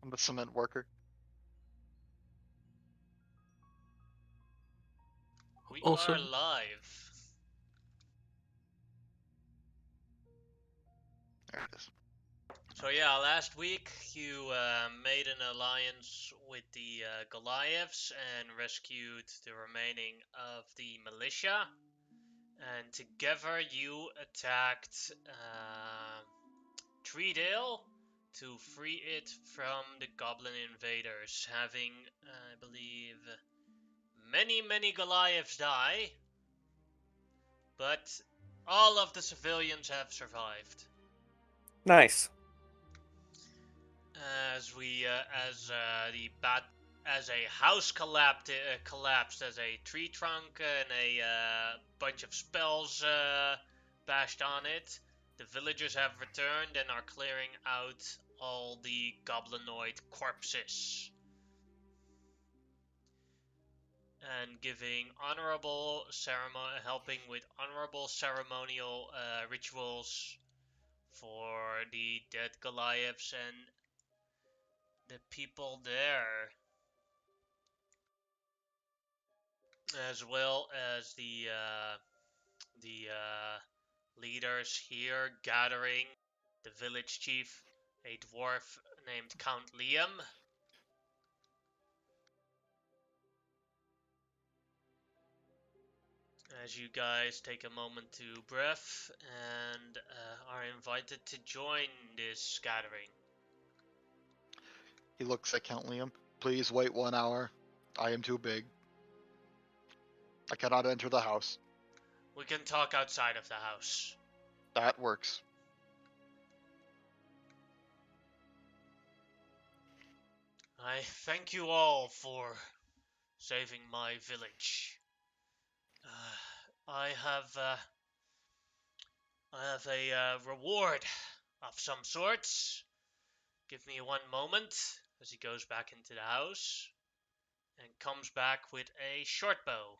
I'm a cement worker. We Also- are live. There it is. So yeah, last week you made an alliance with the Goliaths and rescued the remaining of the militia. And together you attacked Treedale to free it from the Goblin invaders, having, I believe, many Goliaths die, but all of the civilians have survived. Nice. As we, as a house collapsed, as a tree trunk and a bunch of spells bashed on it, the villagers have returned and are clearing out all the goblinoid corpses. And helping with honorable ceremonial rituals for the dead Goliaths and the people there, as well as the leaders here gathering. The village chief, a dwarf named Count Liam. As you guys take a moment to breath and are invited to join this gathering. He looks at Count Liam. Please wait 1 hour. I am too big. I cannot enter the house. We can talk outside of the house. That works. I thank you all for saving my village. I have a reward of some sorts. Give me 1 moment as he goes back into the house and comes back with a short bow.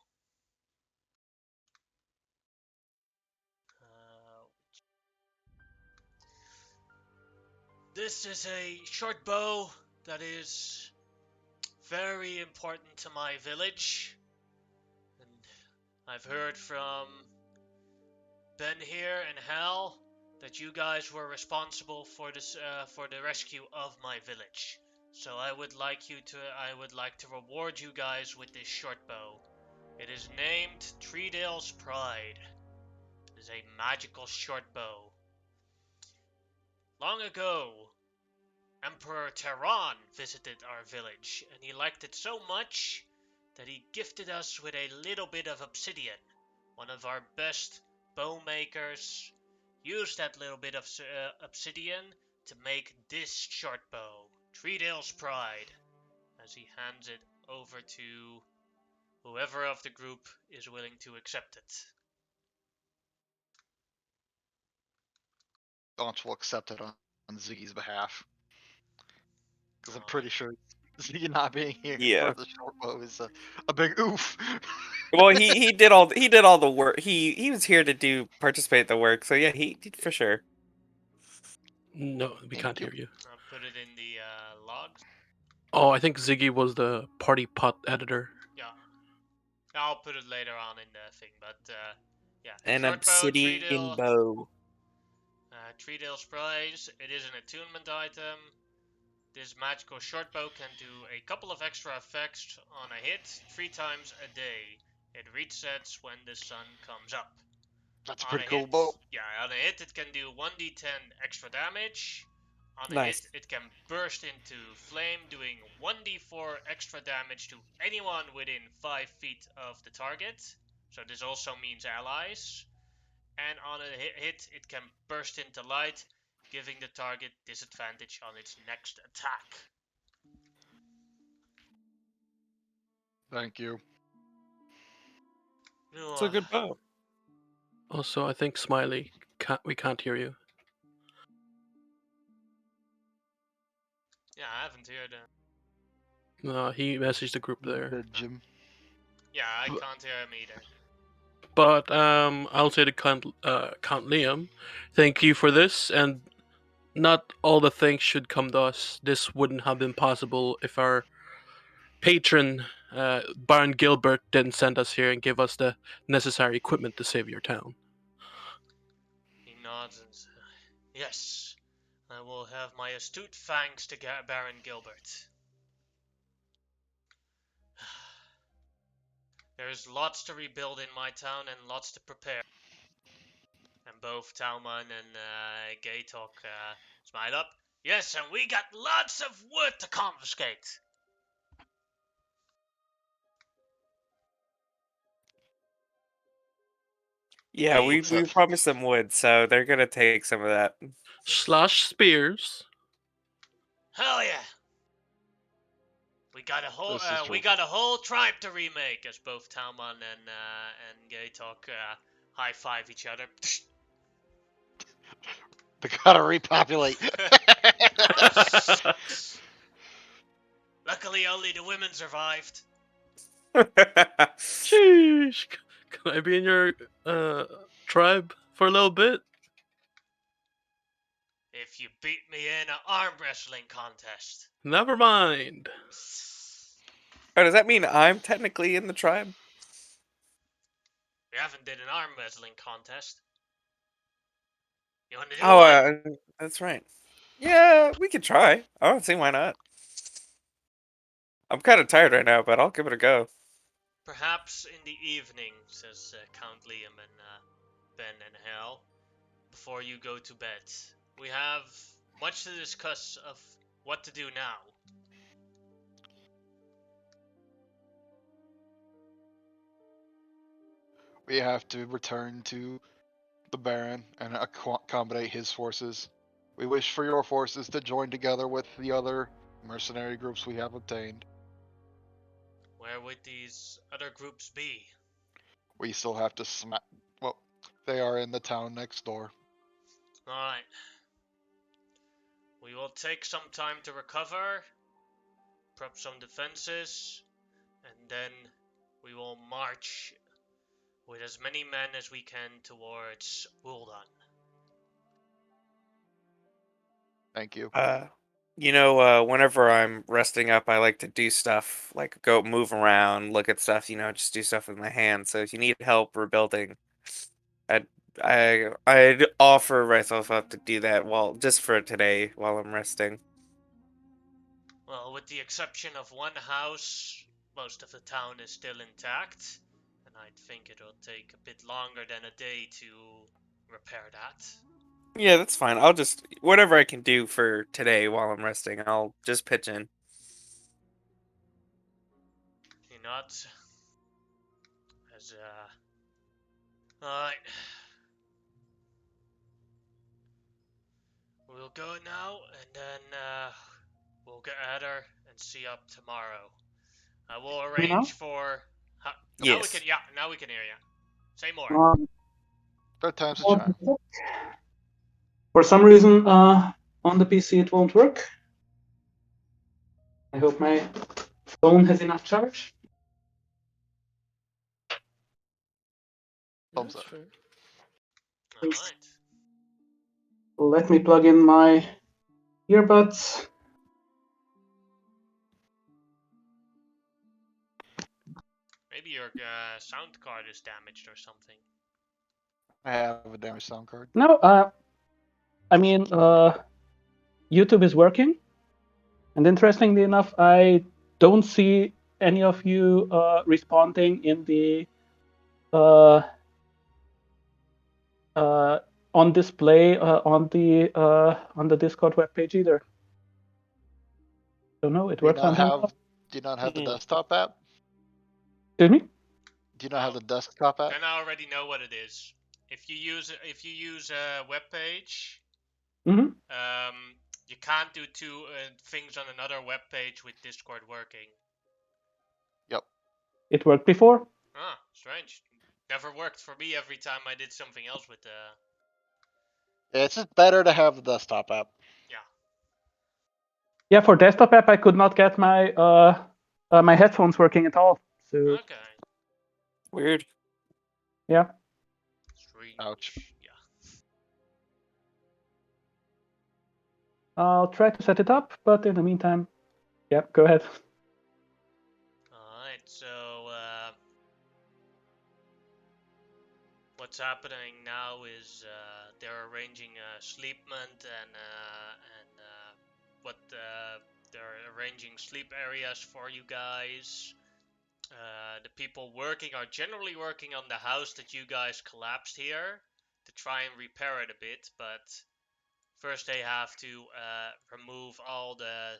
This is a short bow that is very important to my village. And I've heard from Ben here and Hal that you guys were responsible for this for the rescue of my village. So I would like to reward you guys with this short bow. It is named Treedale's Pride. It is a magical short bow. Long ago, Emperor Terran visited our village, and he liked it so much that he gifted us with a little bit of obsidian. One of our best bow makers used that little bit of obsidian to make this short bow, Treedale's Pride, as he hands it over to whoever of the group is willing to accept it. Gaunch will accept it on Ziggy's behalf. Because I'm pretty sure Ziggy not being here Yeah. for the short bow is a big oof. Well, he did all the work. He was here to participate in the work. So yeah, he did for sure. No, we can't hear you. I'll put it in the logs. Oh, I think Ziggy was the party pot editor. Yeah. I'll put it later on in the thing, but yeah. An Short bow, obsidian bow. Treedale's Prize. It is an attunement item. This magical short bow can do a couple of extra effects on a hit 3 times a day. It resets when the sun comes up. That's a pretty cool bow. Yeah, on a hit it can do 1d10 extra damage. On a Nice. hit it can burst into flame, doing 1d4 extra damage to anyone within 5 feet of the target. So this also means allies. And on a hit it can burst into light, giving the target disadvantage on its next attack. Thank you. It's a good bow. Also, I think Smiley, we can't hear you. Yeah, I haven't heard that. No, he messaged the group there. Jim. Yeah, I can't hear him either. But I'll say to Count Liam, thank you for this, and not all the things should come to us. This wouldn't have been possible if our patron, Baron Gilbert, didn't send us here and give us the necessary equipment to save your town. He nods and says, yes, I will have my astute thanks to Baron Gilbert. There's lots to rebuild in my town and lots to prepare. And both Talman and Gaytok smile up. Yes, and we got lots of wood to confiscate. Yeah, we Except- promised them wood, so they're gonna take some of that. Slash spears. Hell yeah! We got a whole tribe to remake. As both Talman and Gaytok high five each other. They gotta repopulate. Luckily, only the women survived. Sheesh. Can I be in your tribe for a little bit? If you beat me in an arm wrestling contest. Never mind. Oh, does that mean I'm technically in the tribe? We haven't did an arm wrestling contest. You want to do Oh, one? that's right. Yeah, we could try. I don't see why not. I'm kind of tired right now, but I'll give it a go. Perhaps in the evening, says Count Liam and Ben and Hal, before you go to bed. We have much to discuss of what to do now. We have to return to the Baron and accommodate his forces. We wish for your forces to join together with the other mercenary groups we have obtained. Where would these other groups be? We still have to well, they are in the town next door. Alright. We will take some time to recover, prep some defenses, and then we will march with as many men as we can towards Uldan. Thank you. Whenever I'm resting up, I like to do stuff like go move around, look at stuff, just do stuff with my hands. So if you need help rebuilding, I'd I'd offer myself up to do that just for today while I'm resting. Well, with the exception of one house, most of the town is still intact, and I think it'll take a bit longer than a day to repair that. Yeah, that's fine. I'll just whatever I can do for today while I'm resting, I'll just pitch in. You not? As alright. We'll go now, and then we'll get at her and see up tomorrow. I will arrange for. Now we Yes. can. Yeah, now we can hear you. Say more. Third time's a charm. For some reason, on the PC it won't work. I hope my phone has enough charge. Thumbs up. Alright. Let me plug in my earbuds. Maybe your sound card is damaged or something. I have a damaged sound card. No, I mean, YouTube is working. And interestingly enough, I don't see any of you responding in the on display on the Discord webpage either. So no, it works on Hangout. Do you not have the desktop app? Excuse me? Do you not have the desktop app? Then I already know what it is. If you use a web page, Mm-hmm. you can't do two things on another web page with Discord working. Yep. It worked before. Ah, strange. Never worked for me every time I did something else with the. Yeah, it's just better to have the desktop app. Yeah. Yeah, for desktop app, I could not get my my headphones working at all. So Okay. Weird. yeah. Strange. Ouch. Yeah. I'll try to set it up, but in the meantime, yeah, go ahead. Alright, so what's happening now is they're arranging sleepment and what they're arranging sleep areas for you guys. The people working are generally working on the house that you guys collapsed here to try and repair it a bit, but first they have to remove all the.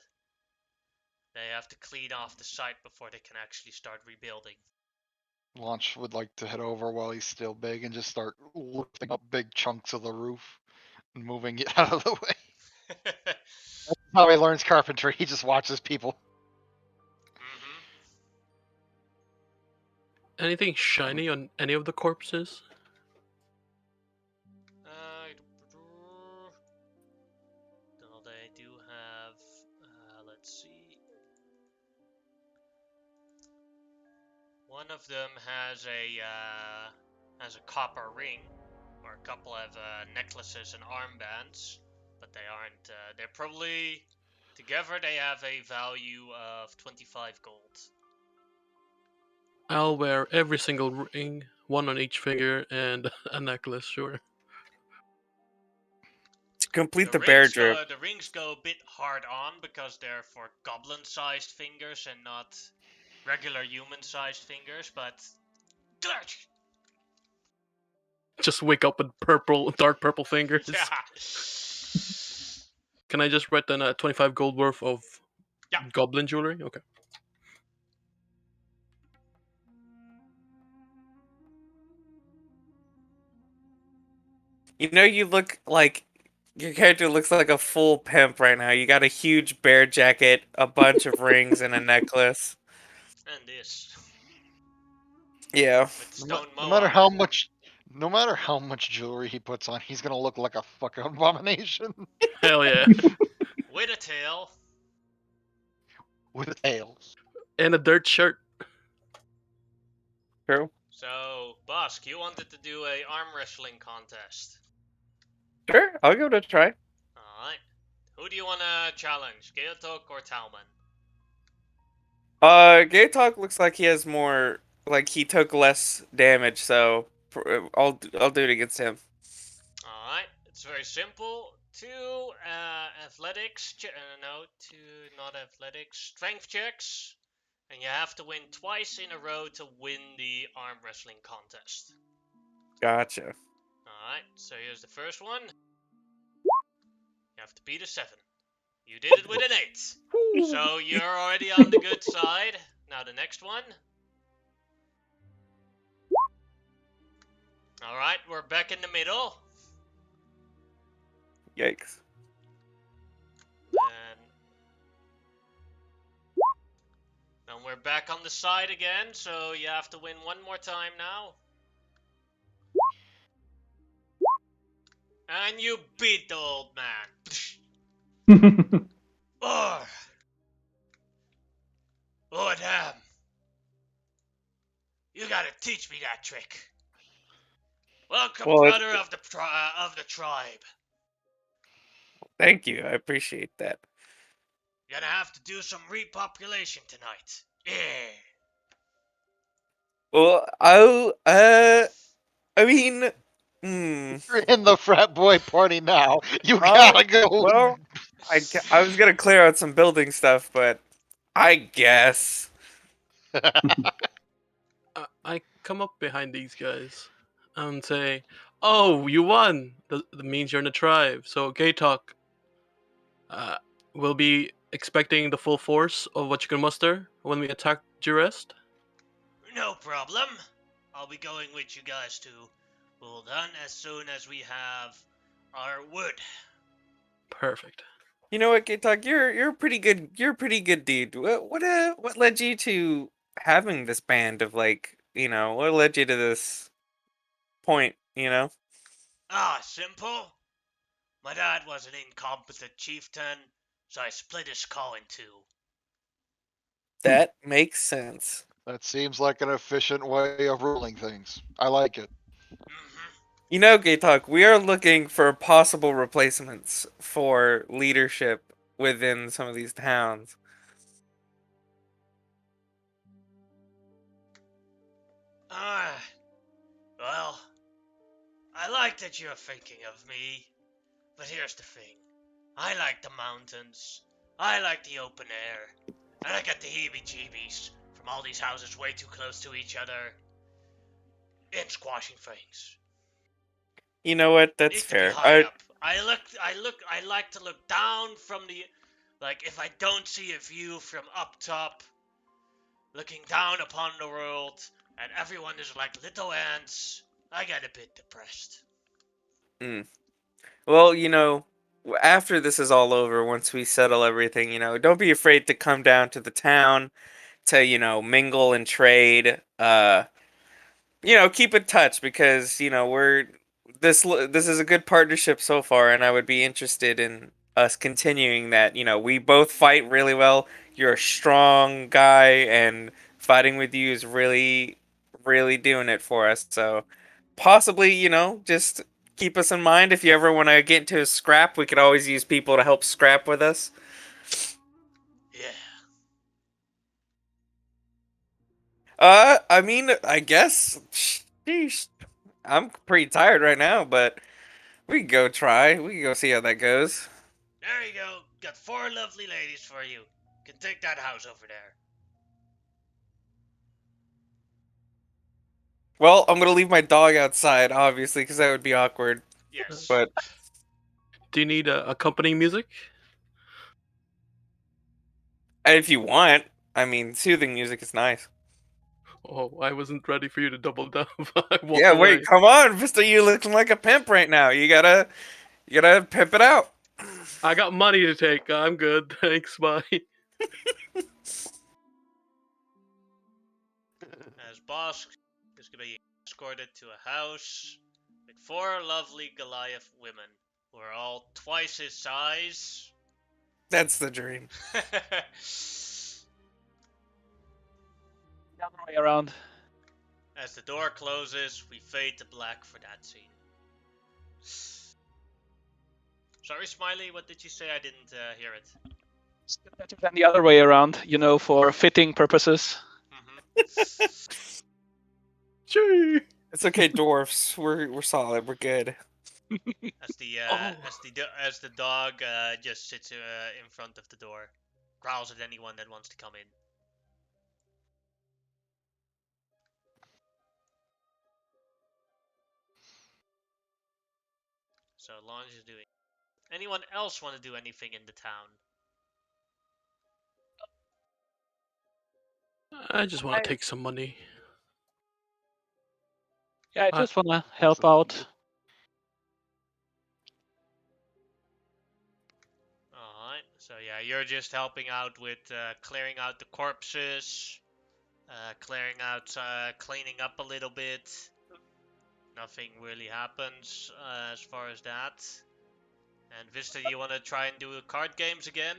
They have to clean off the site before they can actually start rebuilding. Launch would like to head over while he's still big and just start lifting up big chunks of the roof and moving it out of the way. That's how he learns carpentry. He just watches people. Anything shiny on any of the corpses? No, they do have. Let's see. One of them has a copper ring, or a couple of necklaces and armbands, but they aren't. They're probably together. They have a value of 25 gold. I'll wear every single ring, one on each finger, and a necklace, sure. To complete the bear drip. The rings go a bit hard on because they're for goblin-sized fingers and not regular human-sized fingers, but Just wake up with dark purple fingers. yeah. Can I just write down 25 gold worth of goblin jewelry? Okay. You know, you look like your character looks like a full pimp right now. You got a huge bear jacket, a bunch of rings, and a necklace. And this. Yeah. With stone No matter how much jewelry he puts on, he's gonna look like a fucking abomination. Hell yeah. With a tail. With a tail. And a dirt shirt. True. So, Bosk, you wanted to do a arm wrestling contest. Sure, I'll give it a try. Alright. Who do you want to challenge, Gaeltok or Talman? Gaytalk looks like he has more, like he took less damage, so I'll do it against him. Alright, it's very simple. Two athletics, not athletics, strength checks, and you have to win twice in a row to win the arm wrestling contest. Gotcha. Alright, so here's the first one. You have to beat a 7. You did it with an 8. So you're already on the good side. Now the next one. Alright, we're back in the middle. Yikes. And we're back on the side again, so you have to win one more time now. And you beat the old man. Oh, damn. You gotta teach me that trick. Welcome, brother of the tribe. Thank you, I appreciate that. You're gonna have to do some repopulation tonight. Yeah. Well, I mean, You're in the frat boy party now. You gotta go. Well, I was gonna clear out some building stuff, but I guess. I come up behind these guys and say, "Oh, you won! That means you're in the tribe." So, Gaytalk, we'll be expecting the full force of what you can muster when we attack Durest. No problem. I'll be going with you guys to Uldan as soon as we have our wood. Perfect. You know what, Gaytalk, you're a pretty good. You're a pretty good dude. What led you to having this band of, like, what led you to this point? Simple. My dad was an incompetent chieftain, so I split his call in two. That makes sense. That seems like an efficient way of ruling things. I like it. You know, Gaytalk, we are looking for possible replacements for leadership within some of these towns. Ah, well, I like that you're thinking of me, but here's the thing. I like the mountains, I like the open air, and I get the heebie-jeebies from all these houses way too close to each other and squashing things. You know what? That's Needs to be fair. high up. I like to look down from the, like, if I don't see a view from up top, looking down upon the world, and everyone is like little ants, I get a bit depressed. Mm. Well, after this is all over, once we settle everything, don't be afraid to come down to the town to, mingle and trade. Keep in touch because we're this is a good partnership so far, and I would be interested in us continuing that. We both fight really well. You're a strong guy, and fighting with you is really, really doing it for us. So possibly, just keep us in mind if you ever want to get into a scrap. We could always use people to help scrap with us. Yeah. I mean, I guess. Sheesh. I'm pretty tired right now, but we can go try. We can go see how that goes. There you go. Got 4 lovely ladies for you. Can take that house over there. Well, I'm gonna leave my dog outside, obviously, because that would be awkward. Yes. But Do you need accompanying music? if you want, I mean, soothing music is nice. Oh, I wasn't ready for you to double down. I walk Yeah, wait, away. come on, Vista, you looking like a pimp right now. You gotta pimp it out. I got money to take. I'm good. Thanks. Bye. As boss is going to be escorted to a house with 4 lovely Goliath women who are all twice his size. That's the dream. The other way around. As the door closes, we fade to black for that scene. Sorry, Smiley, what did you say? I didn't hear it. Still better than the other way around, for fitting purposes. Gee. It's okay, dwarfs. We're solid. We're good. As the dog just sits in front of the door, growls at anyone that wants to come in. So Lange is doing. Anyone else want to do anything in the town? I just want to take some money. Yeah, I I- just want to help out. Alright, so yeah, you're just helping out with clearing out the corpses, cleaning up a little bit. Nothing really happens as far as that. And Vista, you want to try and do card games again?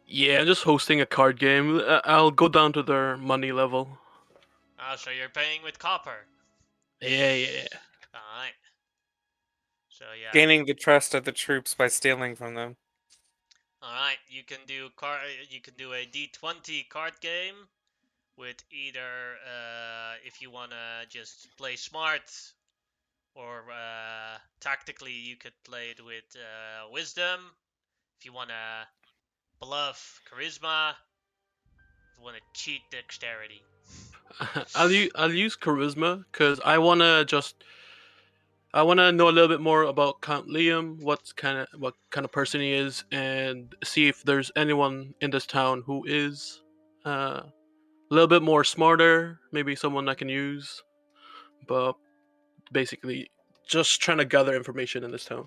Yeah, I'm just hosting a card game. I'll go down to their money level. Oh, so you're paying with copper. Yeah. Alright. So yeah. Gaining the trust of the troops by stealing from them. Alright, you can do a D20 card game with either if you wanna just play smart or tactically you could play it with wisdom. If you wanna bluff charisma, if you wanna cheat dexterity. I'll use charisma because I wanna know a little bit more about Count Liam, what kind of person he is, and see if there's anyone in this town who is a little bit more smarter, maybe someone I can use. But basically, just trying to gather information in this town.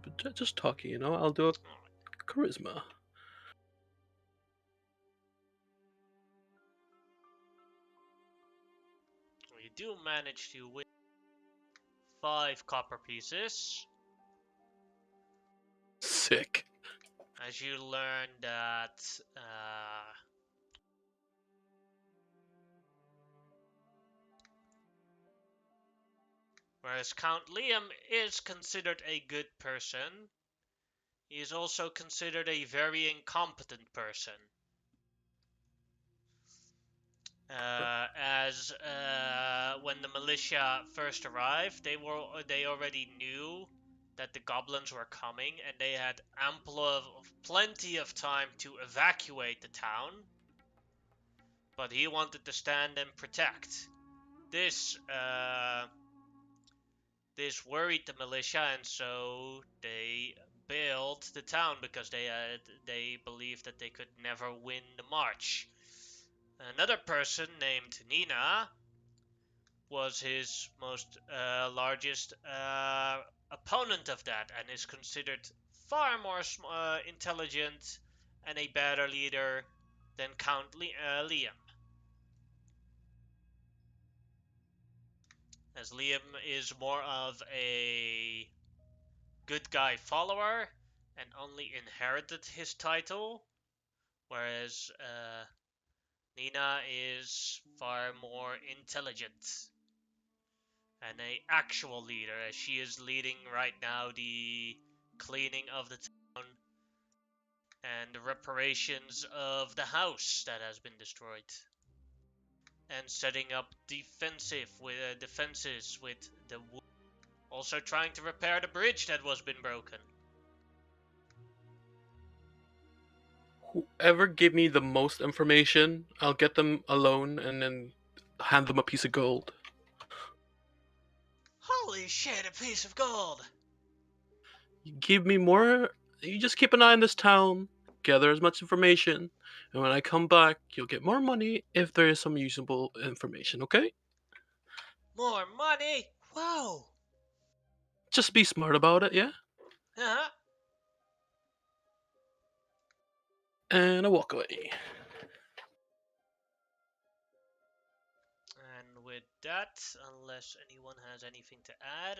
But just talking, I'll do a charisma. You do manage to win 5 copper pieces. Sick. As you learn that Whereas Count Liam is considered a good person, he is also considered a very incompetent person. As when the militia first arrived, they already knew that the goblins were coming, and they had plenty of time to evacuate the town. But he wanted to stand and protect. This worried the militia, and so they bailed the town because they believed that they could never win the march. Another person named Nina was his most largest opponent of that, and is considered far more intelligent and a better leader than Count Liam. As Liam is more of a good guy follower and only inherited his title, whereas Nina is far more intelligent and a actual leader, as she is leading right now the cleaning of the town and the reparations of the house that has been destroyed, and setting up defenses with the wood. Also trying to repair the bridge that was been broken. Whoever give me the most information, I'll get them alone and then hand them a piece of gold. Holy shit, a piece of gold! You give me more. You just keep an eye on this town, gather as much information, and when I come back, you'll get more money if there is some usable information. Okay? More money? Whoa! Just be smart about it, yeah. Uh-huh. And I walk away. And with that, unless anyone has anything to add,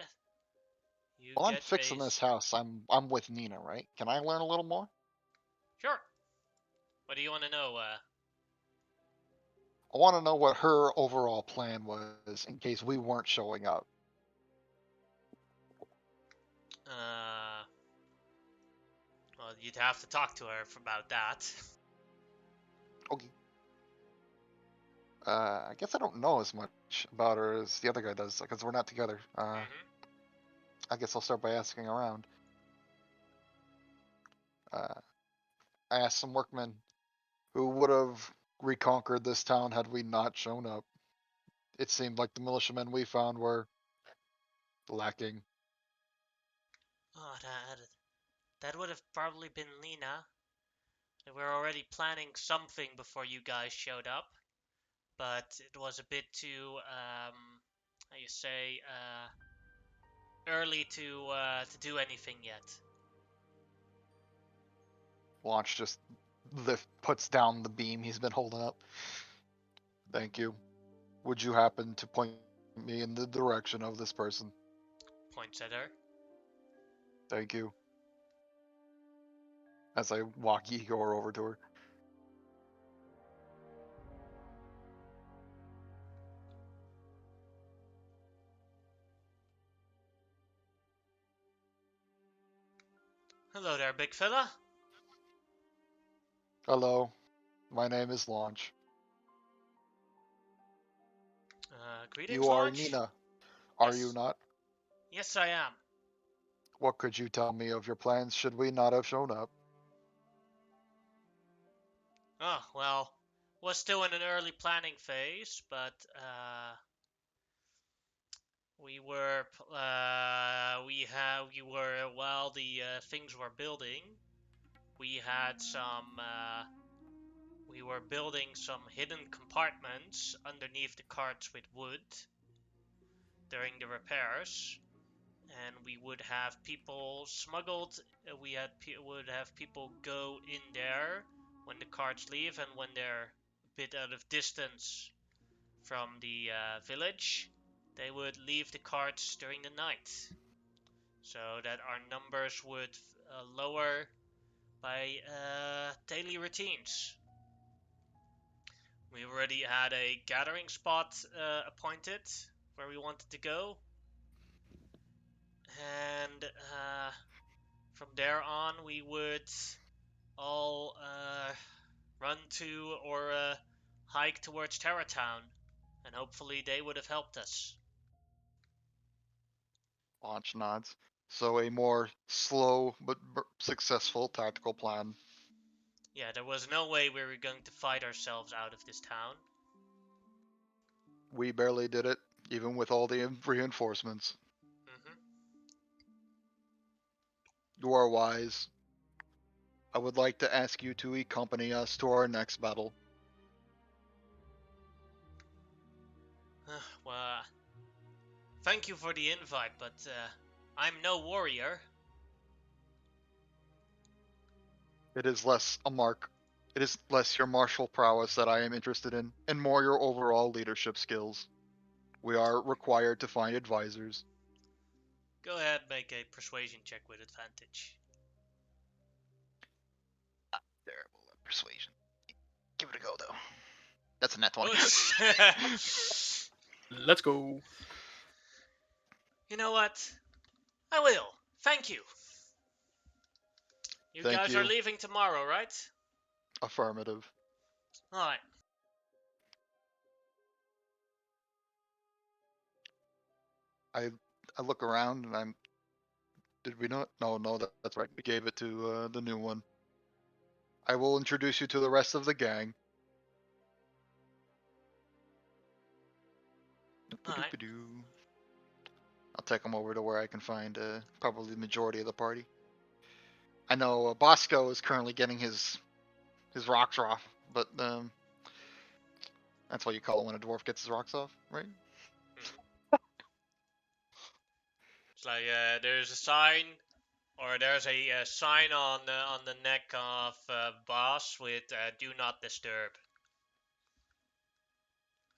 you While I'm get fixing this house, I'm with Nina, right? Can I learn a little more? Sure. What do you want to know? I want to know what her overall plan was in case we weren't showing up. Well, you'd have to talk to her about that. Okay. I guess I don't know as much about her as the other guy does, because we're not together. I guess I'll start by asking around. I asked some workmen who would have reconquered this town had we not shown up. It seemed like the militiamen we found were lacking. Oh, that would have probably been Lena. We were already planning something before you guys showed up, but it was a bit too, how you say, early to do anything yet. Launch just puts down the beam he's been holding up. Thank you. Would you happen to point me in the direction of this person? Points at her. Thank you. As I walk Igor over to her. Hello there, big fella. Hello, my name is Launch. Greetings, You are Launch. Nina, are Yes. you not? Yes, I am. What could you tell me of your plans should we not have shown up? Oh, well, we're still in an early planning phase, but while the things were building, we were building some hidden compartments underneath the carts with wood during the repairs, and we would have people smuggled. Would have people go in there when the carts leave, and when they're a bit out of distance from the village, they would leave the carts during the night, so that our numbers would lower by daily routines. We already had a gathering spot appointed where we wanted to go, And from there on, we would all run to or hike towards Terratown, and hopefully they would have helped us. Launch nods. So a more slow but successful tactical plan. Yeah, there was no way we were going to fight ourselves out of this town. We barely did it, even with all the reinforcements. Mm-hmm. You are wise. I would like to ask you to accompany us to our next battle. Well, thank you for the invite, but I'm no warrior. It is less a mark. It is less your martial prowess that I am interested in, and more your overall leadership skills. We are required to find advisors. Go ahead, make a persuasion check with advantage. Terrible at persuasion. Give it a go, though. That's a net 20. Let's go. You know what? I will. Thank you. You Thank guys are you. leaving tomorrow, right? Affirmative. Alright. I look around and I'm. Did we not? No, that's right. We gave it to the new one. I will introduce you to the rest of the gang. Alright. I'll take them over to where I can find probably the majority of the party. I know Bosco is currently getting his rocks off, but that's what you call it when a dwarf gets his rocks off, right? It's like there's a sign, or there's a sign on the neck of Boss with "Do not disturb,"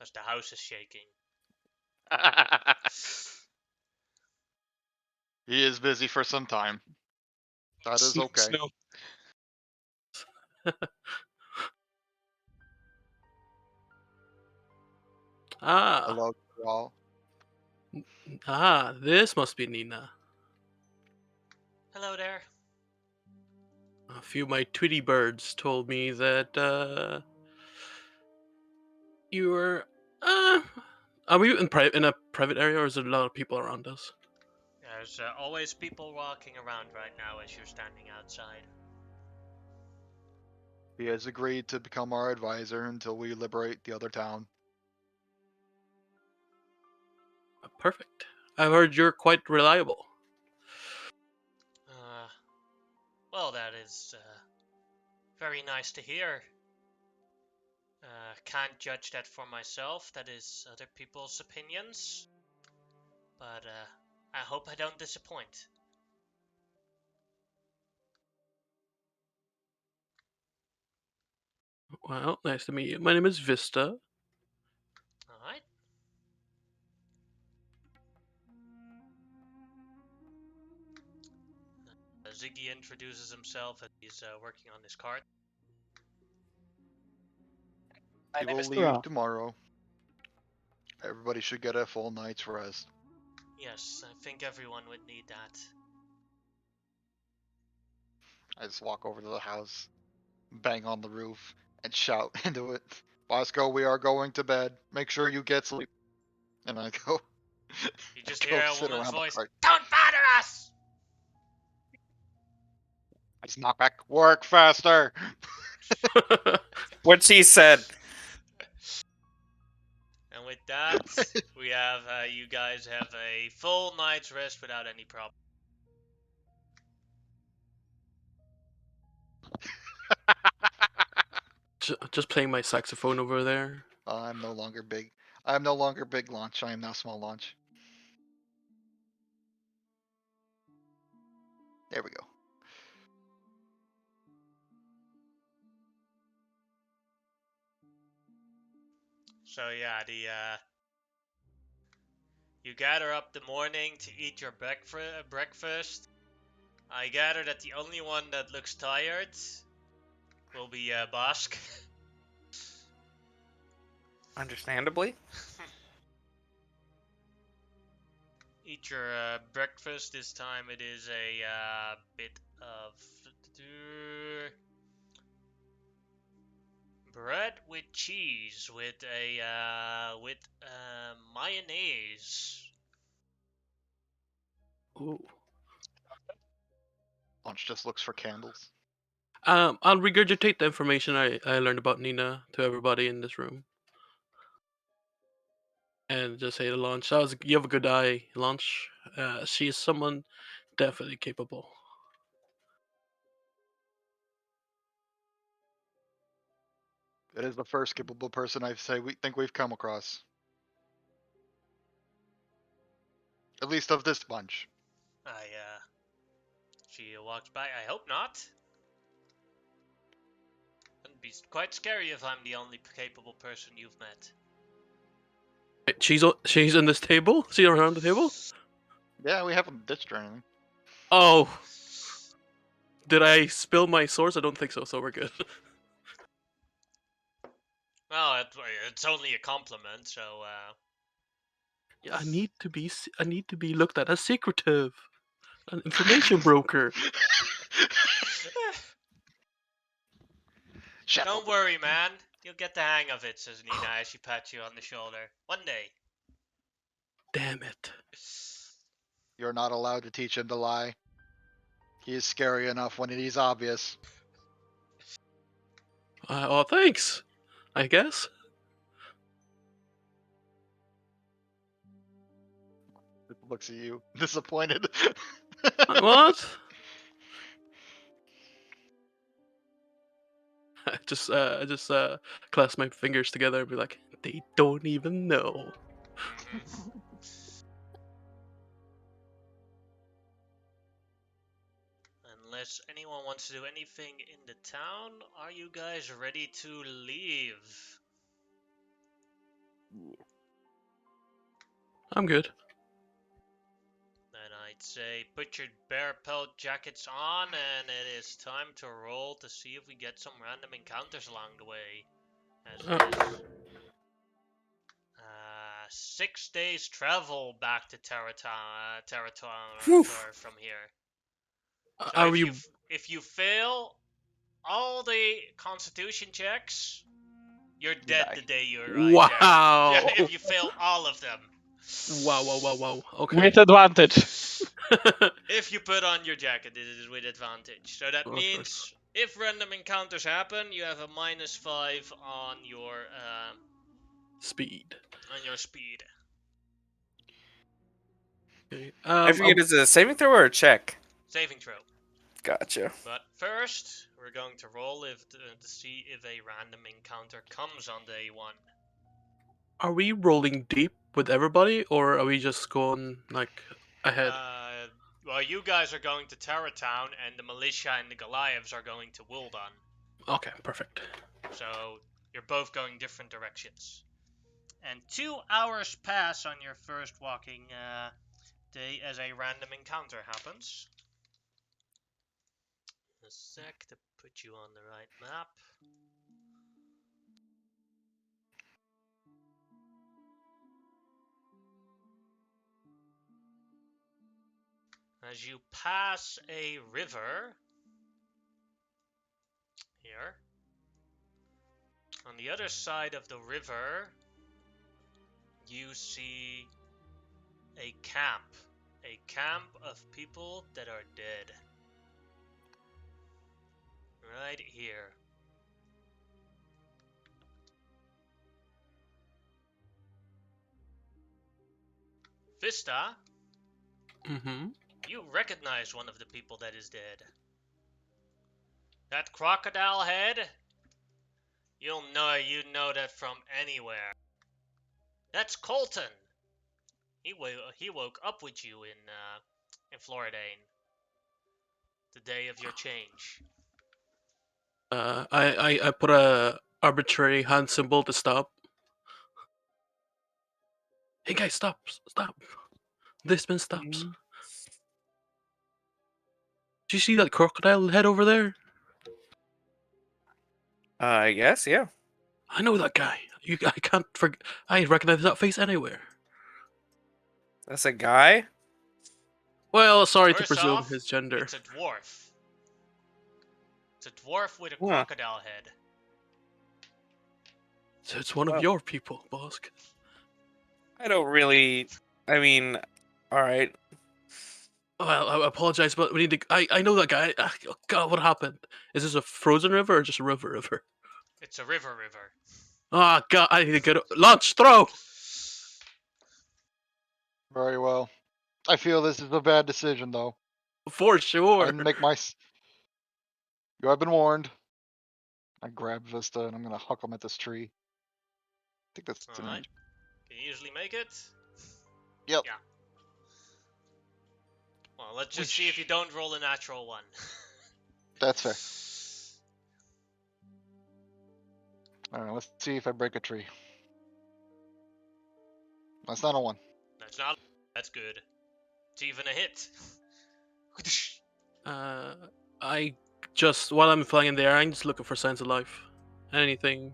as the house is shaking. He is busy for some time. That is okay. Snow. Hello to you all. This must be Nina. Hello there. A few of my Tweety birds told me that you were. Are we in a private area, or is there a lot of people around us? There's always people walking around right now as you're standing outside. He has agreed to become our advisor until we liberate the other town. Perfect. I've heard you're quite reliable. Well, that is very nice to hear. Can't judge that for myself. That is other people's opinions. But I hope I don't disappoint. Well, nice to meet you. My name is Vista. Alright. Ziggy introduces himself as he's working on his cart. He will leave tomorrow. Everybody should get a full night's rest. Yes, I think everyone would need that. I just walk over to the house, bang on the roof, and shout into it. Bosco, we are going to bed. Make sure you get sleep. And I go. You just I hear go a sit woman's around the voice. cart. Don't bother us! I just knock back. Work faster. What she said. And with that, we have you guys have a full night's rest without any problem. Just playing my saxophone over there. I'm no longer big. I am no longer big launch. I am now small launch. There we go. So yeah, you gather up the morning to eat your breakfast. I gather that the only one that looks tired will be Bosk. Understandably. eat your breakfast. This time it is a bit of bread with cheese with mayonnaise. Ooh. Launch just looks for candles. I'll regurgitate the information I learned about Nina to everybody in this room. And just say to Launch, you have a good eye, Launch. She is someone definitely capable. It is the first capable person I think we've come across. At least of this bunch. She walks by. I hope not. It'd be quite scary if I'm the only capable person you've met. Wait, she's in this table? Is she around the table? Yeah, we haven't ditched or anything. Oh. Did I spill my source? I don't think so, so we're good. Well, it's only a compliment, so Yeah, I need to be looked at as secretive. An information broker. Don't worry, man. You'll get the hang of it, says Nina as she pats you on the shoulder. One day. Damn it. You're not allowed to teach him to lie. He is scary enough when it is obvious. Oh, thanks. I guess. Looks at you, disappointed. What? I just clasp my fingers together and be like, they don't even know. Unless anyone wants to do anything in the town, are you guys ready to leave? I'm good. Then I'd say put your bear pelt jackets on, and it is time to roll to see if we get some random encounters along the way. As it is 6 days travel back to Terratown from here. So Are we? if you fail all the Constitution checks, you're dead die. the day you arrive Wow. there. Yeah, if you fail all of them. Wow. Okay. With advantage. If you put on your jacket, it is with advantage. So that means if random encounters happen, you have a -5 on your speed. On your speed. Okay. I forget, is it a saving throw or a check? Saving throw. Gotcha. But first, we're going to roll to see if a random encounter comes on day 1. Are we rolling deep with everybody, or are we just going like ahead? Well, you guys are going to Terratown, and the militia and the Goliaths are going to Wuldan. Okay, perfect. So you're both going different directions. And 2 hours pass on your first walking day as a random encounter happens. A sec to put you on the right map. As you pass a river here, on the other side of the river, you see a camp of people that are dead. Right here. Vista, you recognize one of the people that is dead. That crocodile head, you know that from anywhere. That's Colton. He woke up with you in Floridane, the day of your change. I put a arbitrary hand symbol to stop. Hey guys, stop! This man stops. Do you see that crocodile head over there? I guess, yeah. I know that guy. I can't forget. I recognize that face anywhere. That's a guy? Well, sorry to First presume off, his gender. it's a dwarf. It's a dwarf with a Huh. crocodile head. So it's one of Well- your people, Bosk. I don't really. I mean, all right. Well, I apologize, but we need to. I know that guy. Oh, God, what happened? Is this a frozen river or just a river? It's a river. Ah, God, I need to get a launch throw. Very well. I feel this is a bad decision, though. For I sure. didn't make my. You have been warned. I grab Vista and I'm gonna huck him at this tree. I think that's an Alright. inch. Can you usually make it? Yep. Yeah. Well, let's just see if you don't roll a natural one. That's fair. Alright, let's see if I break a tree. That's not a 1. That's not. That's good. It's even a hit. I just while I'm flying in the air, I'm just looking for signs of life. Anything.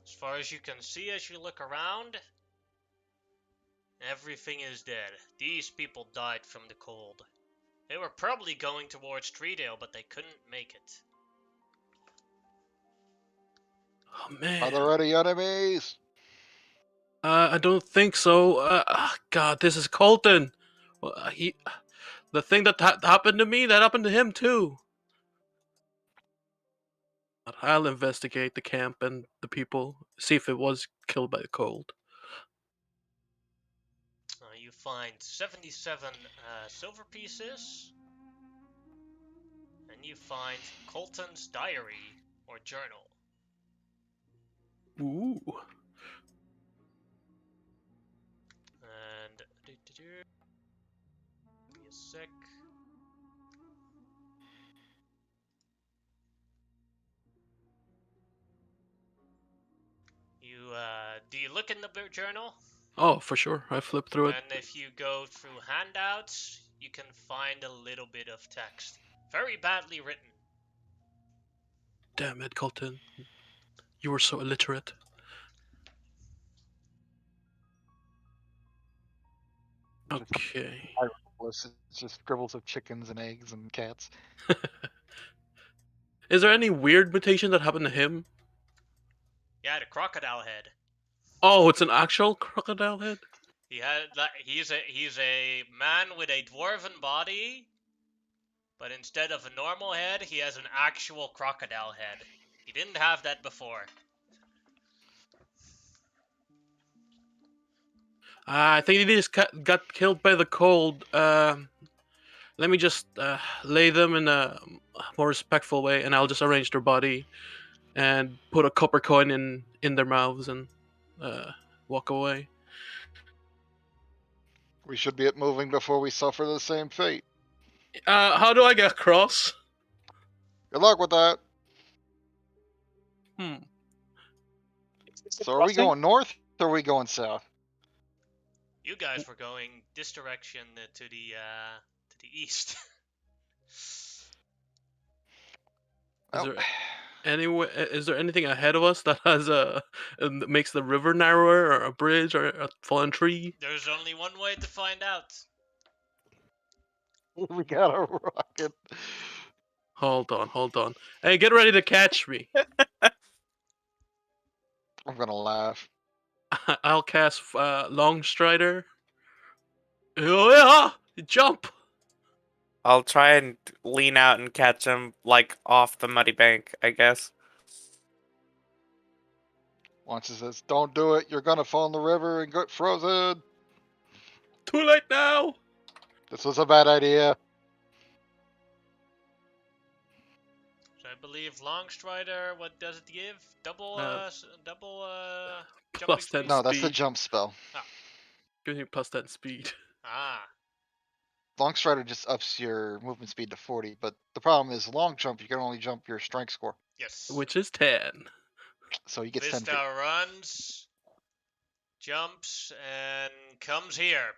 As far as you can see as you look around, everything is dead. These people died from the cold. They were probably going towards Treedale, but they couldn't make it. Oh man. Are there any enemies? I don't think so. God, this is Colton. Well, the thing that happened to me, that happened to him too. I'll investigate the camp and the people, see if it was killed by the cold. You find 77 silver pieces, and you find Colton's diary or journal. Ooh. And be a sec. Do you look in the journal? Oh, for sure. I flipped through it. And if you go through handouts, you can find a little bit of text. Very badly written. Damn it, Colton. You were so illiterate. Okay. It's just scribbles of chickens and eggs and cats. Is there any weird mutation that happened to him? Yeah, the crocodile head. Oh, it's an actual crocodile head? He's a man with a dwarven body, but instead of a normal head, he has an actual crocodile head. He didn't have that before. I think he just got killed by the cold. Let me just lay them in a more respectful way, and I'll just arrange their body and put a copper coin in their mouths and walk away. We should be moving before we suffer the same fate. How do I get across? Good luck with that. Hmm. So are we going north or are we going south? You guys were going this direction to the east. Is there anything ahead of us that has makes the river narrower, or a bridge, or a fallen tree? There's only one way to find out. We got a rocket. Hold on. Hey, get ready to catch me. I'm gonna laugh. I'll cast Long Strider. Oh yeah! Jump! I'll try and lean out and catch him, like, off the muddy bank, I guess. Launcher says, "Don't do it. You're gonna fall in the river and get frozen. Too late now! This was a bad idea." So I believe Long Strider, what does it give? Double jumping Plus 10 speed? No, that's the speed. jump spell. Gives you plus 10 speed. Ah. Long Strider just ups your movement speed to 40, but the problem is long jump, you can only jump your strength score. Yes. Which is 10. So he gets 10 Vista feet. runs, jumps, and comes here.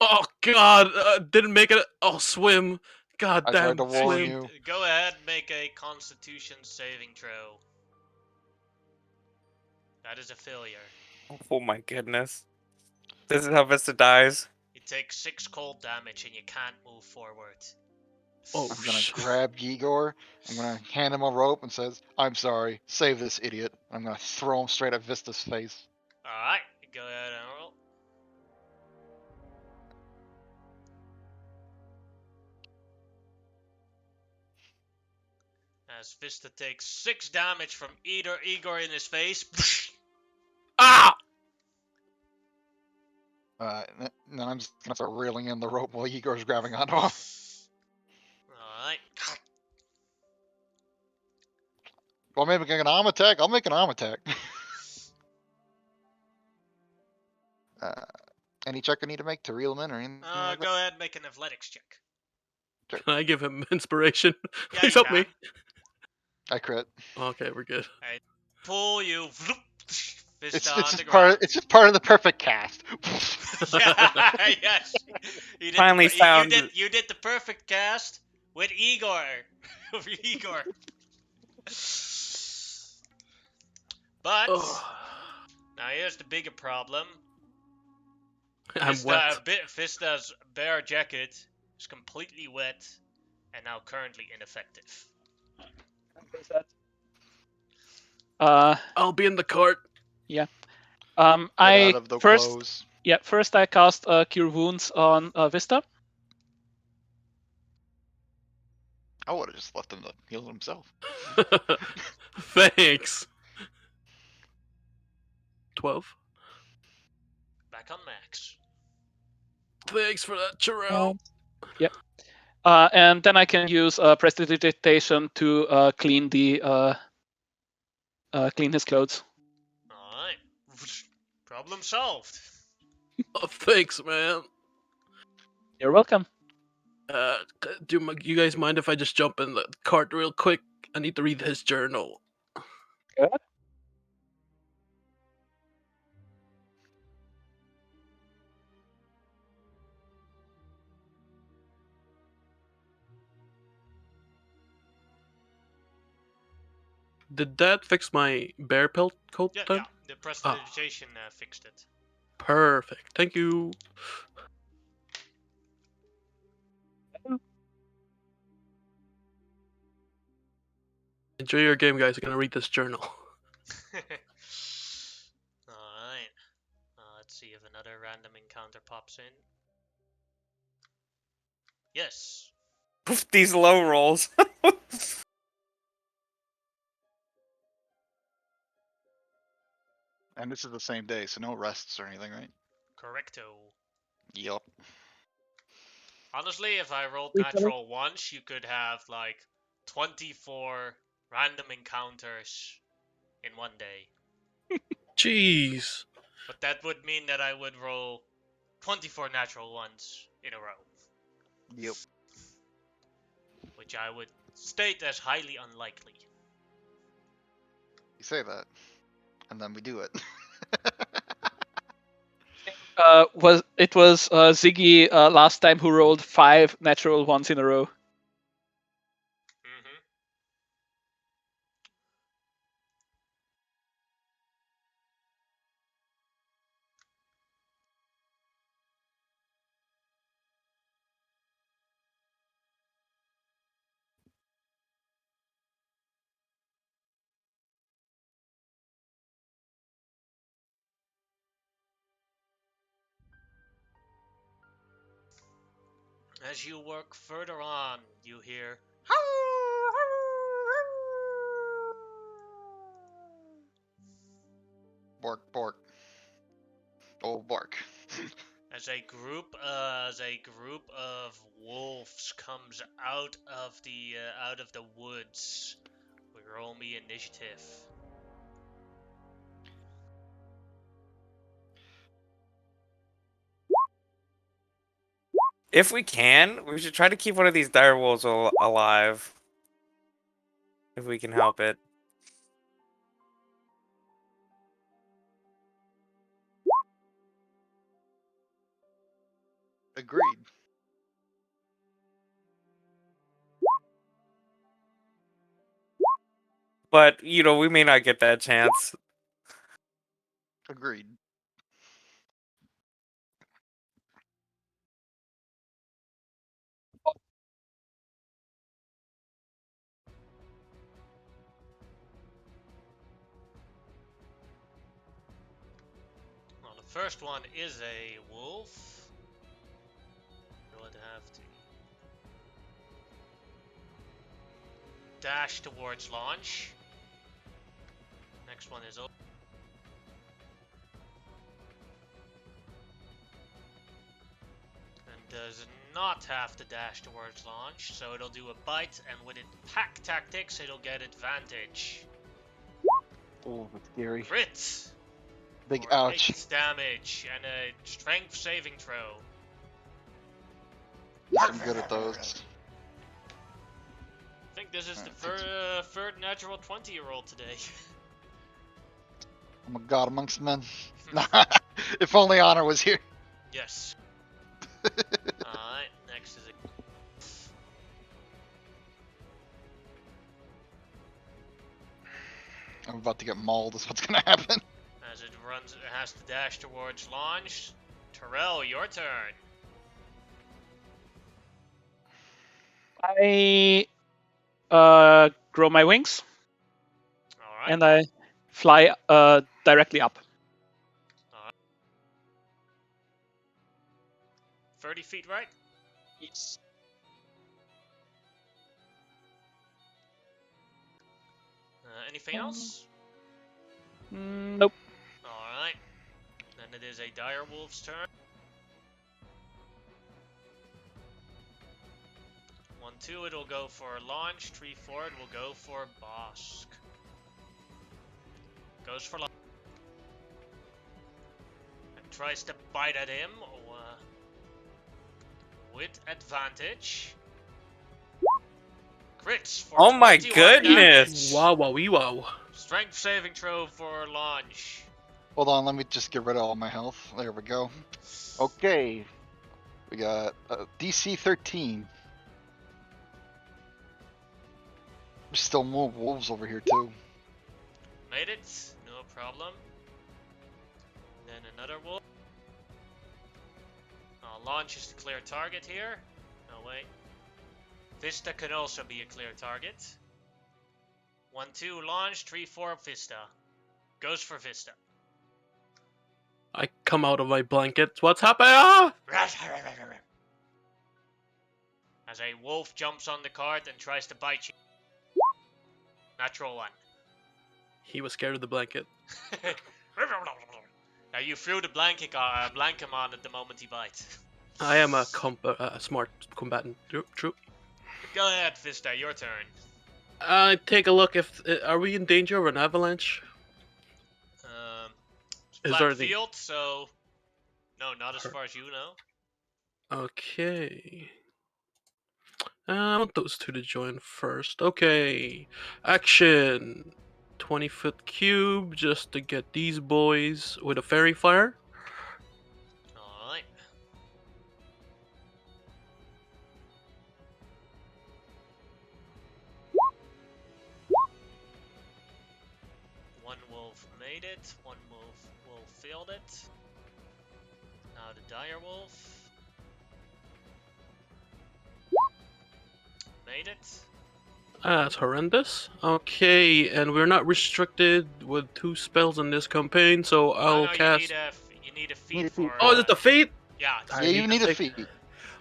Oh god! Didn't make it. Oh, swim. God I damn, tried to warn swim. you. Go ahead, make a Constitution saving throw. That is a failure. Oh my goodness. This is how Vista dies. You take 6 cold damage and you can't move forward. Oh, I'm gonna shit. grab Igor. I'm gonna hand him a rope and says, "I'm sorry. Save this idiot." I'm gonna throw him straight at Vista's face. Alright, go ahead and roll. As Vista takes 6 damage from Igor in his face. Ah! Then I'm just gonna start reeling in the rope while Igor's grabbing onto him. Alright. Well, maybe make an arm attack. I'll make an arm attack. Any check I need to make to reel him in or anything like that? Go ahead and make an athletics check. Can I give him inspiration? Yeah, Please you help me. can. I crit. Okay, we're good. Pull you. It's Vista on just the part. ground. It's just part of the perfect cast. Yes. You did Finally found- you did the perfect cast with Igor. With Igor. But Oh, now here's the bigger problem. I'm wet. Vista's bear jacket is completely wet and now currently ineffective. I'll be in the cart. Get I out of the first clothes. first I cast Cure Wounds on Vista. I would have just left him to heal himself. Thanks. 12. Back on max. Thanks for that, Jarrell. And then I can use Prestidigitation to clean his clothes. Alright. Problem solved. Oh, thanks, man. You're welcome. Do you guys mind if I just jump in the cart real quick? I need to read his journal. Good. Did that fix my bear pelt coat Yeah, then? yeah. The prestidigitation fixed it. Perfect. Thank you. Enjoy your game, guys. I'm gonna read this journal. Alright. Let's see if another random encounter pops in. Yes. These low rolls. And this is the same day, so no rests or anything, right? Correcto. Yup. Honestly, if I rolled Wait, natural once, you could have like 24 random encounters in one day. Jeez. But that would mean that I would roll 24 natural ones in a row. Yep. Which I would state as highly unlikely. You say that, and then we do it. Was Ziggy last time who rolled 5 natural ones in a row? Mm-hmm. As you work further on, you hear Bork, bork. Oh, bark. as a group of wolves comes out of the woods. We roll me initiative. If we can, we should try to keep one of these direwolves alive. If we can help it. Agreed. But, you know, we may not get that chance. Agreed. first one is a wolf. Will it have to dash towards launch? Next one is and does not have to dash towards launch, so it'll do a bite, and with it pack tactics, it'll get advantage. Oh, that's scary. Crit! Big For ouch. 8 damage and a strength saving throw. I'm good at those. I think this is the Alright, third natural 20-year-old today. I'm a god amongst men. If only Honor was here. Yes. Alright, next is a... I'm about to get mauled is what's gonna happen. As it runs, it has to dash towards launch. Terrell, your turn. I grow my wings Alright. and I fly directly up. 30 feet, right? Yes. Anything else? Nope. Alright. Then it is a Direwolves turn. 1-2, it'll go for launch. 3-4, it will go for Bosk. Goes for launch. And tries to bite at him with advantage. Crits for Oh my 21 goodness! damage. Wow, wow, wow. Strength saving throw for launch. Hold on, let me just get rid of all my health. There we go. Okay. We got DC 13. There's still more wolves over here too. Made it, no problem. Then another wolf. Launch is the clear target here. No, wait. Vista can also be a clear target. 1-2 launch, 3-4 Vista. Goes for Vista. I come out of my blankets. What's happening? Ah! As a wolf jumps on the cart and tries to bite you. Natural 1. He was scared of the blanket. Now you threw the blanket on at the moment he bites. I am a smart combatant. True. Go ahead, Vista, your turn. Take a look. If are we in danger of an avalanche? Is Flat there anything? field, so no, not as far as you know. Okay. I want those two to join first. Okay. Action. 20-foot cube just to get these boys with a fairy fire. Alright. One wolf made it, one wolf failed it. Now the Direwolf. Made it. That's horrendous. Okay, and we're not restricted with 2 spells in this campaign, so I'll no, cast. You need a feat Need a for. feat. Oh, is it the feat? Yeah. I Yeah, you need need to a take- feat.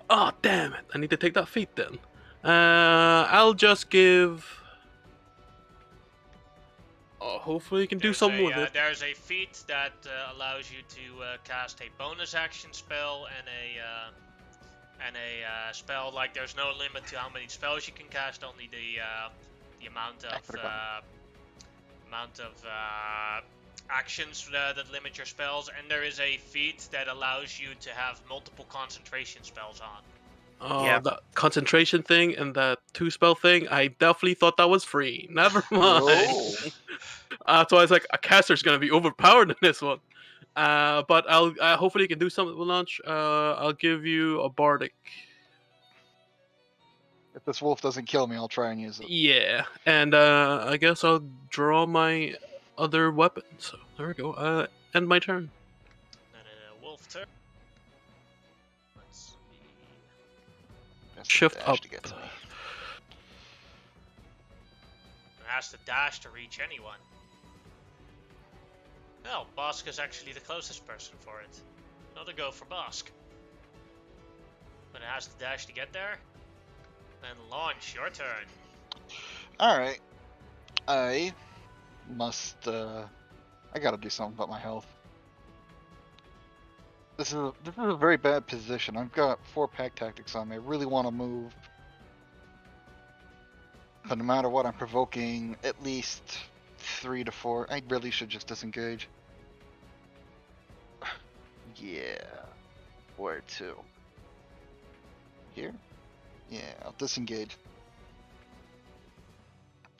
Oh, damn it! I need to take that feat then. I'll just give. Oh, hopefully you can do something with it. There's a feat that allows you to cast a bonus action spell and a spell. Like there's no limit to how many spells you can cast. Only the amount of actions that limit your spells. And there is a feat that allows you to have multiple concentration spells on. Oh, Yeah. that concentration thing and that 2 spell thing, I definitely thought that was free. Never mind. Oh. So I was like, a caster's gonna be overpowered in this one. But I'll hopefully you can do something with launch. I'll give you a bardic. If this wolf doesn't kill me, I'll try and use it. Yeah, and I guess I'll draw my other weapon. So there we go. End my turn. Then a wolf turn. Let's see. Has to Shift dash up. to get to me. It has to dash to reach anyone. No, Bosk is actually the closest person for it. Another go for Bosk. But it has to dash to get there. And launch, your turn. Alright. I must, I gotta do something about my health. This is a very bad position. I've got 4 pack tactics on me. I really want to move. But no matter what, I'm provoking at least 3 to 4. I really should just disengage. Yeah. Where to? Here? Yeah, I'll disengage.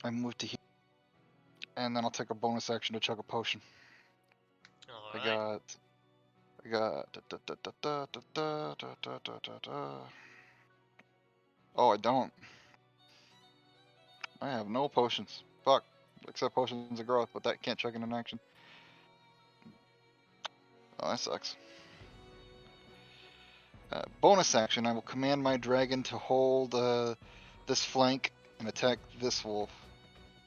I move to here. And then I'll take a bonus action to chug a potion. Alright. I got. Oh, I don't. I have no potions. Fuck. Except potions of growth, but that can't chug in an action. Oh, that sucks. Bonus action, I will command my dragon to hold this flank and attack this wolf.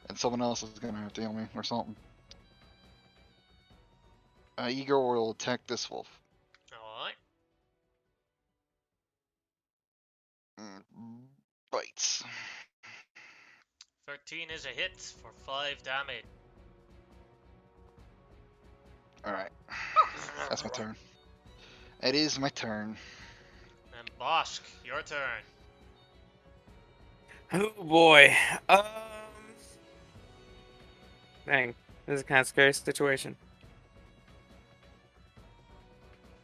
And someone else is gonna have to heal me or something. Igor will attack this wolf. Alright. Bites. 13 is a hit for 5 damage. Alright. That's my turn. It is my turn. And Bosk, your turn. Oh boy. Dang, this is a kind of scary situation.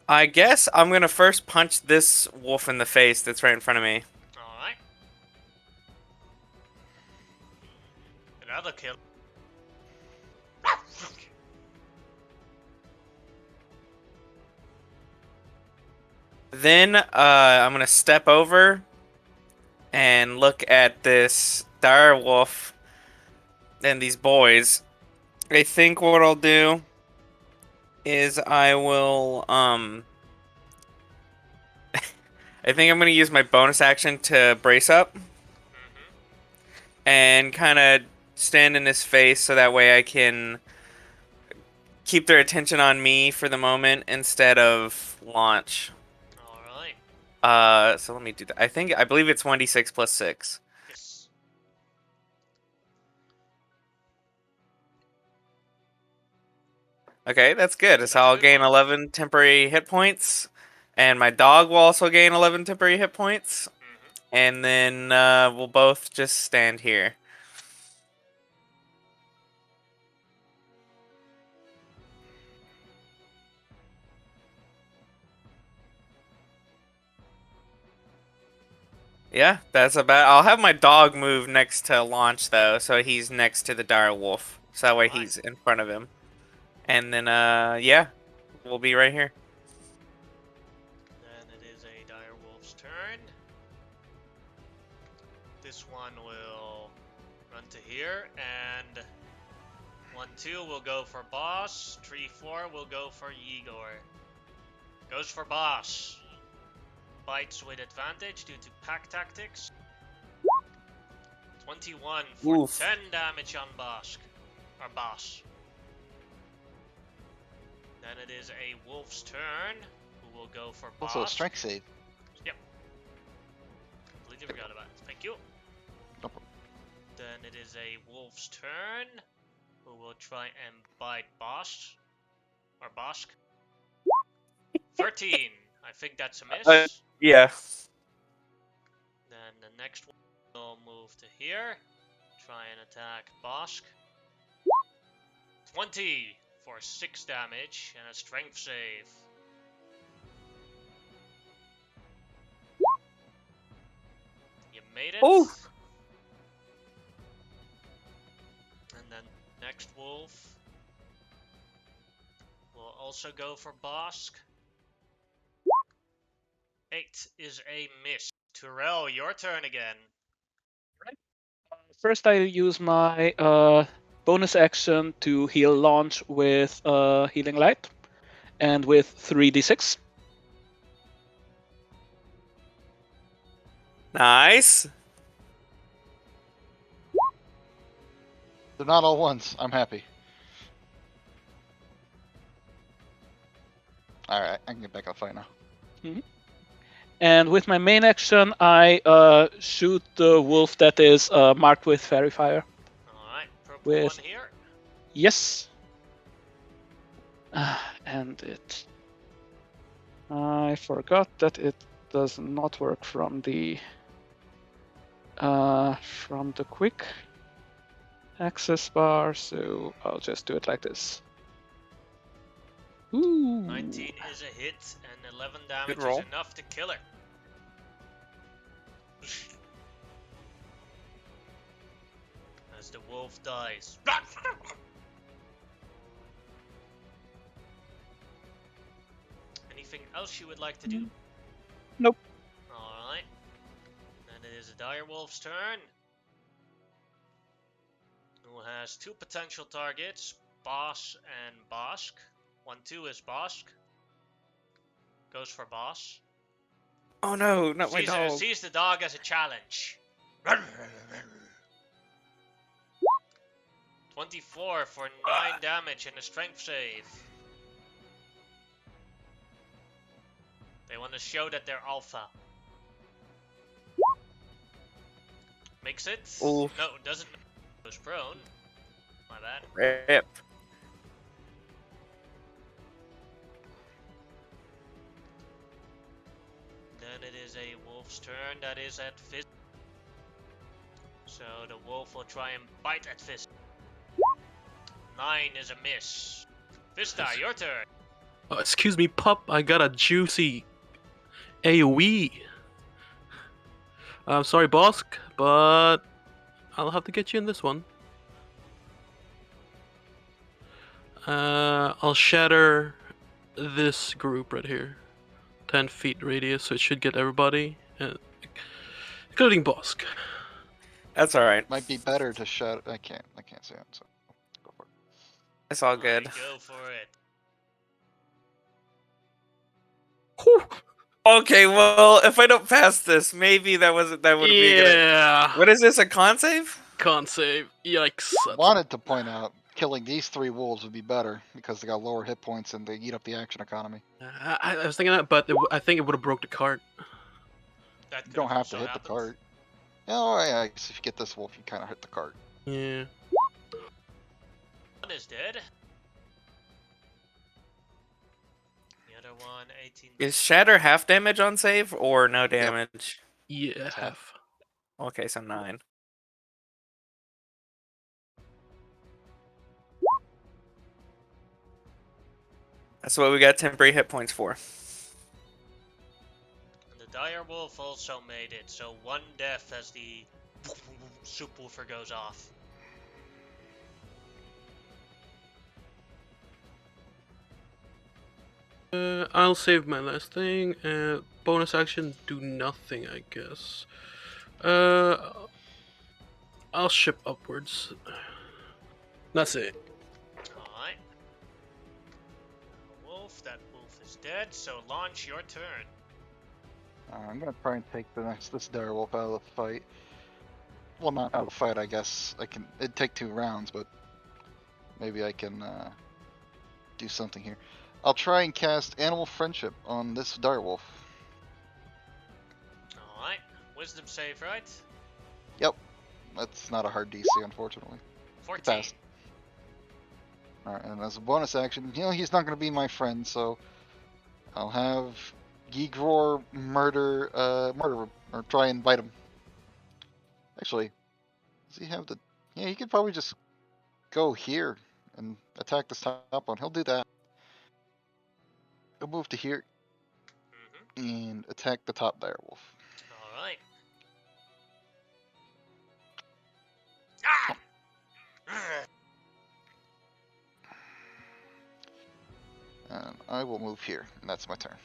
I guess I'm gonna first punch this wolf in the face that's right in front of me. Alright. Another kill. Then I'm gonna step over and look at this direwolf and these boys. I think what I'll do is I will I think I'm gonna use my bonus action to brace up and kind of stand in his face so that way I can keep their attention on me for the moment instead of launch. Alright. So let me do that. I believe it's 1d6 plus 6. Yes. Okay, that's good. That's So a I'll good gain one. 11 temporary hit points, and my dog will also gain 11 temporary hit points, and then we'll both just stand here. Yeah, that's about. I'll have my dog move next to launch though, so he's next to the direwolf, so that way Alright. he's in front of him. And then yeah, we'll be right here. Then it is a Direwolf's turn. This one will run to here, and 1-2 will go for Boss. 3-4 will go for Igor. Goes for Boss. Bites with advantage due to pack tactics. 21 for Oof. 10 damage on Bosk. Or Boss. Then it is a Wolf's turn, who will go for Boss. Also, a strike save. Yep. Completely forgot about it. Thank you. No problem. Then it is a Wolf's turn, who will try and bite Boss. Or Bosk. 13. I think that's a miss. Yeah. Then the next one will move to here. Try and attack Bosk. 20 for 6 damage and a strength save. You made it. Ooh. And then next wolf will also go for Bosk. 8 is a miss. Turel, your turn again. First, I use my bonus action to heal launch with Healing Light and with 3d6. Nice. They're not all ones. I'm happy. I can get back on fight now. And with my main action, I shoot the wolf that is marked with fairy fire. Alright, purple With- one here. Yes. And it. I forgot that it does not work from the quick access bar, so I'll just do it like this. Ooh. 19 is a hit, and 11 damage roll. is enough to kill her. As the wolf dies. Anything else you would like to do? Nope. Alright. Then it is a Direwolf's turn. Who has two potential targets, Boss and Bosk. 1-2 is Bosk. Goes for Boss. Oh no, not my dog. Sees the dog as a challenge. 24 for 9 damage and a strength save. They want to show that they're alpha. Makes it? Oof. No, doesn't. Goes prone. My bad. Rip. Then it is a wolf's turn. That is at Fist. So the wolf will try and bite at Fist. 9 is a miss. Vista, your turn. Oh, excuse me, pup. I got a juicy AoE. I'm sorry, Bosk, but I'll have to get you in this one. I'll shatter this group right here. 10 feet radius, so it should get everybody, including Bosk. That's all right. Might be better to shut. I can't say it. So go for it. It's all good. Go for it. Whew. Okay, well, if I don't pass this, maybe that would be good. Yeah. What is this? A con save? Can't save. Yikes. Wanted to point out killing these 3 wolves would be better because they got lower hit points and they eat up the action economy. I was thinking that, but I think it would have broke the cart. That You could don't have also to hit happened. the cart. Oh yeah, I guess if you get this wolf, you kind of hit the cart. Yeah. One is dead. The other one, 18. Is shatter half damage on save or no damage? Yeah, half. Okay, so 9. That's what we got temporary hit points for. And the Direwolf also made it, so 1 death as the subwoofer goes off. I'll save my last thing. Bonus action, do nothing, I guess. I'll ship upwards. That's it. Alright. Wolf, that wolf is dead, so launch your turn. I'm gonna try and take this direwolf out of the fight. Well, not out of the fight, I guess. It'd take 2 rounds, but maybe I can do something here. I'll try and cast Animal Friendship on this direwolf. Alright. Wisdom save, right? Yep. That's not a hard DC, unfortunately. 14. Passed. Alright, and as a bonus action, he's not gonna be my friend, so I'll have Gigror murder, or try and bite him. Actually, does he have the... Yeah, he could probably just go here and attack this top one. He'll do that. He'll move to here and attack the top direwolf. Alright. Ah! And I will move here, and that's my turn.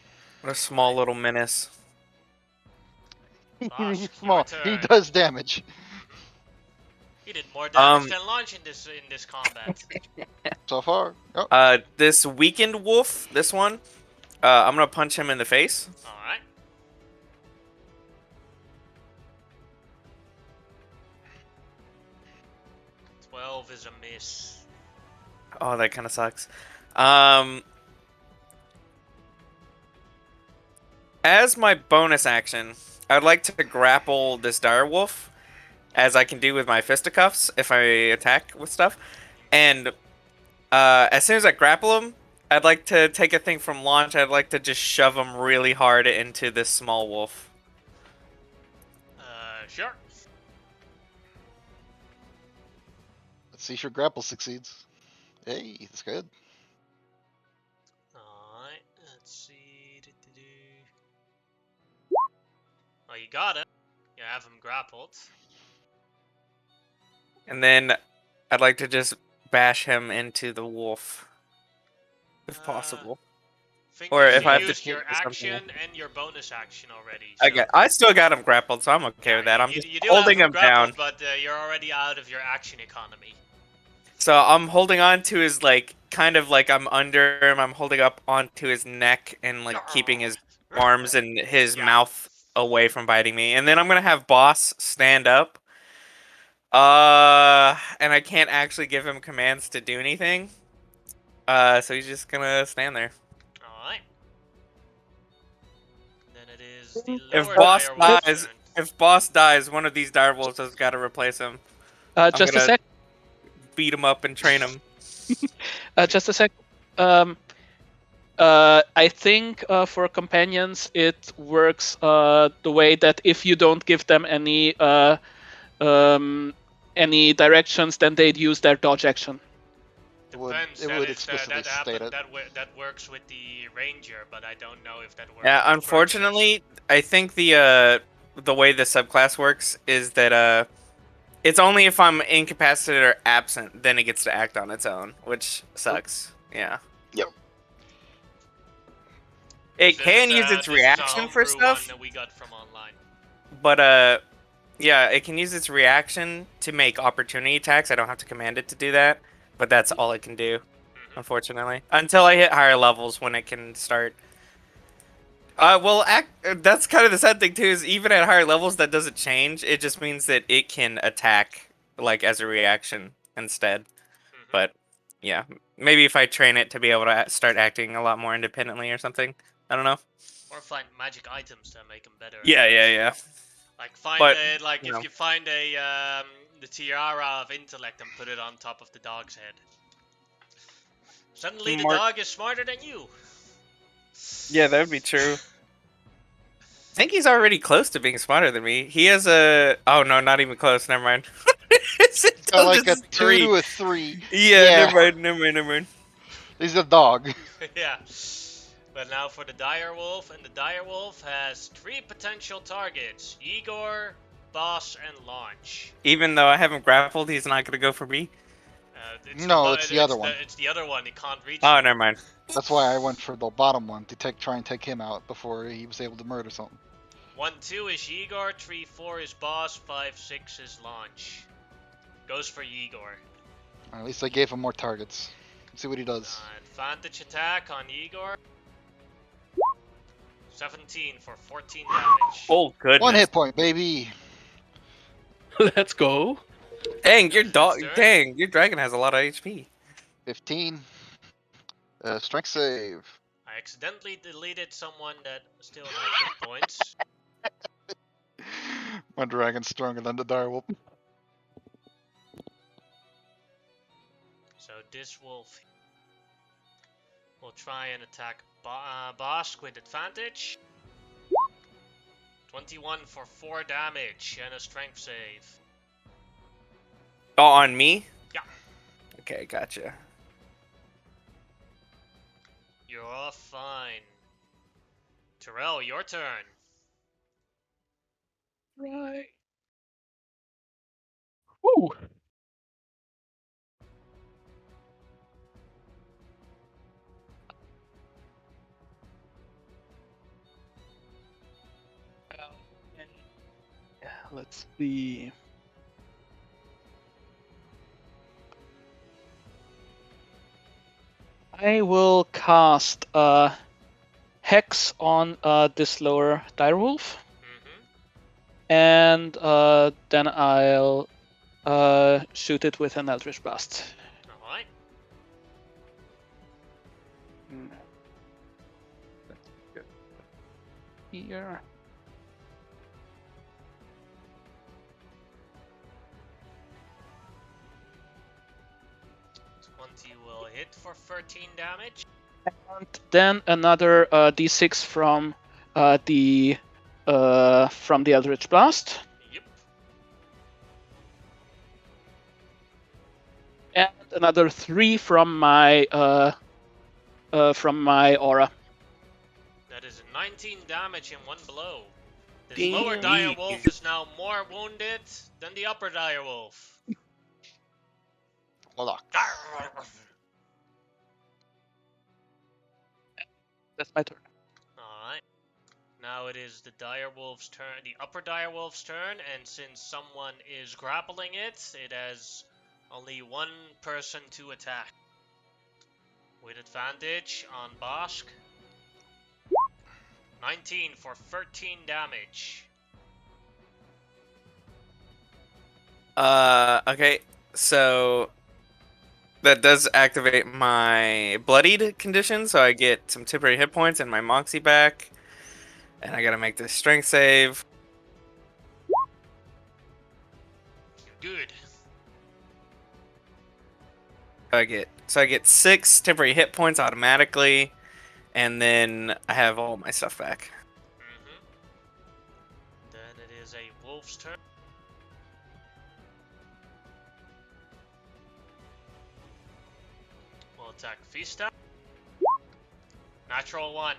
What a small little menace. Bosk, He's your small. He turn. does damage. He did more damage than launch in this combat. So far. Oh, This weakened wolf, this one, I'm gonna punch him in the face. Alright. Twelve is a miss. Oh, that kind of sucks. as my bonus action, I would like to grapple this direwolf, as I can do with my fisticuffs if I attack with stuff. And as soon as I grapple him, I'd like to take a thing from launch. I'd like to just shove him really hard into this small wolf. Sure. Let's see if your grapple succeeds. Hey, that's good. Alright, let's see. Oh, you got it. You have him grappled. And then I'd like to just bash him into the wolf, if possible. Think Or that if you I have to used your shoot for something. action and your bonus action already. I still got him grappled, so I'm okay with that. I'm just holding him down. But you're already out of your action economy. So I'm holding on to his, like, kind of like I'm under him. I'm holding up onto his neck and, like, keeping his arms and his mouth away from biting me. And then I'm gonna have Boss stand up. And I can't actually give him commands to do anything. So he's just gonna stand there. Alright. Then it is the If lower Boss direwolf's dies, turn. if Boss dies, one of these direwolves has got to replace him. Just a gonna- sec. Beat him up and train him. Just a sec. I think for companions it works the way that if you don't give them any directions, then they'd use their dodge action. Depends. It would explicitly state it. That works with the ranger, but I don't know if that works. Yeah, with unfortunately, I think the way the subclass works is that it's only if I'm incapacitated or absent, then it gets to act on its own, which sucks. Yeah. Yep. It can use its reaction for stuff. That we got from online. But yeah, it can use its reaction to make opportunity attacks. I don't have to command it to do that, but that's all it can do, unfortunately. Until I hit higher levels, when it can start. That's kind of the sad thing too. Is even at higher levels, that doesn't change. It just means that it can attack like as a reaction instead. But yeah, maybe if I train it to be able to start acting a lot more independently or something. I don't know. Or find magic items that make them better. Yeah. Like find if you find the tiara of intellect and put it on top of the dog's head. Suddenly the dog is smarter than you. Yeah, that would be true. I think he's already close to being smarter than me. He has a... Oh, no, not even close. Never mind. It's like a 2 to a 3. Yeah, never mind. He's a dog. Yeah. But now for the direwolf, and the direwolf has 3 potential targets: Igor, Boss, and Launch. Even though I haven't grappled, he's not gonna go for me? It's the other one. It's the other one, he can't reach Oh, him. never mind. That's why I went for the bottom one, to try and take him out before he was able to murder something. 1-2 is Igor, 3-4 is Boss, 5-6 is Launch. Goes for Igor. At least I gave him more targets. Let's see what he does. Advantage attack on Igor. 17 for 14 damage. Oh, goodness. 1 hit point, baby. Let's go. Dang, your dragon has a lot of HP. 15. Strength save. I accidentally deleted someone that still had hit points. My dragon's stronger than the direwolf. So this wolf will try and attack Bosk with advantage. 21 for 4 damage and a strength save. Oh, on me? Yeah. Okay, gotcha. You're all fine. Terrell, your turn. Right. Woo. Let's see. I will cast Hex on this lower direwolf. And then I'll shoot it with an Eldritch Blast. Alright. here. Will hit for 13 damage. And then another d6 from the Eldritch Blast. Yep. And another 3 from my aura. That is 19 damage in one blow. This Damn. lower direwolf is now more wounded than the upper direwolf. Voila. That's my turn. Alright. Now it is the direwolf's turn, the upper direwolf's turn, and since someone is grappling it, it has only one person to attack. With advantage on Bosk. 19 for 13 damage. Okay, so that does activate my bloodied condition, so I get some temporary hit points and my moxie back. And I gotta make this strength save. Good. I get 6 temporary hit points automatically, and then I have all my stuff back. Then it is a wolf's turn. We'll attack Fista. Natural 1.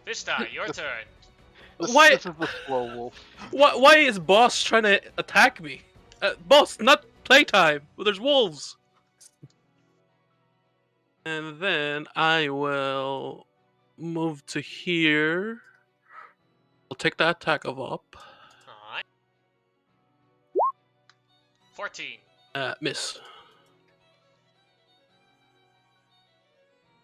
Fista, your turn. Why- This is the slow wolf. Why is Boss trying to attack me? Boss, not playtime. Well, there's wolves. And then I will move to here. I'll take the attack of up. Alright. 14. Miss.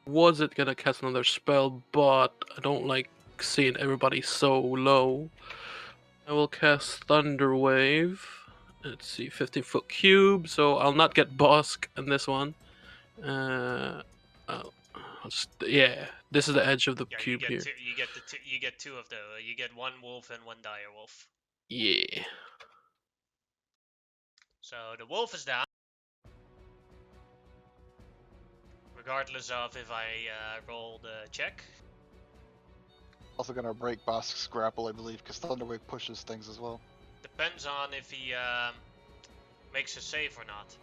Was it gonna cast another spell, but I don't like seeing everybody so low. I will cast Thunder Wave. Let's see, 15-foot cube, so I'll not get Bosk in this one. Yeah, this is the edge of the Yeah, cube you here. get you get two of the you get one wolf and one direwolf. Yeah. So the wolf is down. Regardless of if I roll the check. Also gonna break Bosk's grapple, I believe, because Thunderwave pushes things as well. Depends on if he makes a save or not.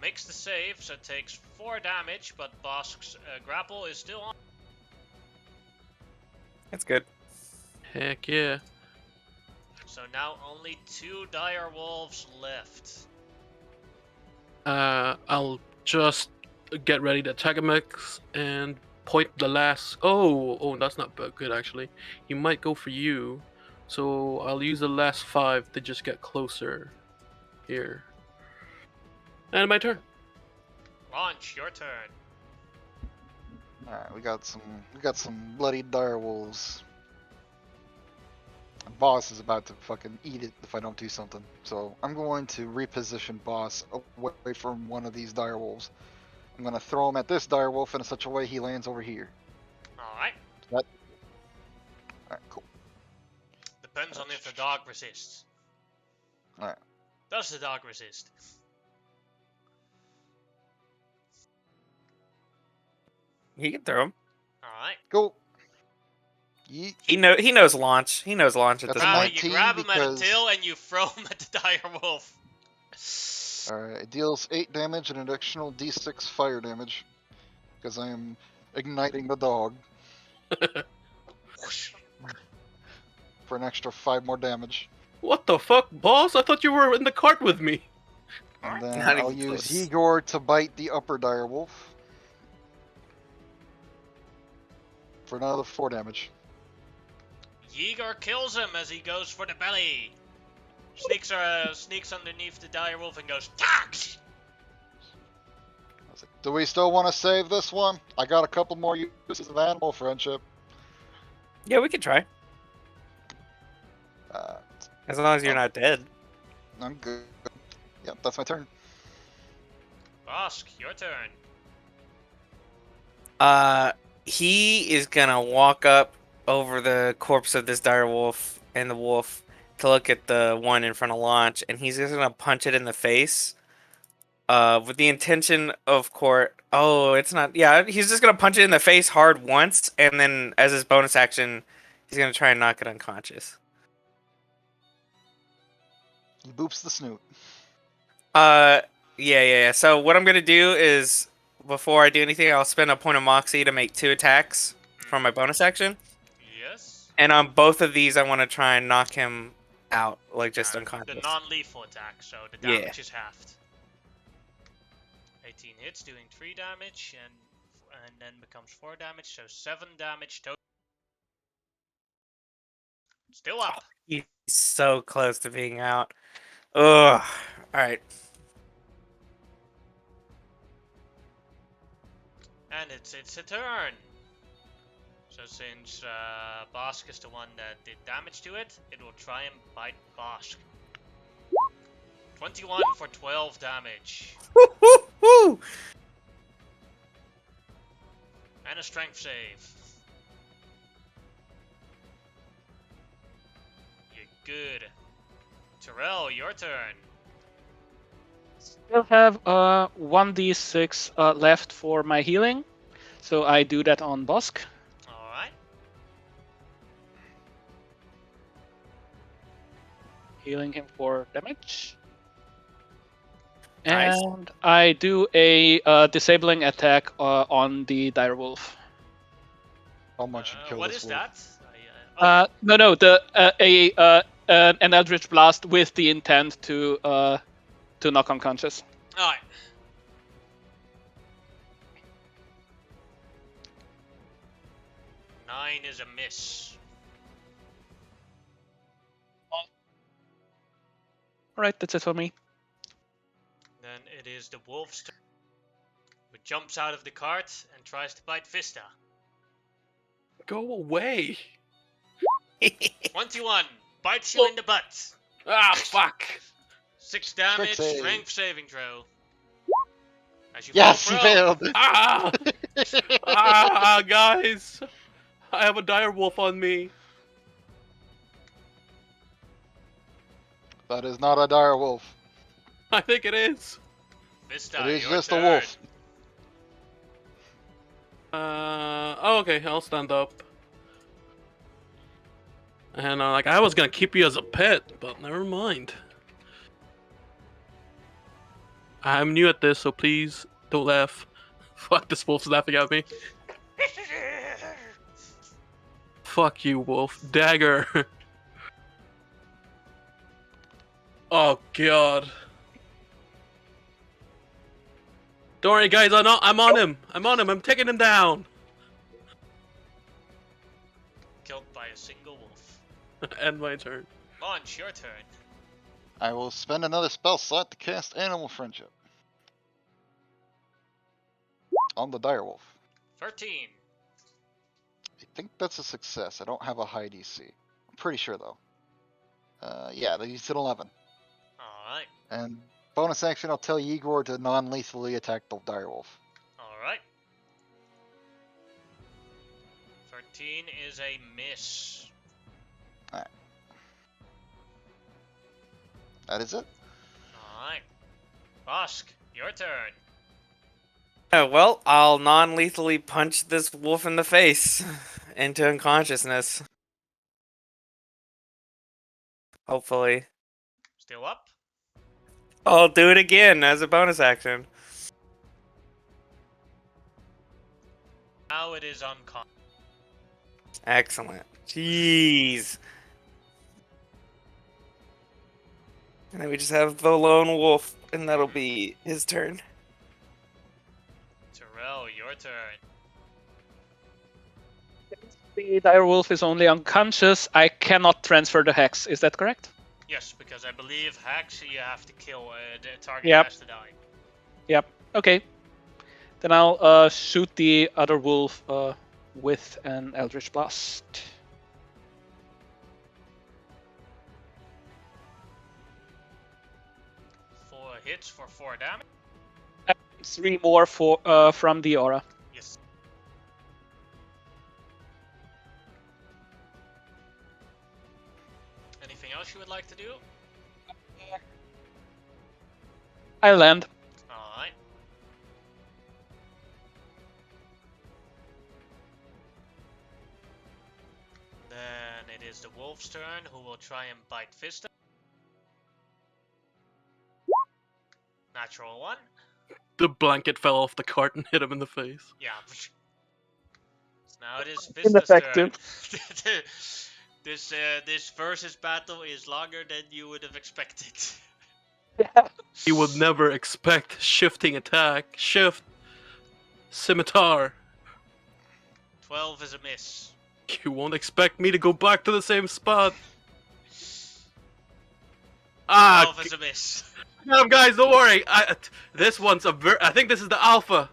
Makes the save, so it takes 4 damage, but Bosk's grapple is still on. That's good. Heck yeah. So now only 2 dire wolves left. I'll just get ready to attack him and point the last. Oh, that's not good actually. He might go for you, so I'll use the last 5 to just get closer. Here. And my turn. Launch, your turn. Alright, we got some bloody direwolves. Boss is about to fucking eat it if I don't do something. So I'm going to reposition Boss away from one of these direwolves. I'm gonna throw him at this direwolf in such a way he lands over here. Alright. Alright, cool. Depends on if the dog resists. Alright. Does the dog resist? He can throw him. Alright. Go. Yeet. He knows launch. He knows launch at That's this a point. You 19 grab him at the because- tail and you throw him at the dire wolf. Alright, it deals 8 damage and an additional d6 fire damage. Because I am igniting the dog. For an extra 5 more damage. What the fuck, boss? I thought you were in the cart with me. And then Not I'll even use close. Igor to bite the upper direwolf. For another 4 damage. Yeager kills him as he goes for the belly. Sneaks underneath the dire wolf and goes, "Tax!" I was like, do we still want to save this one? I got a couple more uses of animal friendship. Yeah, we can try. Uh, As long as you're not dead. I'm good. Yep, that's my turn. Bosk, your turn. He is gonna walk up over the corpse of this direwolf and the wolf to look at the one in front of Launch, and he's just gonna punch it in the face. With the intention of Oh, it's not. Yeah, he's just gonna punch it in the face hard once, and then as his bonus action, he's gonna try and knock it unconscious. He boops the snoot. Yeah. So what I'm gonna do is, before I do anything, I'll spend a point of Moxie to make 2 attacks from my bonus action. Yes. And on both of these, I want to try and knock him out, like just unconscious. The non-lethal attack, so the Yeah. damage is halved. 18 hits, doing 3 damage, and then becomes 4 damage, so 7 damage total. Still up. He's so close to being out. Ugh. Alright. And it's a turn. So since Bosk is the one that did damage to it, it will try and bite Bosk. 21 for 12 damage. Woo! And a strength save. You're good. Terrell, your turn. Still have 1d6 left for my healing, so I do that on Bosk. Alright. Healing him for damage. Nice. And I do a disabling attack on the direwolf. How much would kill What this is wolf? that? No, an Eldritch Blast with the intent to knock unconscious. Alright. Nine is a miss. Alright, that's it for me. Then it is the wolf's turn. Who jumps out of the cart and tries to bite Vista. Go away. 21 bites you in the butt. Ah, fuck. 6 damage, save. strength saving throw. As you Yes, fall he prone. failed. Ah, guys. I have a direwolf on me. That is not a dire wolf. I think it is. Vista, It is your just turn. a wolf. Oh, okay, I'll stand up. And like I was gonna keep you as a pet, but never mind. I'm new at this, so please don't laugh. Fuck, this wolf's laughing at me. Fuck you, wolf. Dagger. Oh god. Don't worry, guys. I'm on him. I'm taking him down. Killed by a single wolf. End my turn. Launch, your turn. I will spend another spell slot to cast Animal Friendship on the direwolf. 13. I think that's a success. I don't have a high DC. I'm pretty sure though. Yeah, he's an 11. Alright. And bonus action, I'll tell Igor to non-lethally attack the direwolf. Alright. 13 is a miss. That is it. Alright. Bosk, your turn. Well, I'll non-lethally punch this wolf in the face into unconsciousness. Hopefully. Still up? I'll do it again as a bonus action. Now it is unconscious. Excellent. Jeez. And then we just have the lone wolf, and that'll be his turn. Terrell, your turn. The direwolf is only unconscious. I cannot transfer the hex. Is that correct? Yes, because I believe Hex, you have to kill the target Yep. has to die. Yep. Okay. Then I'll shoot the other wolf with an Eldritch Blast. 4 hits for 4 damage. 3 more for from the aura. Yes. like to do? I land. Alright. Then it is the wolf's turn, who will try and bite Vista. Natural 1. The blanket fell off the cart and hit him in the face. Yeah. So now it is Vista's turn. This versus battle is longer than you would have expected. You would never expect shifting attack, shift, scimitar. 12 is a miss. You won't expect me to go back to the same spot. 12 is a miss. Guys, don't worry. This one's I think this is the alpha.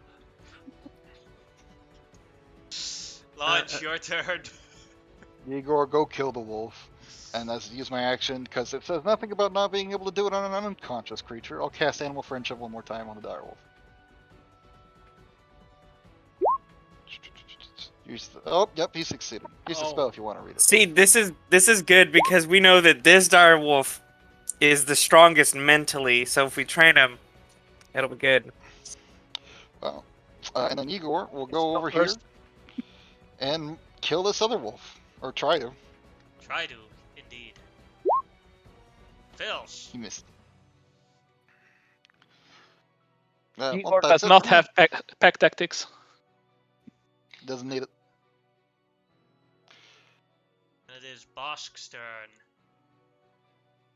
Launch, your turn. Igor, go kill the wolf. And as use my action, because it says nothing about not being able to do it on an unconscious creature, I'll cast Animal Friendship one more time on the Direwolf. Yep, he succeeded. Use the spell if you want to read it. See, this is good because we know that this Direwolf is the strongest mentally, so if we train him, it'll be good. Well, and then Igor will go over here and kill this other wolf. Or try to. Try to, indeed. Fails. He missed. Igor does not have pack tactics. Doesn't need it. And it is Bosk's turn.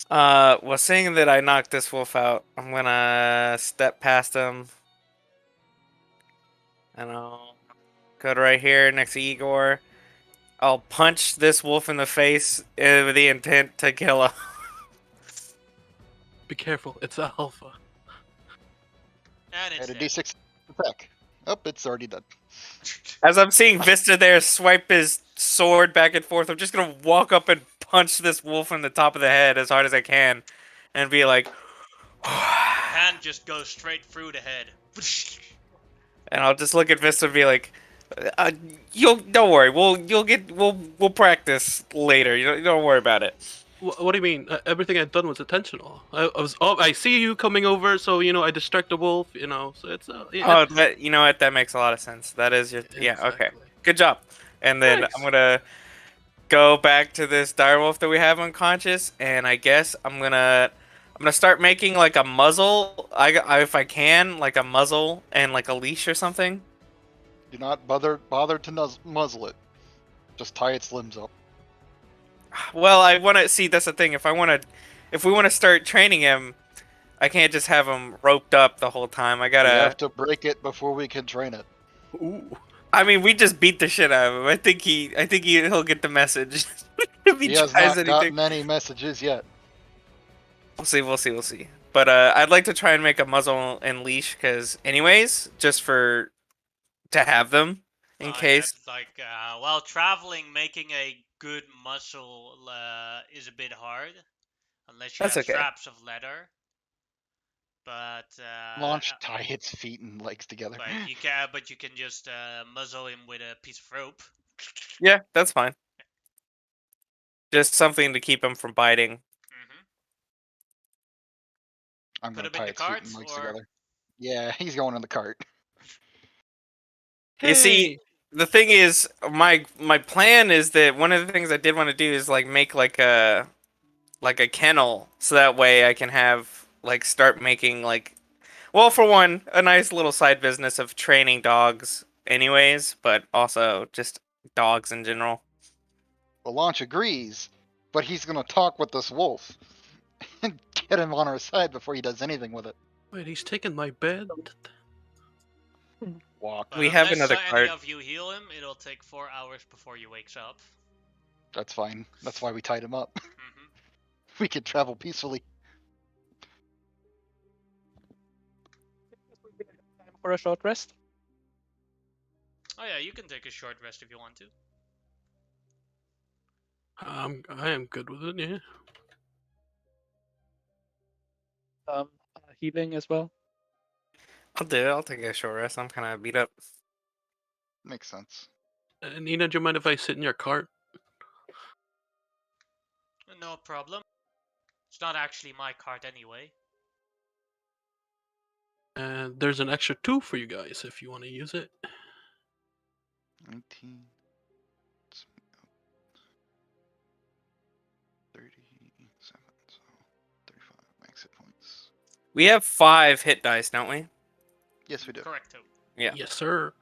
Well, seeing that I knocked this wolf out, I'm gonna step past him. And I'll go to right here next to Igor. I'll punch this wolf in the face with the intent to kill him. Be careful, it's alpha. And it's Add a dead. d6 attack. Oh, it's already done. As I'm seeing Vista there swipe his sword back and forth, I'm just gonna walk up and punch this wolf in the top of the head as hard as I can, and be like, Your hand just goes straight through the head. and I'll just look at Vista and be like, don't worry, we'll practice later. You don't worry about it. What do you mean? Everything I've done was intentional. I see you coming over, so I distract the wolf. So it's. Oh, you know what? That makes a lot of sense. That is your yeah. Okay, good job. And then Thanks. I'm gonna go back to this direwolf that we have unconscious, and I guess I'm gonna start making like a muzzle. If I can, like a muzzle and like a leash or something. Do not bother to muzzle it. Just tie its limbs up. Well, I want to see. That's the thing. If we want to start training him, I can't just have him roped up the whole time. I gotta. We have to break it before we can train it. Ooh. I mean, we just beat the shit out of him. I think he'll get the message. If He has not gotten any messages yet. We'll see. But I'd like to try and make a muzzle and leash, because anyways, just to have them in case. Like, while traveling, making a good muzzle is a bit hard. Unless you That's have okay. straps of leather. But Launch, tie its feet and legs together. but you can just muzzle him with a piece of rope. Yeah, that's fine. Just something to keep him from biting. Mm-hmm. I'm Put gonna him in tie the its feet cart, and legs or- together. Yeah, he's going in the cart. You see, the thing is, my plan is that one of the things I did want to do is like make like a kennel, so that way I can start making well, for one, a nice little side business of training dogs anyways, but also just dogs in general. Well, Launch agrees, but he's gonna talk with this wolf and get him on our side before he does anything with it. Wait, he's taking my bed. Walk. But We have unless another any cart. of you heal him, it'll take 4 hours before he wakes up. That's fine. That's why we tied him up. Mm-hmm. We can travel peacefully. Time for a short rest. Oh yeah, you can take a short rest if you want to. I am good with it. Yeah. Healing as well. I'll do it. I'll take a short rest. I'm kind of beat up. Makes sense. Nina, do you mind if I sit in your cart? No problem. It's not actually my card anyway. And there's an extra 2 for you guys if you want to use it. 19. 37, so 35 max hit points. We have 5 hit dice, don't we? Yes, we do. Correcto. Yeah. Yes, sir.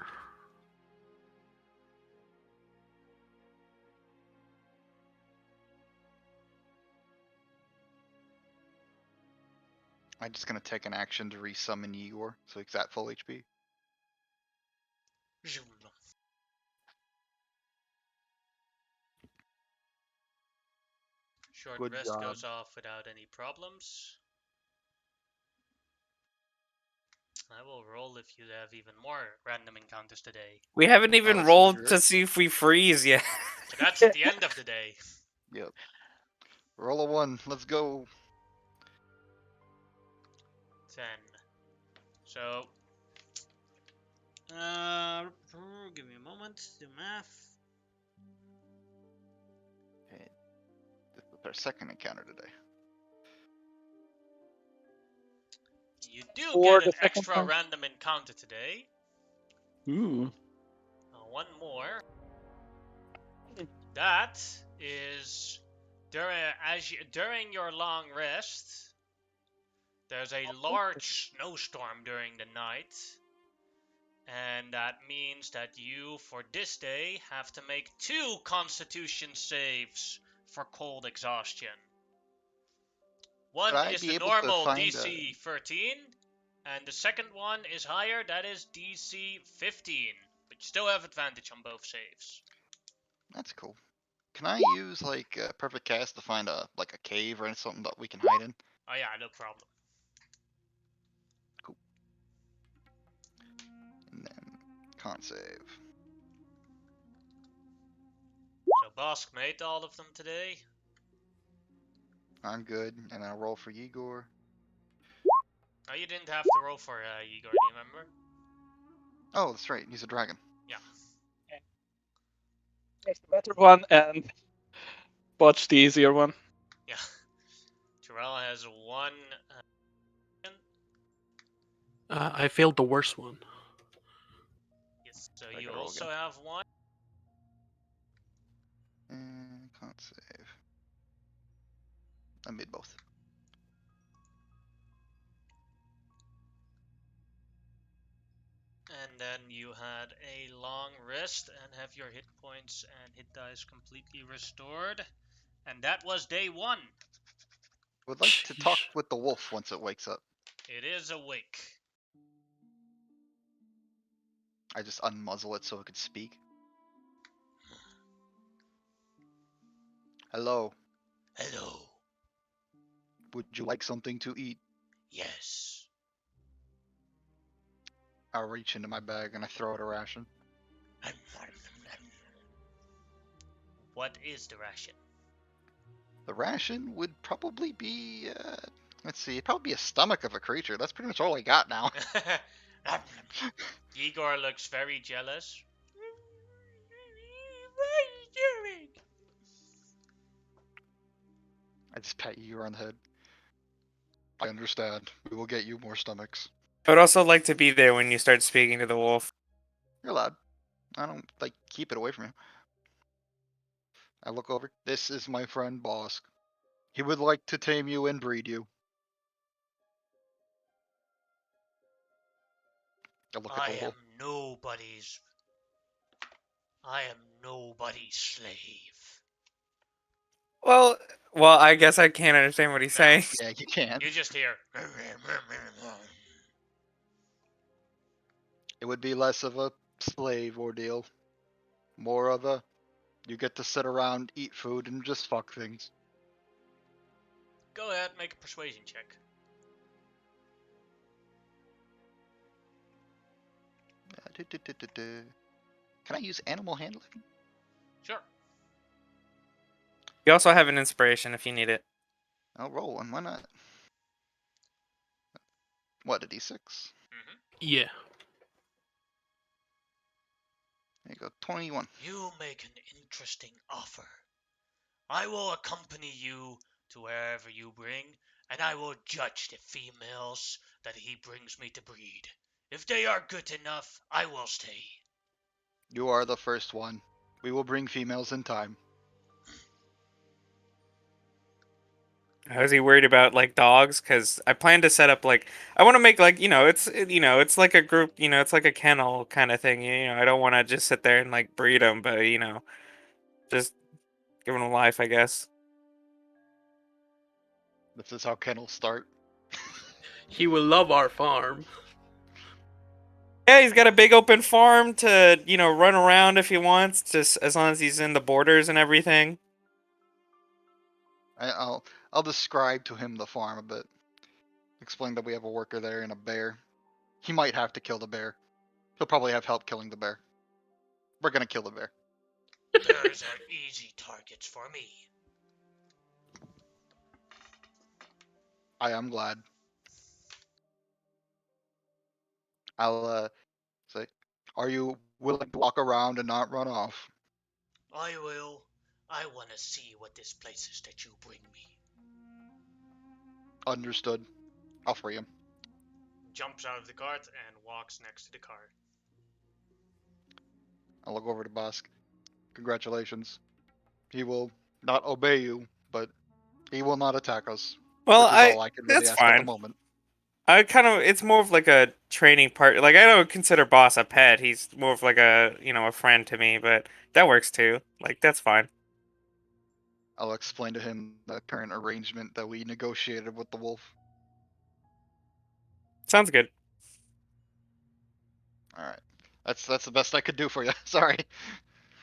I'm just gonna take an action to resummon Igor, so he's at full HP. Zoom. Short Good rest job. goes off without any problems. I will roll if you have even more random encounters today. We haven't even that's rolled weird. to see if we freeze yet. So that's at the end of the day. Yep. Roll a 1. Let's go. 10. So, give me a moment. Do math. Okay. This is our second encounter today. You do For get the an second extra time. random encounter today. Ooh. One more. That is during your long rest. There's a large snowstorm during the night, and that means that you, for this day, have to make 2 Constitution saves for cold exhaustion. One Would I is be the able to normal find DC 13, and the second one is higher, that is DC 15. But you still have advantage on both saves. That's cool. Can I use like perfect cast to find a cave or something that we can hide in? Oh yeah, no problem. And then con save. So Bosk made all of them today. I'm good, and I'll roll for Igor. Oh, you didn't have to roll for Igor, do you remember? Oh, that's right. He's a dragon. Yeah. Take the better one and watch the easier one. Yeah. Terrell has 1. I failed the worst one. Yes. So I you gotta roll also again. have 1. And con save. I made both. And then you had a long rest and have your hit points and hit dice completely restored. And that was day 1. Would like to talk Sheesh. with the wolf once it wakes up. It is awake. I just unmuzzle it so it could speak. Hello. Hello. Would you like something to eat? Yes. I reach into my bag and I throw out a ration. What is the ration? The ration would probably be, let's see, it'd probably be a stomach of a creature. That's pretty much all I got now. Igor looks very jealous. What are you doing? I just pat Igor on the head. I understand. We will get you more stomachs. I would also like to be there when you start speaking to the wolf. You're allowed. I don't, keep it away from you. I look over. This is my friend Bosk. He would like to tame you and breed you. I look at the wolf. I am nobody's slave. Well, I guess I can't understand what he's No. saying. Yeah, you can. You just hear. It would be less of a slave ordeal. More of a, you get to sit around, eat food, and just fuck things. Go ahead, make a persuasion check. Can I use animal handling? Sure. You also have an inspiration if you need it. I'll roll one. Why not? What, a d6? Yeah. There you go, 21. You make an interesting offer. I will accompany you to wherever you bring, and I will judge the females that he brings me to breed. If they are good enough, I will stay. You are the first one. We will bring females in time. Is he worried about like dogs? Because I plan to set up like I want to make like it's like a group, it's like a kennel kind of thing. I don't want to just sit there and like breed them, but just give them a life, I guess. This is how kennels start. He will love our farm. Yeah, he's got a big open farm to run around if he wants, just as long as he's in the borders and everything. I'll describe to him the farm a bit. Explain that we have a worker there and a bear. He might have to kill the bear. He'll probably have help killing the bear. We're gonna kill the bear. Bears are easy targets for me. I am glad. I'll say, are you willing to walk around and not run off? I will. I want to see what this place is that you bring me. Understood. I'll free him. Jumps out of the cart and walks next to the cart. I'll look over to Bosk. Congratulations. He will not obey you, but he will not attack us. Well, which is all I can really that's ask at the fine. moment. It's more of like a training part. Like I don't consider Boss a pet. He's more of like a friend to me, but that works too. Like that's fine. I'll explain to him the current arrangement that we negotiated with the wolf. Sounds good. All right. That's the best I could do for you. Sorry.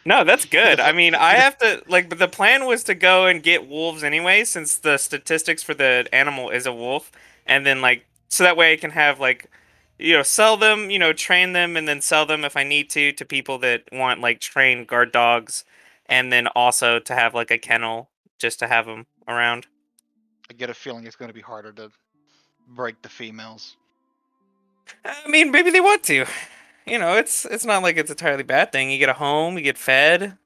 No, that's good. I doesn't- mean, I have to but the plan was to go and get wolves anyway, since the statistics for the animal is a wolf, and then so that way I can have sell them, train them, and then sell them if I need to people that want trained guard dogs, and then also to have a kennel just to have them around. I get a feeling it's going to be harder to break the females. I mean, maybe they want to. It's not like it's a entirely bad thing. You get a home, you get fed.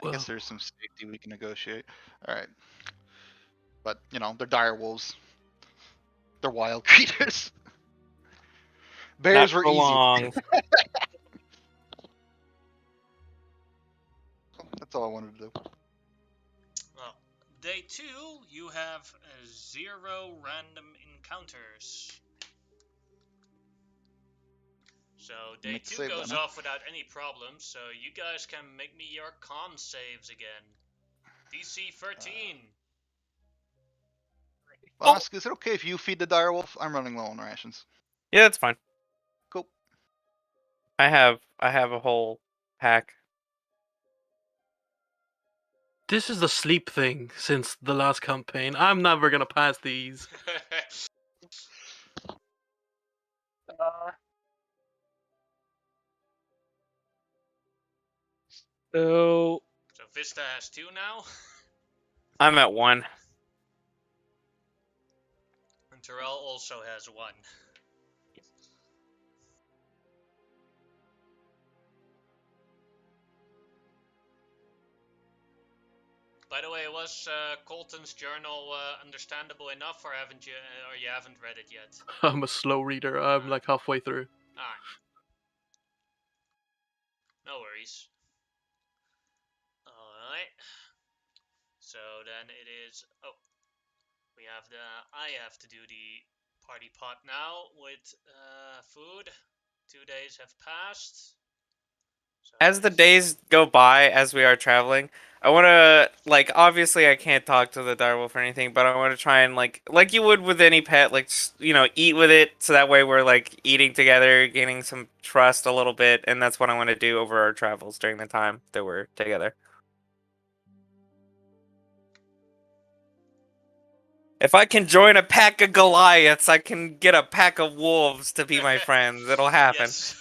I guess there's some safety we can negotiate. All right. But, they're dire wolves. They're wild creatures. Bears Not were for easy. long. That's all I wanted to do. Well, day 2, you have 0 random encounters. So day Make the 2 save goes then, huh? off without any problems, so you guys can make me your con saves again. DC 13. Bosk, is it okay if you feed the direwolf? I'm running low on rations. Yeah, that's fine. Cool. I have a whole pack. This is the sleep thing since the last campaign. I'm never gonna pass these. So So Vista has 2 now, I'm at 1. and Terrell also has 1. By the way, was Colton's journal understandable enough, or you haven't read it yet? I'm a slow reader. I'm like halfway through. Alright. No worries. Alright. So then it is... Oh. I have to do the party pot now with food. 2 days have passed. So As the days go by, as we are traveling, I want to obviously I can't talk to the direwolf or anything, but I want to try and like you would with any pet, eat with it, so that way we're eating together, gaining some trust a little bit, and that's what I want to do over our travels during the time that we're together. If I can join a pack of Goliaths, I can get a pack of wolves to be my friends. It'll happen. Yes.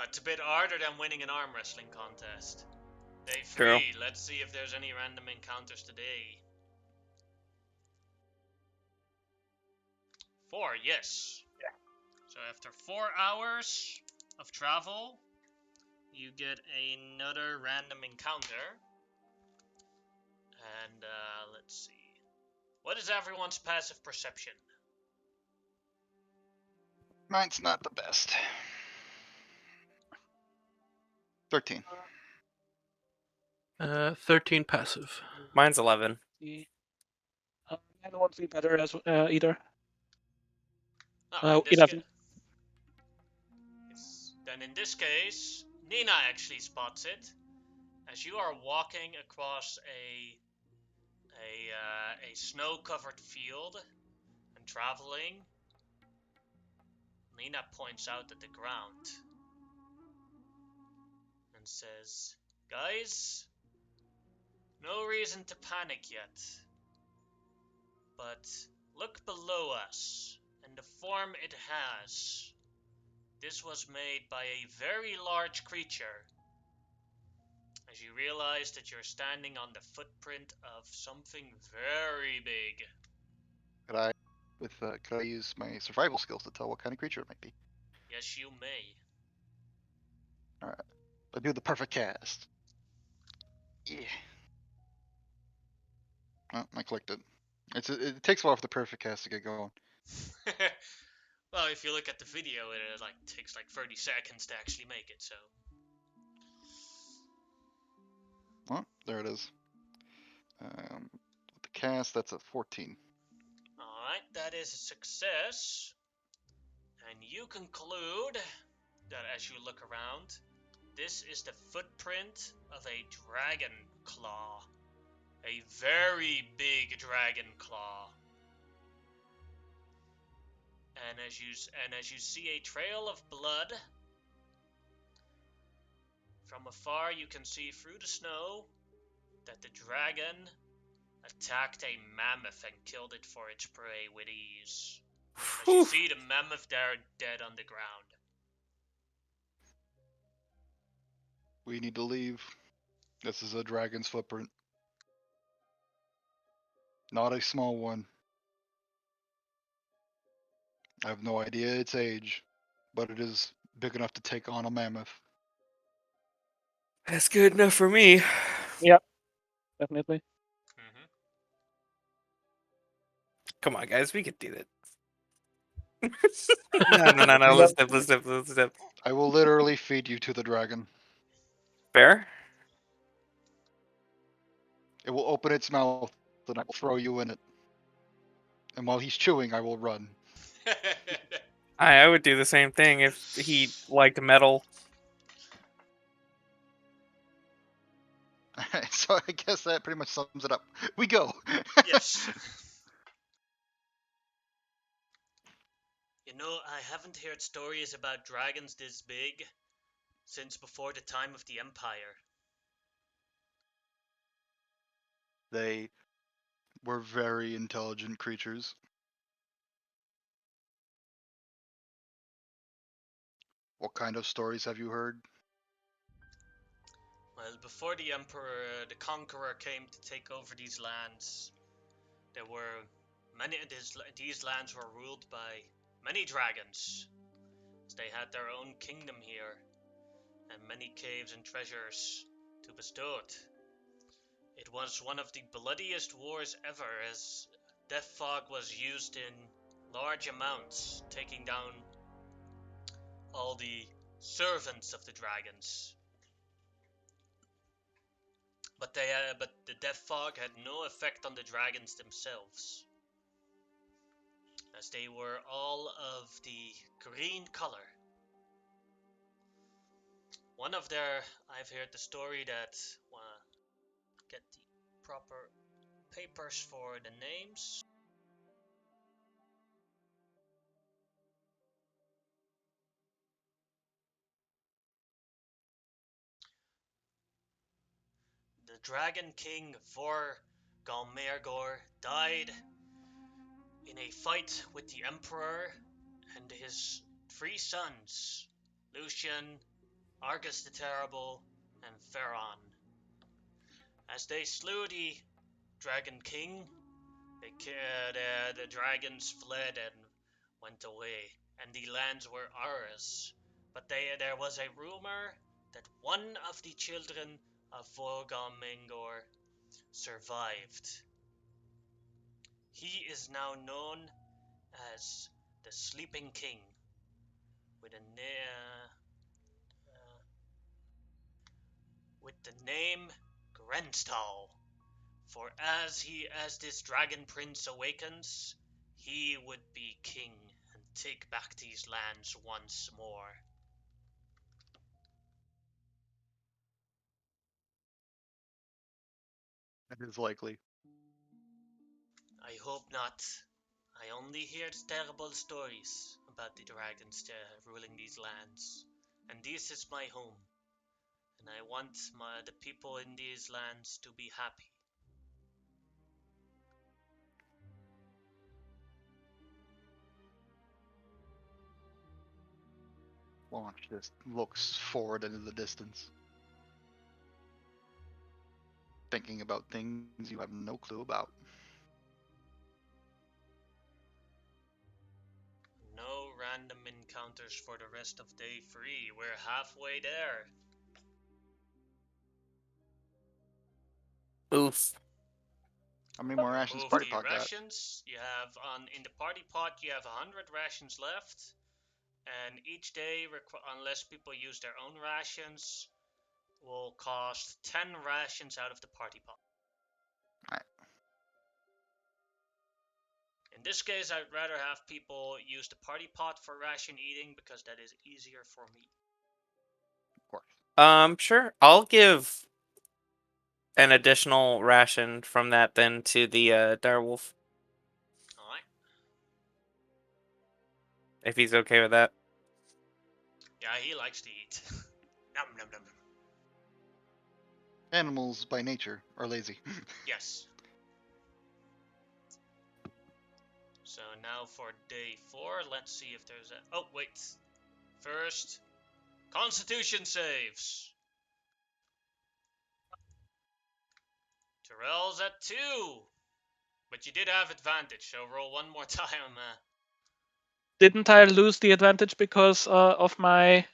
It's a bit harder than winning an arm wrestling contest. Day 3, True. let's see if there's any random encounters today. 4, yes. Yeah. So after 4 hours of travel, you get another random encounter. And let's see. What is everyone's passive perception? Mine's not the best. 13. 13 passive. Mine's 11. Mine won't be better as either. Oh, 11. Then in this case, Nina actually spots it as you are walking across a snow-covered field and traveling. Nina points out at the ground and says, "Guys, no reason to panic yet, but look below us and the form it has. This was made by a very large creature." As you realize that you're standing on the footprint of something very big. Could I use my survival skills to tell what kind of creature it might be? Yes, you may. Alright. I do the perfect cast. Yeah. Oh, I clicked it. It takes a while for the perfect cast to get going. Well, if you look at the video, it takes 30 seconds to actually make it, so. Oh, there it is. With the cast, that's a 14. Alright, that is a success. And you conclude that as you look around, this is the footprint of a dragon claw. A very big dragon claw. And as you see a trail of blood, from afar you can see through the snow that the dragon attacked a mammoth and killed it for its prey with ease. As you see the mammoth there dead on the ground. We need to leave. This is a dragon's footprint. Not a small one. I have no idea its age, but it is big enough to take on a mammoth. That's good enough for me. Yep, definitely. Mm-hmm. Come on, guys, we can do that. No. Let's step. I will literally feed you to the dragon. Fair? It will open its mouth, and I will throw you in it. And while he's chewing, I will run. I would do the same thing if he liked metal. So I guess that pretty much sums it up. We go. Yes. You know, I haven't heard stories about dragons this big since before the time of the Empire. They were very intelligent creatures. What kind of stories have you heard? Well, before the Emperor, the Conqueror came to take over these lands, there were many. These lands were ruled by many dragons, as they had their own kingdom here, and many caves and treasures to bestow it. It was one of the bloodiest wars ever, as death fog was used in large amounts, taking down all the servants of the dragons. But the death fog had no effect on the dragons themselves, as they were all of the green color. I've heard the story that, get the proper papers for the names. The Dragon King Vorgalmergor died in a fight with the Emperor and his 3 sons, Lucian, Argus the Terrible, and Pharaon. As they slew the Dragon King, the dragons fled and went away, and the lands were ours. But there was a rumor that one of the children of Vorgalmengor survived. He is now known as the Sleeping King, with the name Grenstal. For as this dragon prince awakens, he would be king and take back these lands once more. That is likely. I hope not. I only hear terrible stories about the dragons ruling these lands, and this is my home, and I want the people in these lands to be happy. Launch just looks forward into the distance, thinking about things you have no clue about. No random encounters for the rest of day 3. We're halfway there. Oof. How many more rations Remove Party the Pot got? rations. You have in the party pot you have 100 rations left, and each day, unless people use their own rations, will cost 10 rations out of the party pot. Alright. In this case, I'd rather have people use the party pot for ration eating because that is easier for me. Of course. Sure. I'll give an additional ration from that then to the direwolf, Alright. if he's okay with that. Yeah, he likes to eat. Nom nom nom nom. Animals by nature are lazy. Yes. So now for day 4, let's see if there's a... Oh, wait. First, Constitution saves. Terrell's at 2. But you did have advantage, so roll one more time. Didn't I lose the advantage because of my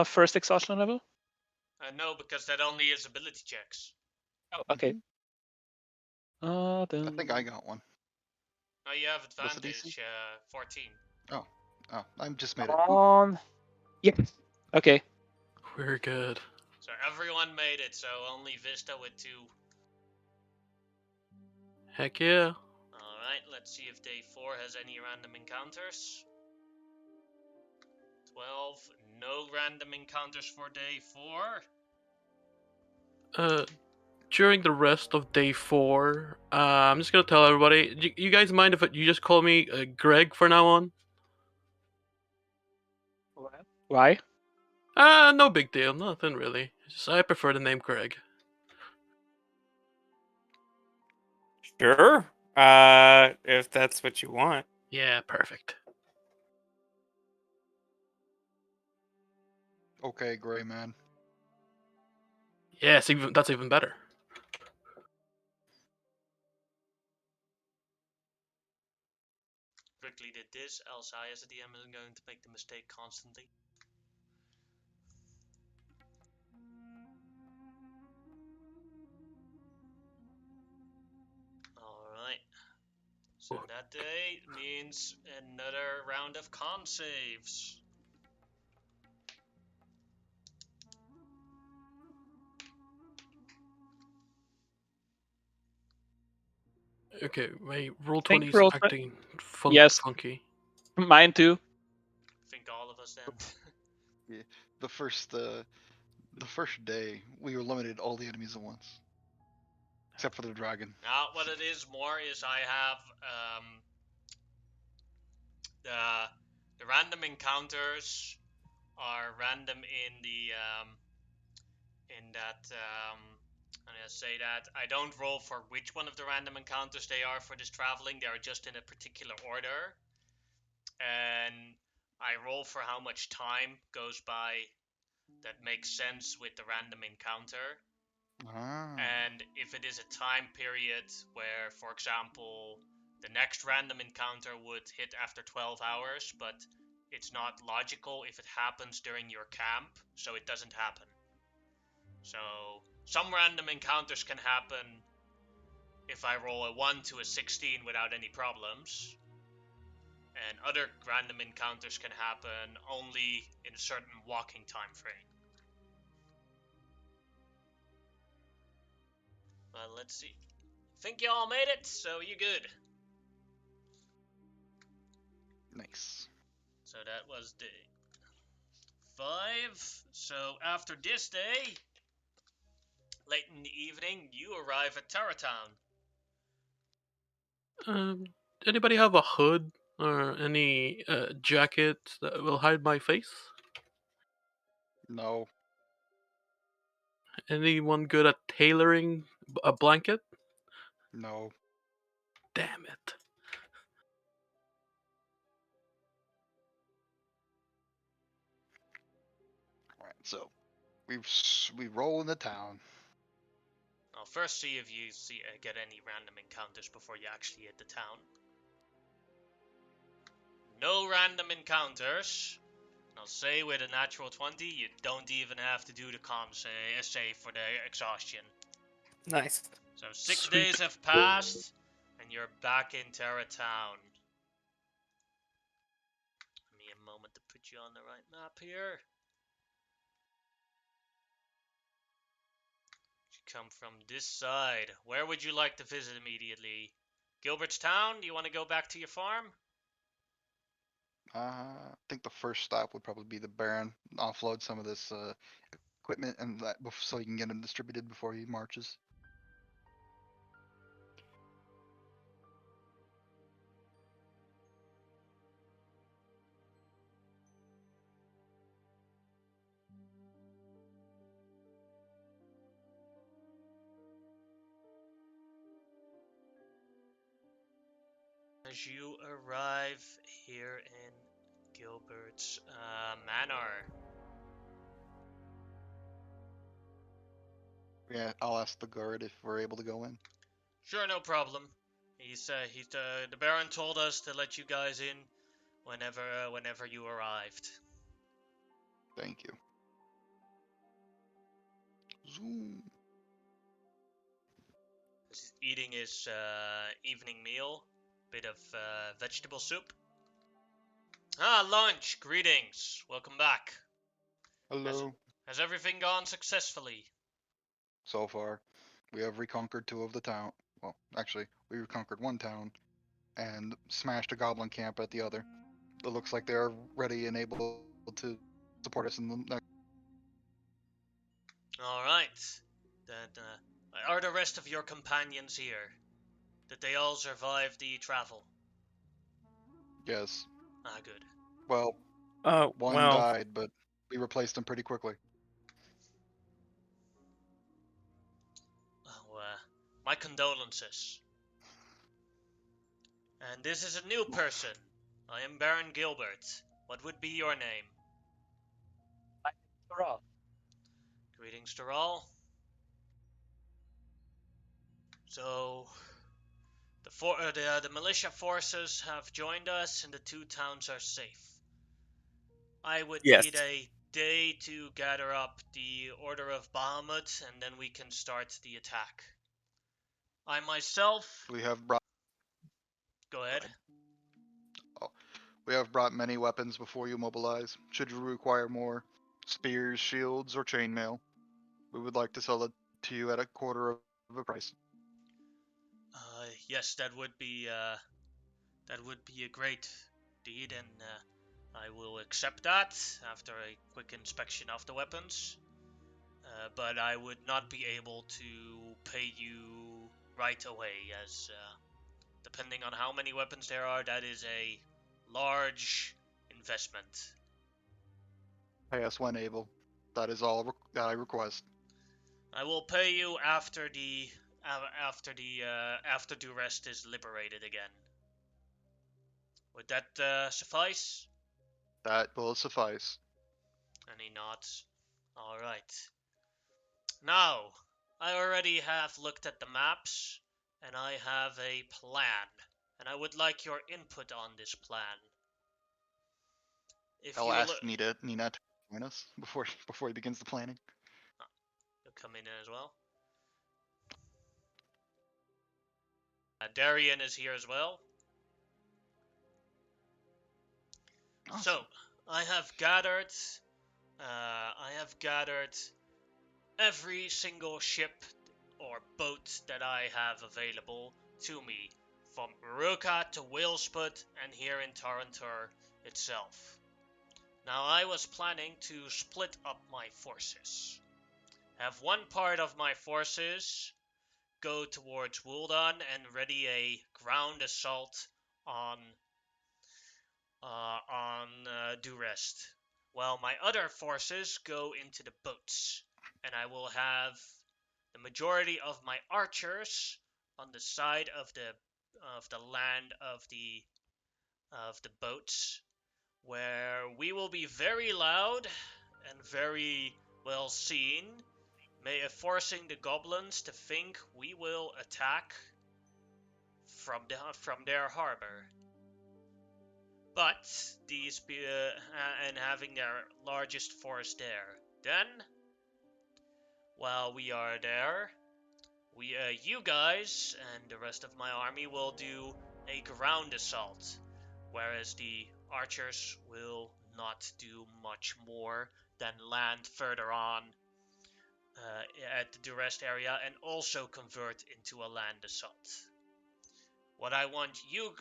first exhaustion level? No, because that only is ability checks. Oh, okay. I think I got one. No, you have What's the DC? advantage, 14. Oh, I just made it. On. Yes. Okay. We're good. So everyone made it, so only Vista with 2. Heck yeah. Alright, let's see if day 4 has any random encounters. 12. No random encounters for day 4. During the rest of day 4, I'm just gonna tell everybody. You guys mind if you just call me Greg for now on? Why? No big deal. Nothing really. Just I prefer the name Greg. Sure. If that's what you want. Yeah, perfect. Okay, Gray Man. Yes, that's even better. Quickly did this, else I as a DM isn't going to make the mistake constantly. Alright. So that day means another round of con saves. Okay, my roll Think 20 is roll acting Yes. funky. Mine too. I think all of us then. Yeah, the first day we eliminated all the enemies at once, except for the dragon. Now, what it is more is I have the random encounters are random in the I'm gonna say that I don't roll for which one of the random encounters they are for this traveling. They are just in a particular order, and I roll for how much time goes by that makes sense with the random encounter. And if it is a time period where, for example, the next random encounter would hit after 12 hours, but it's not logical if it happens during your camp, so it doesn't happen. So some random encounters can happen if I roll a 1 to a 16 without any problems. And other random encounters can happen only in a certain walking time frame. Well, let's see. Think you all made it, so you good. Nice. So that was day 5. So after this day, late in the evening, you arrive at Terratown. Anybody have a hood or any jacket that will hide my face? No. Anyone good at tailoring a blanket? No. Damn it. Alright, so we roll in the town. I'll first see if you get any random encounters before you actually hit the town. No random encounters. I'll say with a natural 20, you don't even have to do the comm save for the exhaustion. Nice. So 6 Sweet. days have passed, and you're back in Terratown. Give me a moment to put you on the right map here. You come from this side. Where would you like to visit immediately? Gilbert's Town? Do you want to go back to your farm? I think the first stop would probably be the Baron. Offload some of this equipment and that so he can get them distributed before he marches. As you arrive here in Gilbert's manor. Yeah, I'll ask the guard if we're able to go in. Sure, no problem. The Baron told us to let you guys in whenever you arrived. Thank you. Zoom. He's eating his evening meal, bit of vegetable soup. Lunch. Greetings. Welcome back. Hello. Has everything gone successfully? So far, we have reconquered 2 of the town. Well, actually, we reconquered 1 town and smashed a goblin camp at the other. It looks like they're ready and able to support us in the next. All right. Then, are the rest of your companions here? Did they all survive the travel? Yes. Good. Well, Oh, one well, died, but we replaced him pretty quickly. Oh, my condolences. And this is a new person. I am Baron Gilbert. What would be your name? Hurrah. Greetings to all. So, the militia forces have joined us, and the 2 towns are safe. I would yes. need a day to gather up the Order of Bahamut, and then we can start the attack. I myself. We have brought. Go ahead. We have brought many weapons before you mobilize. Should you require more spears, shields, or chainmail, we would like to sell it to you at a quarter of a price. Yes, that would be a great deed, and I will accept that after a quick inspection of the weapons. But I would not be able to pay you right away, as depending on how many weapons there are, that is a large investment. Pay us when able. That is all that I request. I will pay you after the rest is liberated again. Would that suffice? That will suffice. And he nods. All right. Now, I already have looked at the maps, and I have a plan, and I would like your input on this plan. If I'll you ask Nina to join us before he begins the planning. You'll come in as well. Darian is here as well. Awesome. So I have gathered every single ship or boat that I have available to me, from Uruka to Whalesput and here in Tarantur itself. Now I was planning to split up my forces. Have one part of my forces go towards Wuldan and ready a ground assault on Durest, while my other forces go into the boats, and I will have the majority of my archers on the side of the land of the boats, where we will be very loud and very well seen, forcing the goblins to think we will attack from their harbor. But and having their largest force there. Then, while we are there, you guys and the rest of my army will do a ground assault, whereas the archers will not do much more than land further on at the Durest area and also convert into a land assault. What I want you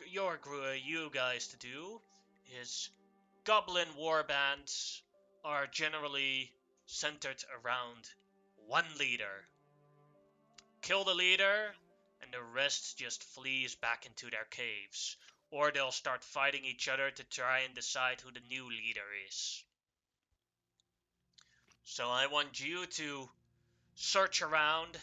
guys to do is Goblin warbands are generally centered around one leader. Kill the leader, and the rest just flees back into their caves. Or they'll start fighting each other to try and decide who the new leader is. So I want you to search around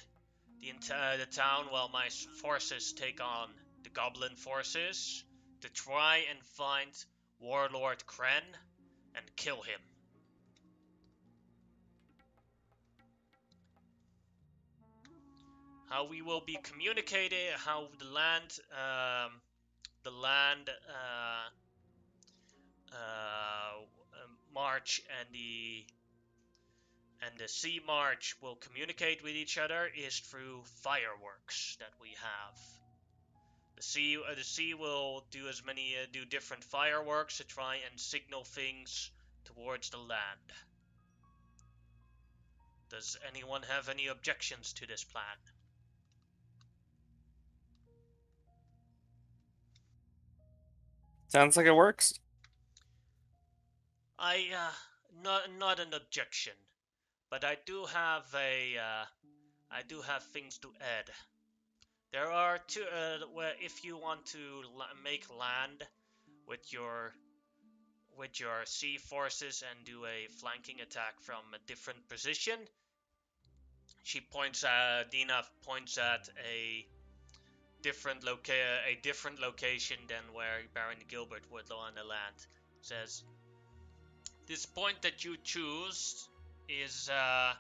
the town while my forces take on the goblin forces to try and find Warlord Kren and kill him. How we will be communicating, how the land march and the sea march will communicate with each other is through fireworks that we have. The sea will do different fireworks to try and signal things towards the land. Does anyone have any objections to this plan? Sounds like it works. Not an objection, but I do have things to add. There are two. Where if you want to make land with your sea forces and do a flanking attack from a different position, Dina points at a different location than where Baron Gilbert would on the land. Says, this point that you choose is a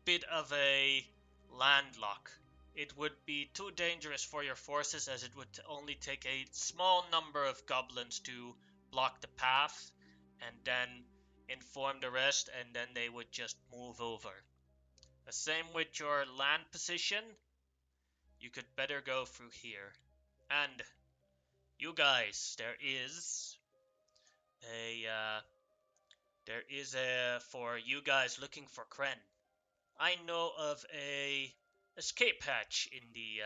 bit of a landlock. It would be too dangerous for your forces, as it would only take a small number of goblins to block the path and then inform the rest, and then they would just move over. The same with your land position. You could better go through here. And you guys, there is for you guys looking for Kren. I know of a escape hatch in the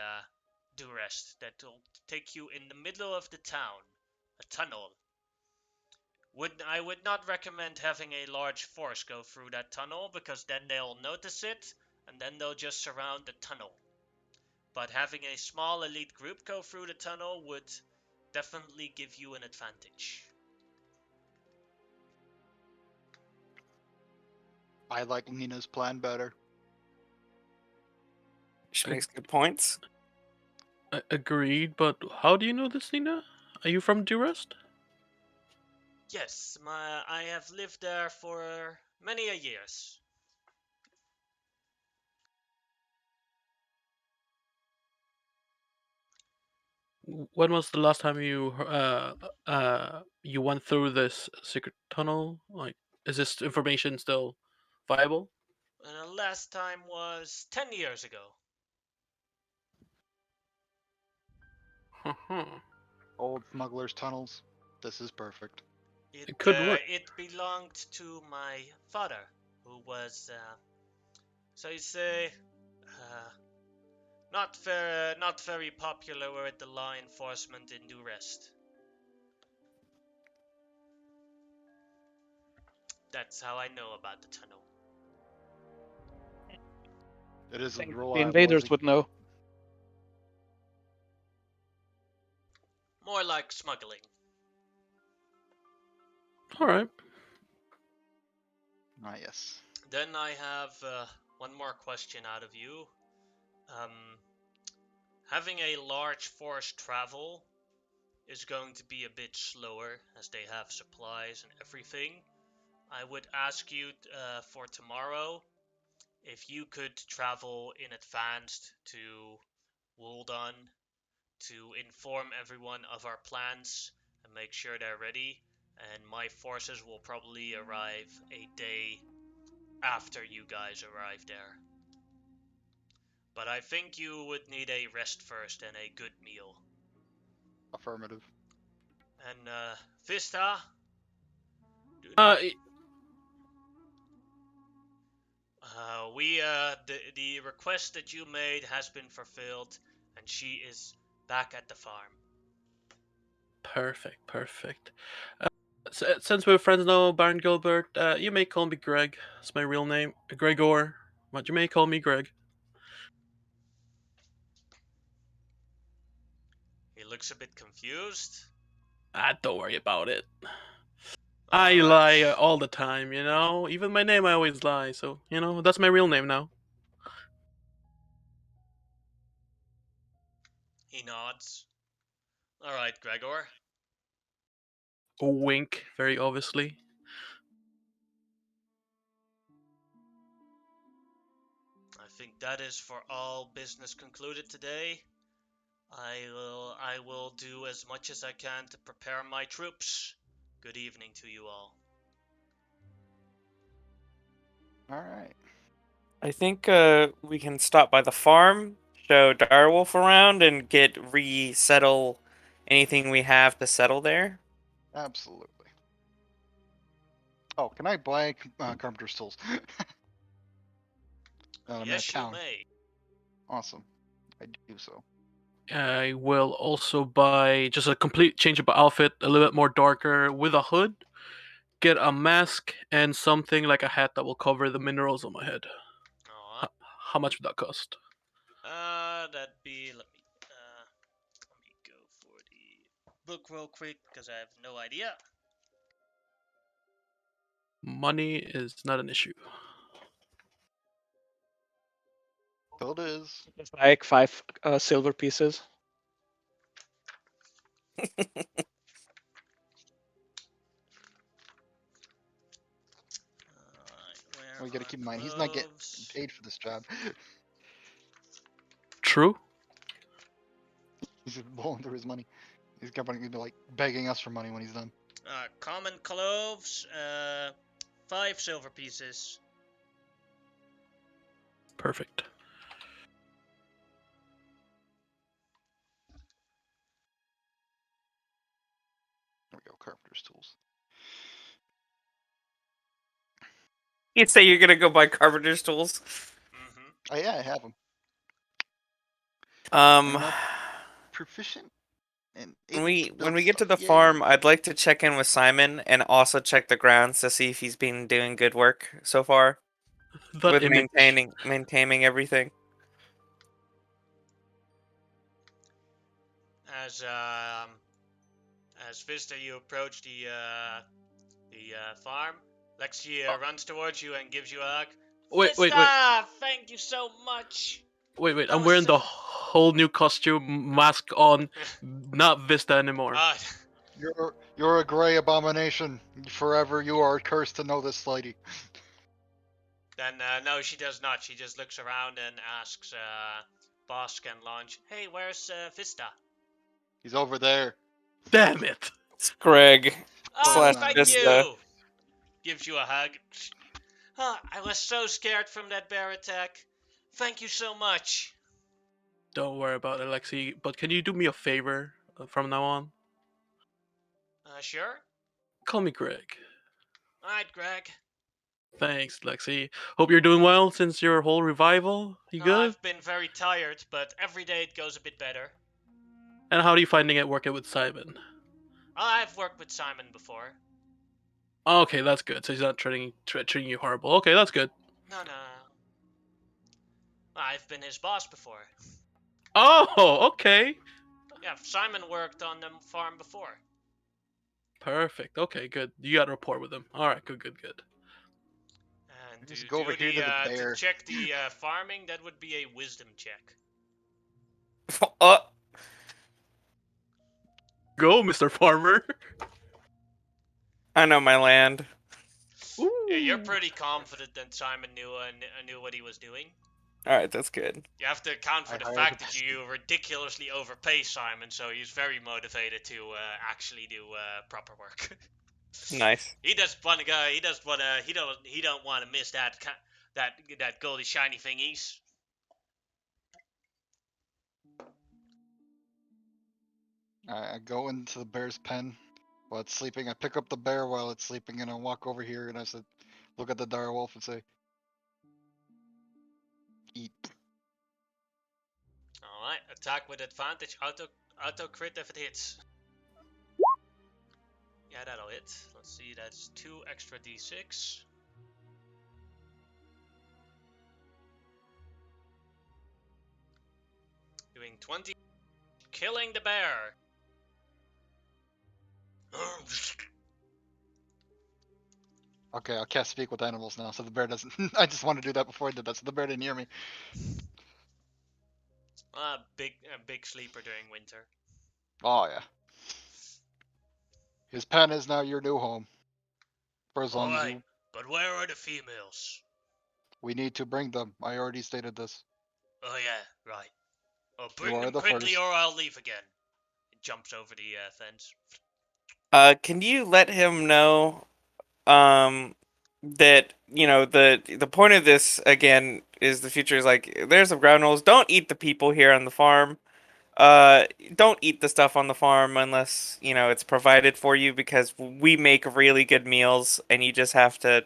Durest that will take you in the middle of the town, a tunnel. I would not recommend having a large force go through that tunnel, because then they'll notice it and then they'll just surround the tunnel. But having a small elite group go through the tunnel would definitely give you an advantage. I like Nina's plan better. She makes good points. Agreed, but how do you know this, Nina? Are you from Durest? Yes, I have lived there for many a years. When was the last time you went through this secret tunnel? Like, is this information still viable? And the last time was 10 years ago. Old smugglers' tunnels. This is perfect. It could work. It belonged to my father, who was, so you say, not very popular with the law enforcement in Durest. That's how I know about the tunnel. It I isn't think the reliable. invaders would know. More like smuggling. All right. Ah, yes. Then I have one more question out of you. Having a large force travel is going to be a bit slower as they have supplies and everything. I would ask you for tomorrow if you could travel in advance to Woldon to inform everyone of our plans and make sure they're ready. And my forces will probably arrive a day after you guys arrive there. But I think you would need a rest first and a good meal. Affirmative. And Vista, do Uh, not. The request that you made has been fulfilled, and she is back at the farm. perfect, perfect. Since we're friends now, Baron Gilbert, you may call me Greg. It's my real name, Gregor. But you may call me Greg. He looks a bit confused. Don't worry about it. All I right. lie all the time, you know? Even my name I always lie, so, you know, that's my real name now. He nods. All right, Gregor. A wink, very obviously. I think that is for all business concluded today. I will do as much as I can to prepare my troops. Good evening to you all. All right. I think we can stop by the farm, show Direwolf around, and resettle anything we have to settle there. Absolutely. Oh, can I buy carpenter's tools? I'm in a Yes, you town. may. Awesome. I do so. I will also buy just a complete change of outfit, a little bit more darker, with a hood. Get a mask and something like a hat that will cover the minerals on my head. Alright. How much would that cost? That'd be. Let me go for the book real quick because I have no idea. Money is not an issue. So it is. It's like 5 silver pieces. Alright, We where gotta are keep in mind, he's not getting clothes? paid for this job. True. He's just blowing through his money. He's gonna be like begging us for money when he's done. Common cloves, 5 silver pieces. Perfect. There we go, carpenter's tools. You'd say you're gonna go buy carpenter's tools. Mm-hmm. Oh yeah, I have them. Um, Proficient. And when we get to the farm, I'd like to check in with Simon and also check the grounds to see if he's been doing good work so far That with image. maintaining everything. As Vista, you approach the farm. Lexi runs towards you and gives you a hug. Wait. Vista, thank you so much. Wait. That I'm was wearing so- the whole new costume, mask on, not Vista anymore. You're a gray abomination. Forever you are cursed to know this lady. Then no, she does not. She just looks around and asks Bosk and Launch, "Hey, where's Vista?" He's over there. Damn it! It's Greg Oh, slash thank Vista. you. Gives you a hug. I was so scared from that bear attack. Thank you so much. Don't worry about it, Alexi. But can you do me a favor? from now on? Sure. Call me Greg. Alright, Greg. Thanks, Lexi. Hope you're doing well since your whole revival. You good? I've been very tired, but every day it goes a bit better. And how are you finding it working with Simon? I've worked with Simon before. Okay, that's good. So he's not treating you horrible. Okay, that's good. No. I've been his boss before. Oh, okay. Yeah, Simon worked on the farm before. Perfect. Okay, good. You got a rapport with him. All right, good. And Just to go over do here to the to bear. check the farming, that would be a wisdom check. Go, Mr. Farmer. I know my land. Yeah, you're Ooh. pretty confident that Simon knew what he was doing. All right, that's good. You have to account for I the hired fact the that you ridiculously overpay Simon, so he's very motivated to actually do proper work. Nice. He doesn't want to go. He doesn't want to. He don't want to miss that goldy shiny thingies. I go into the bear's pen while it's sleeping. I pick up the bear while it's sleeping, and I walk over here and I said, look at the direwolf and say, "Eat." All right, attack with advantage. Auto crit if it hits. Yeah, that'll hit. Let's see. That's 2 extra d6. Doing 20. Killing the bear. Okay, I'll cast speak with animals now, so the bear doesn't. I just want to do that before I did that, so the bear didn't hear me. Big sleeper during winter. Oh yeah. His pen is now your new home. For as long as Alright, you. but where are the females? We need to bring them. I already stated this. Oh yeah, right. Well, You bring are them the quickly first. or I'll leave again. It jumps over the fence. Can you let him know that the point of this again is the future is like there's some ground rules. Don't eat the people here on the farm. Don't eat the stuff on the farm unless it's provided for you because we make really good meals and you just have to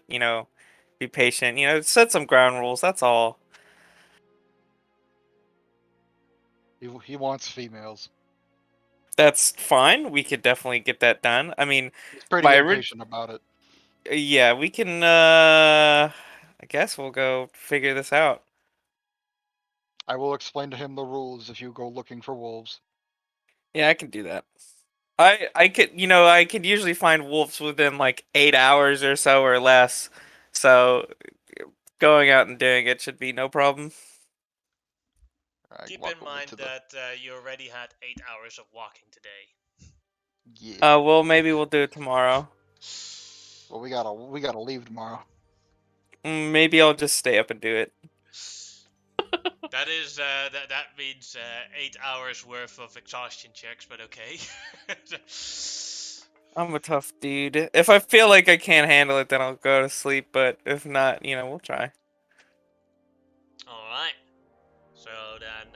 be patient. Set some ground rules. That's all. He wants females. That's fine. We could definitely get that done. I mean, He's pretty my impatient about it. yeah, we can. I guess we'll go figure this out. I will explain to him the rules if you go looking for wolves. Yeah, I can do that. I could usually find wolves within like 8 hours or so or less. So going out and doing it should be no problem. I Keep walk in over mind to the. that you already had 8 hours of walking today. Yeah. Well, maybe we'll do it tomorrow. Well, we gotta leave tomorrow. Maybe I'll just stay up and do it. That is that means 8 hours worth of exhaustion checks, but okay. I'm a tough dude. If I feel like I can't handle it, then I'll go to sleep. But if not, we'll try. All right. So then,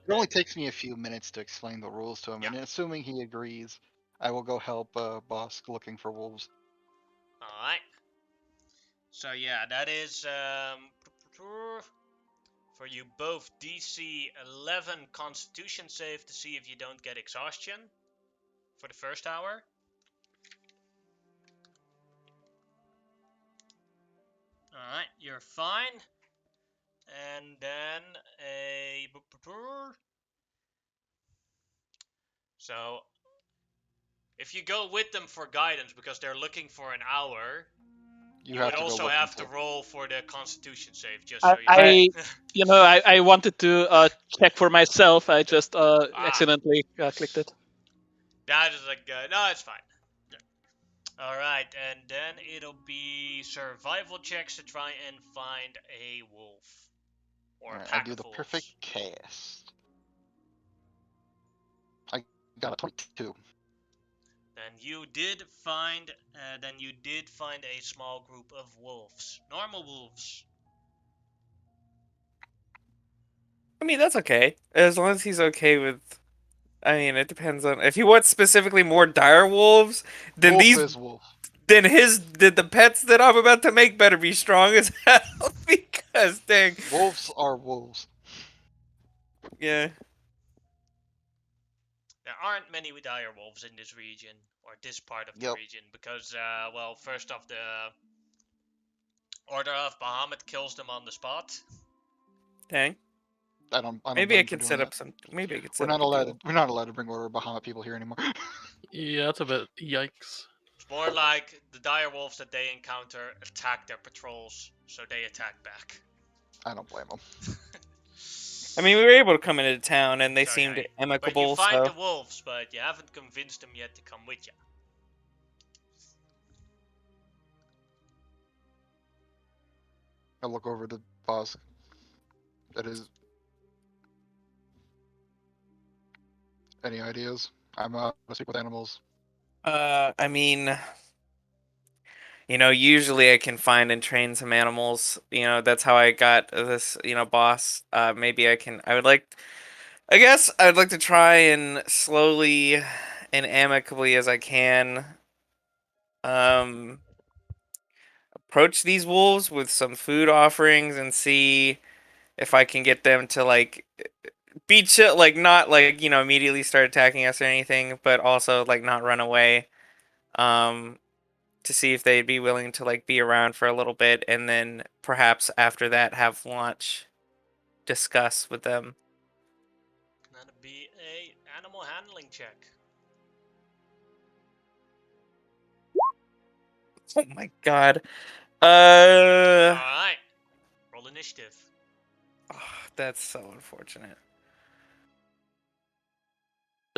It only takes me a few minutes to explain the rules to him, Yeah. and assuming he agrees, I will go help Bosk looking for wolves. all right. So yeah, that is for you both DC 11 Constitution save to see if you don't get exhaustion for the first hour. All right, you're fine. And then so if you go with them for guidance because they're looking for an hour, you would to go also with have them to too. roll for the Constitution save, just so I, you know. I wanted to check for myself. I just accidentally clicked it. That is like no, it's fine. Yeah. All right, and then it'll be survival checks to try and find a wolf or a Alright, I pack do of the wolves. perfect cast. I got a 22. Then you did find a small group of wolves, normal wolves. I mean, that's okay. As long as he's okay with. I mean, it depends on if he wants specifically more dire wolves. Then Wolf these, is wolf. then the pets that I'm about to make better be strong as hell because dang, Wolves are wolves. yeah. There aren't many dire wolves in this region, or this part of the Yep. region, because, well, first off, the Order of Bahamut kills them on the spot. Dang. I don't Maybe I blame can for set doing up that. some. Maybe I could We're set up not a allowed. deal. We're not allowed to bring Order of Bahamut people here anymore. Yeah, that's a bit yikes. It's more like the dire wolves that they encounter attack their patrols, so they attack back. I don't blame them. I mean, we were able to come into town and they So, seemed yeah, but you amicable. find So the wolves, but you haven't convinced them yet to come with you. I look over the boss. That is. Any ideas? I'm speak with animals. I mean, usually I can find and train some animals. That's how I got this, boss. Maybe I can. I guess I'd like to try and slowly and amicably as I can, um, approach these wolves with some food offerings and see if I can get them to like be chill, like not like immediately start attacking us or anything, but also like not run away. Um, to see if they'd be willing to like be around for a little bit and then perhaps after that have lunch, discuss with them. That'd be a animal handling check. Oh my god. Alright. Roll initiative. Oh, that's so unfortunate.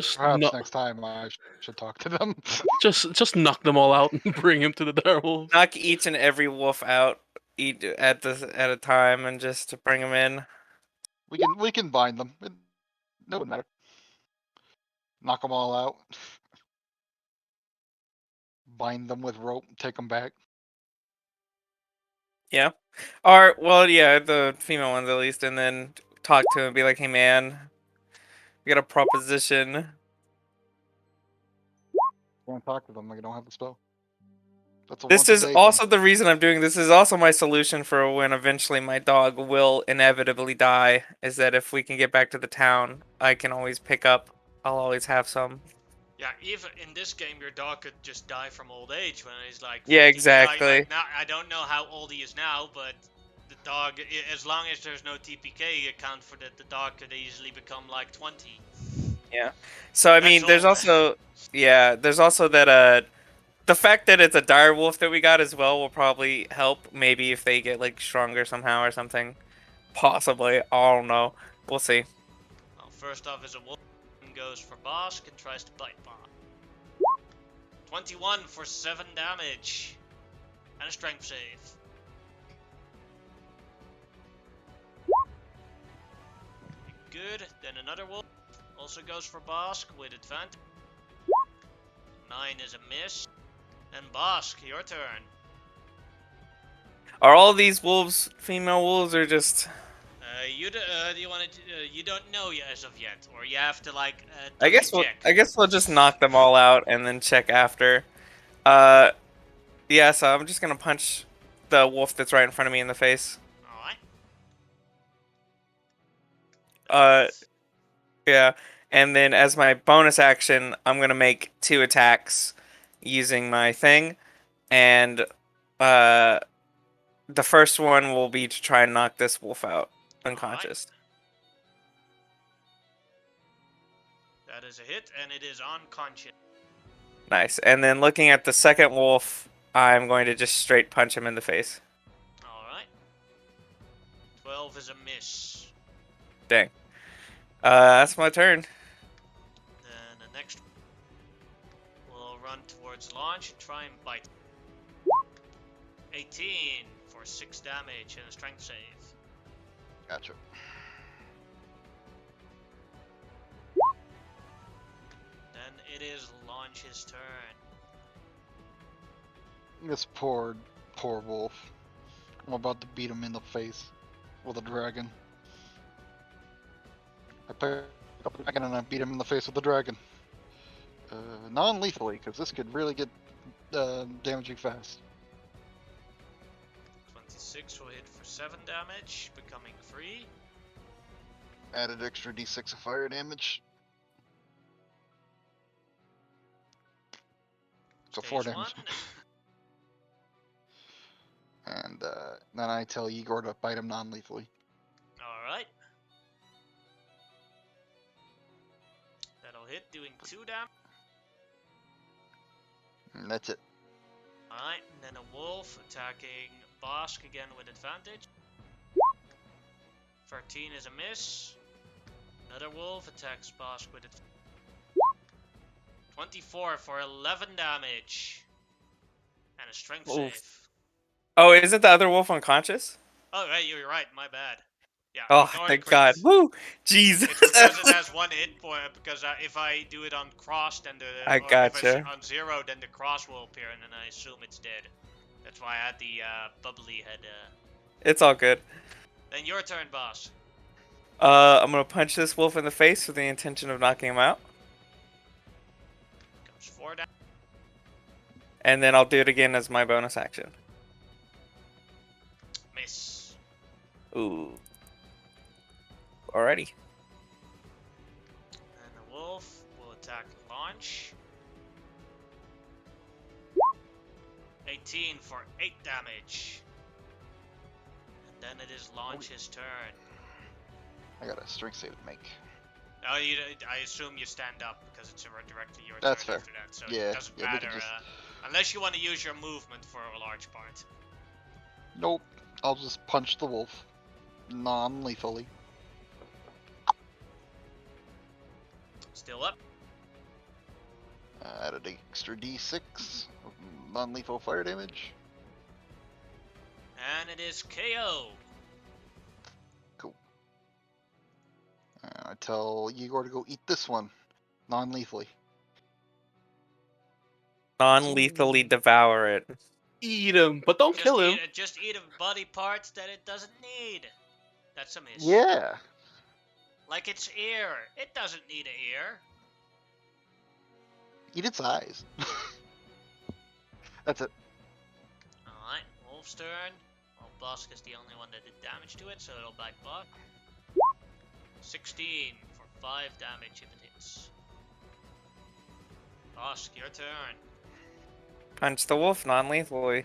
Just Perhaps next time I should talk to them. just knock them all out and bring him to the Direwolves. Knock each and every wolf out at a time and just to bring them in. we can bind them. No wouldn't matter. Knock them all out. Bind them with rope. Take them back. Yeah. Or well, yeah, the female ones at least, and then talk to him and be like, "Hey man, we got a proposition." Can't talk to them. Like I don't have the spell. That's a This once a is day also thing. the reason I'm doing this. Is also my solution for when eventually my dog will inevitably die. Is that if we can get back to the town, I can always pick up. I'll always have some. Yeah, even in this game, your dog could just die from old age when he's like 50. Yeah, exactly. Like now, I don't know how old he is now, but the dog, as long as there's no TPK account for that, the dog could easily become like 20. Yeah. So I That's mean, there's all. also that the fact that it's a direwolf that we got as well will probably help. Maybe if they get like stronger somehow or something. Possibly. I don't know. We'll see. Well, first off is a wolf goes for Bosk and tries to bite Bosk. 21 for 7 damage. And a strength save. Good. Then another wolf also goes for Bosk with advantage. 9 is a miss. And Bosk, your turn. Are all these wolves female wolves or just? You don't know as of yet, or you have to like. I double guess we'll check. I guess we'll just knock them all out and then check after. Yeah. So I'm just gonna punch the wolf that's right in front of me in the face. Alright. Yeah. And then as my bonus action, I'm gonna make 2 attacks using my thing, and the first one will be to try and knock this wolf out unconscious. That is a hit, and it is unconscious. Nice. And then looking at the second wolf, I'm going to just straight punch him in the face. Alright. 12 is a miss. Dang. That's my turn. Then the next will run towards launch and try and bite. 18 for 6 damage and a strength save. Gotcha. Then it is launch's turn. This poor wolf. I'm about to beat him in the face with a dragon. I pick up the dragon and I beat him in the face with the dragon. Non-lethally, because this could really get damaging fast. 26 will hit for 7 damage, becoming free. Added extra d6 of fire damage. So 4 Stage damage. 1. And then I tell Igor to bite him non-lethally. Alright. That'll hit, doing 2 damage. And that's it. Alright, and then a wolf attacking Bosk again with advantage. 13 is a miss. Another wolf attacks Bosk with advantage. 24 for 11 damage. And a strength Oof. save. Oh, isn't the other wolf unconscious? Oh, right, you're right, my bad. Yeah, Oh, ignore thank the God. crits. Woo! Jesus. It's because it has 1 hit point, because if I do it on cross, then I or if gotcha. it's on 0, then the cross will appear, and then I assume it's dead. That's why I had the bubbly head. It's all good. Then your turn, boss. I'm gonna punch this wolf in the face with the intention of knocking him out. Comes 4 down. And then I'll do it again as my bonus action. Miss. Ooh. Alrighty. And the wolf will attack launch. 18 for 8 damage. And then it is launch's turn. I got a strength save to make. Oh, I assume you stand up because it's directly your That's turn fair. after that, so Yeah, it doesn't yeah, we matter. can just- Unless you want to use your movement for a large part. Nope. I'll just punch the wolf. Non-lethally. Still up. Added extra d6 of non-lethal fire damage. And it is KO. Cool. I tell Igor to go eat this one. Non-lethally. Non-lethally devour it. Eat him, but don't kill him. Just eat body parts that it doesn't need. That's a miss. Yeah. Like its ear. It doesn't need an ear. Eat its eyes. That's it. Alright, Wolf's turn. Well, Bosk is the only one that did damage to it, so it'll bite Bosk. 16 for 5 damage if it hits. Bosk, your turn. Punch the wolf non-lethally.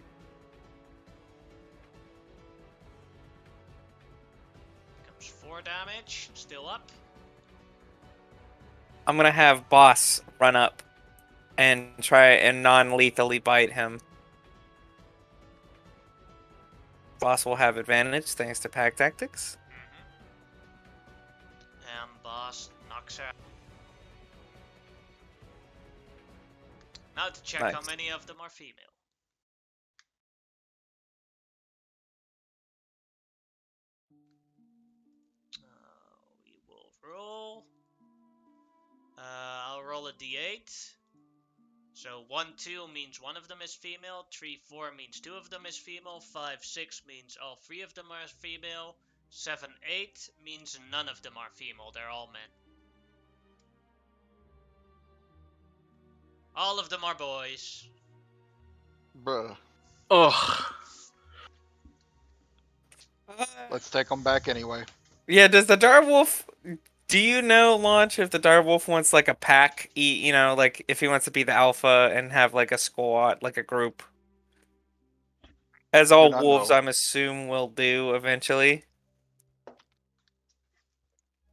Comes 4 damage, still up. I'm gonna have Boss run up and try and non-lethally bite him. Boss will have advantage thanks to pack tactics. And Bosk knocks out. Now to check how Nice. many of them are female. We will roll. I'll roll a d8. So 1, 2 means one of them is female. 3, 4 means 2 of them is female. 5, 6 means all 3 of them are female. 7, 8 means none of them are female. They're all men. All of them are boys. Bruh. Ugh. Let's take them back anyway. Yeah, does the Direwolf... Do you know, Launch, if the Direwolf wants, like, a pack, you know, like, if he wants to be the alpha and have, like, a squad, like, a group? As all not wolves, know. I'm assuming, will do eventually.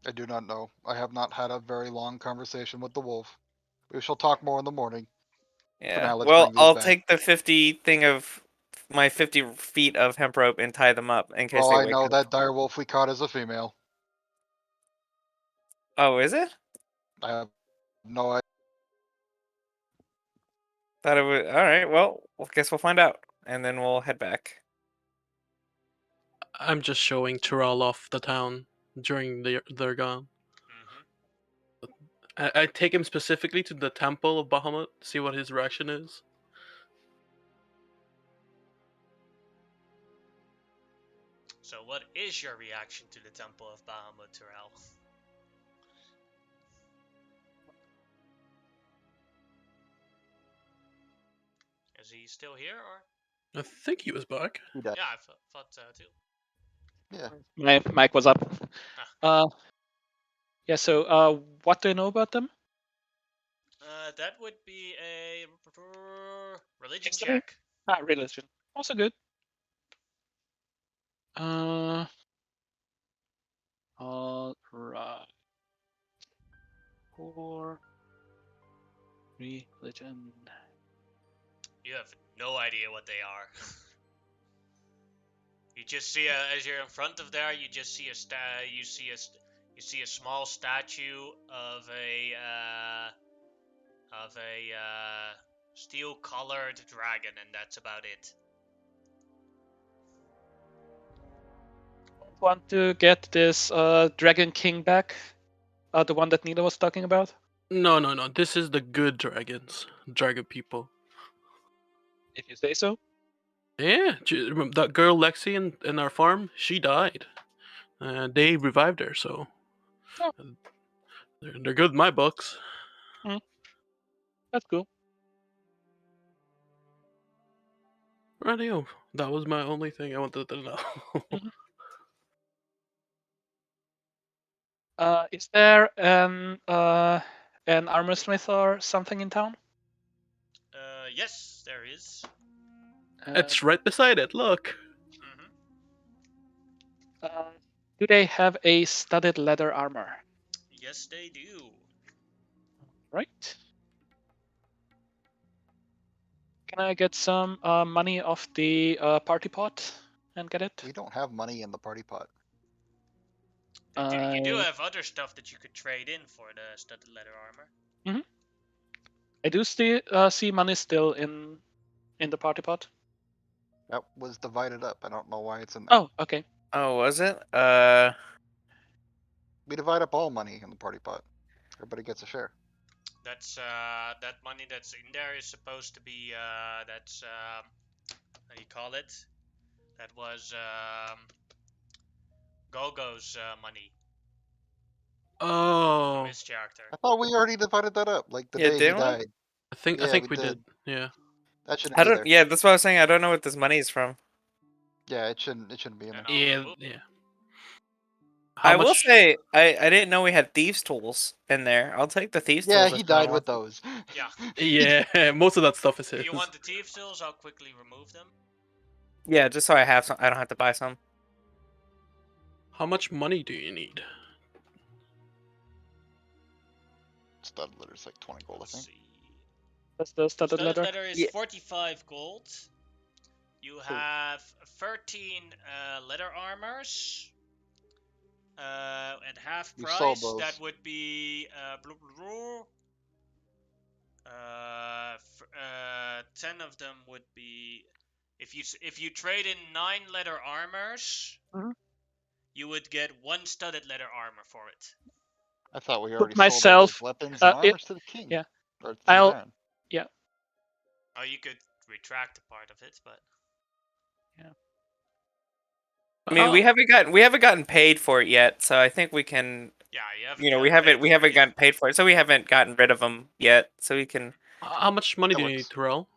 I do not know. I have not had a very long conversation with the wolf. We shall talk more in the morning. Yeah. now, let's Well, bring these I'll back. take the 50 thing of... My 50 feet of hemp rope and tie them up in case Well, they I wake know up. that direwolf we caught is a female. Oh, is it? I have no idea. Thought it was... Alright, well, I guess we'll find out. And then we'll head back. I'm just showing Tyrell off the town during they're gone. I take him specifically to the temple of Bahamut, see what his reaction is. So what is your reaction to the Temple of Bahamut, Tyrell? Is he still here, or? I think he was back. He died. Yeah, I thought too. Yeah. My mic was up. Ah. Yeah. So, what do you know about them? That would be a religion History? check. Religion. Also good. All right. For religion. You have no idea what they are. You just see as you're in front of there, you just see you see a small statue of a steel-colored dragon, and that's about it. Want to get this Dragon King back? The one that Nina was talking about? No. This is the good dragons. Dragon people. If you say so. Yeah. Do you remember that girl Lexi in our farm? She died. They revived her, so. Oh. They're good in my books. That's cool. Radio. That was my only thing I wanted to know. Is there an armor smith or something in town? Yes, there is. It's right beside it. Look. Do they have a studded leather armor? Yes, they do. Right. Can I get some money off the party pot and get it? We don't have money in the party pot. You do have other stuff that you could trade in for the studded leather armor. I do see money still in the party pot. That was divided up. I don't know why it's in there. Oh, okay. Oh, was it? We divide up all money in the party pot. Everybody gets a share. That's that money that's in there is supposed to be that's how do you call it? That was Gogo's money from Oh. his character. I thought we already divided that up, like the Yeah, day he didn't we? died. I think Yeah, we we did. did. Yeah. That shouldn't I be don't. there. Yeah, that's what I was saying. I don't know what this money is from. Yeah, it shouldn't be in there. And I'll Yeah. remove Yeah. I will say I didn't know we had thieves' tools in there. I'll take the thieves' Yeah, tools. he if no one died with wants them. those. Yeah. Yeah. Most of that stuff is his. If you want the thieves tools, I'll quickly remove them. Yeah, just so I have some. I don't have to buy some. How much money do you need? Stud letter's like 20 gold, I Let's think. see. That's the studded Studded leather. leather is Yeah. 45 gold. You have 13 leather armors. At half You sold price, those. that would be 10 of them would be if you trade in 9 leather armors, you would get 1 studded leather armor for it. I thought we already sold myself, all those weapons and armors to the king. yeah. Or to the I'll- Baron. Oh, you could retract a part of it, but I mean, we haven't gotten paid for it yet, so I think we can. yeah, you haven't. You know, we haven't gotten paid for it, so we haven't gotten rid of them yet. So we can. How much money That do you need, works. Terrell?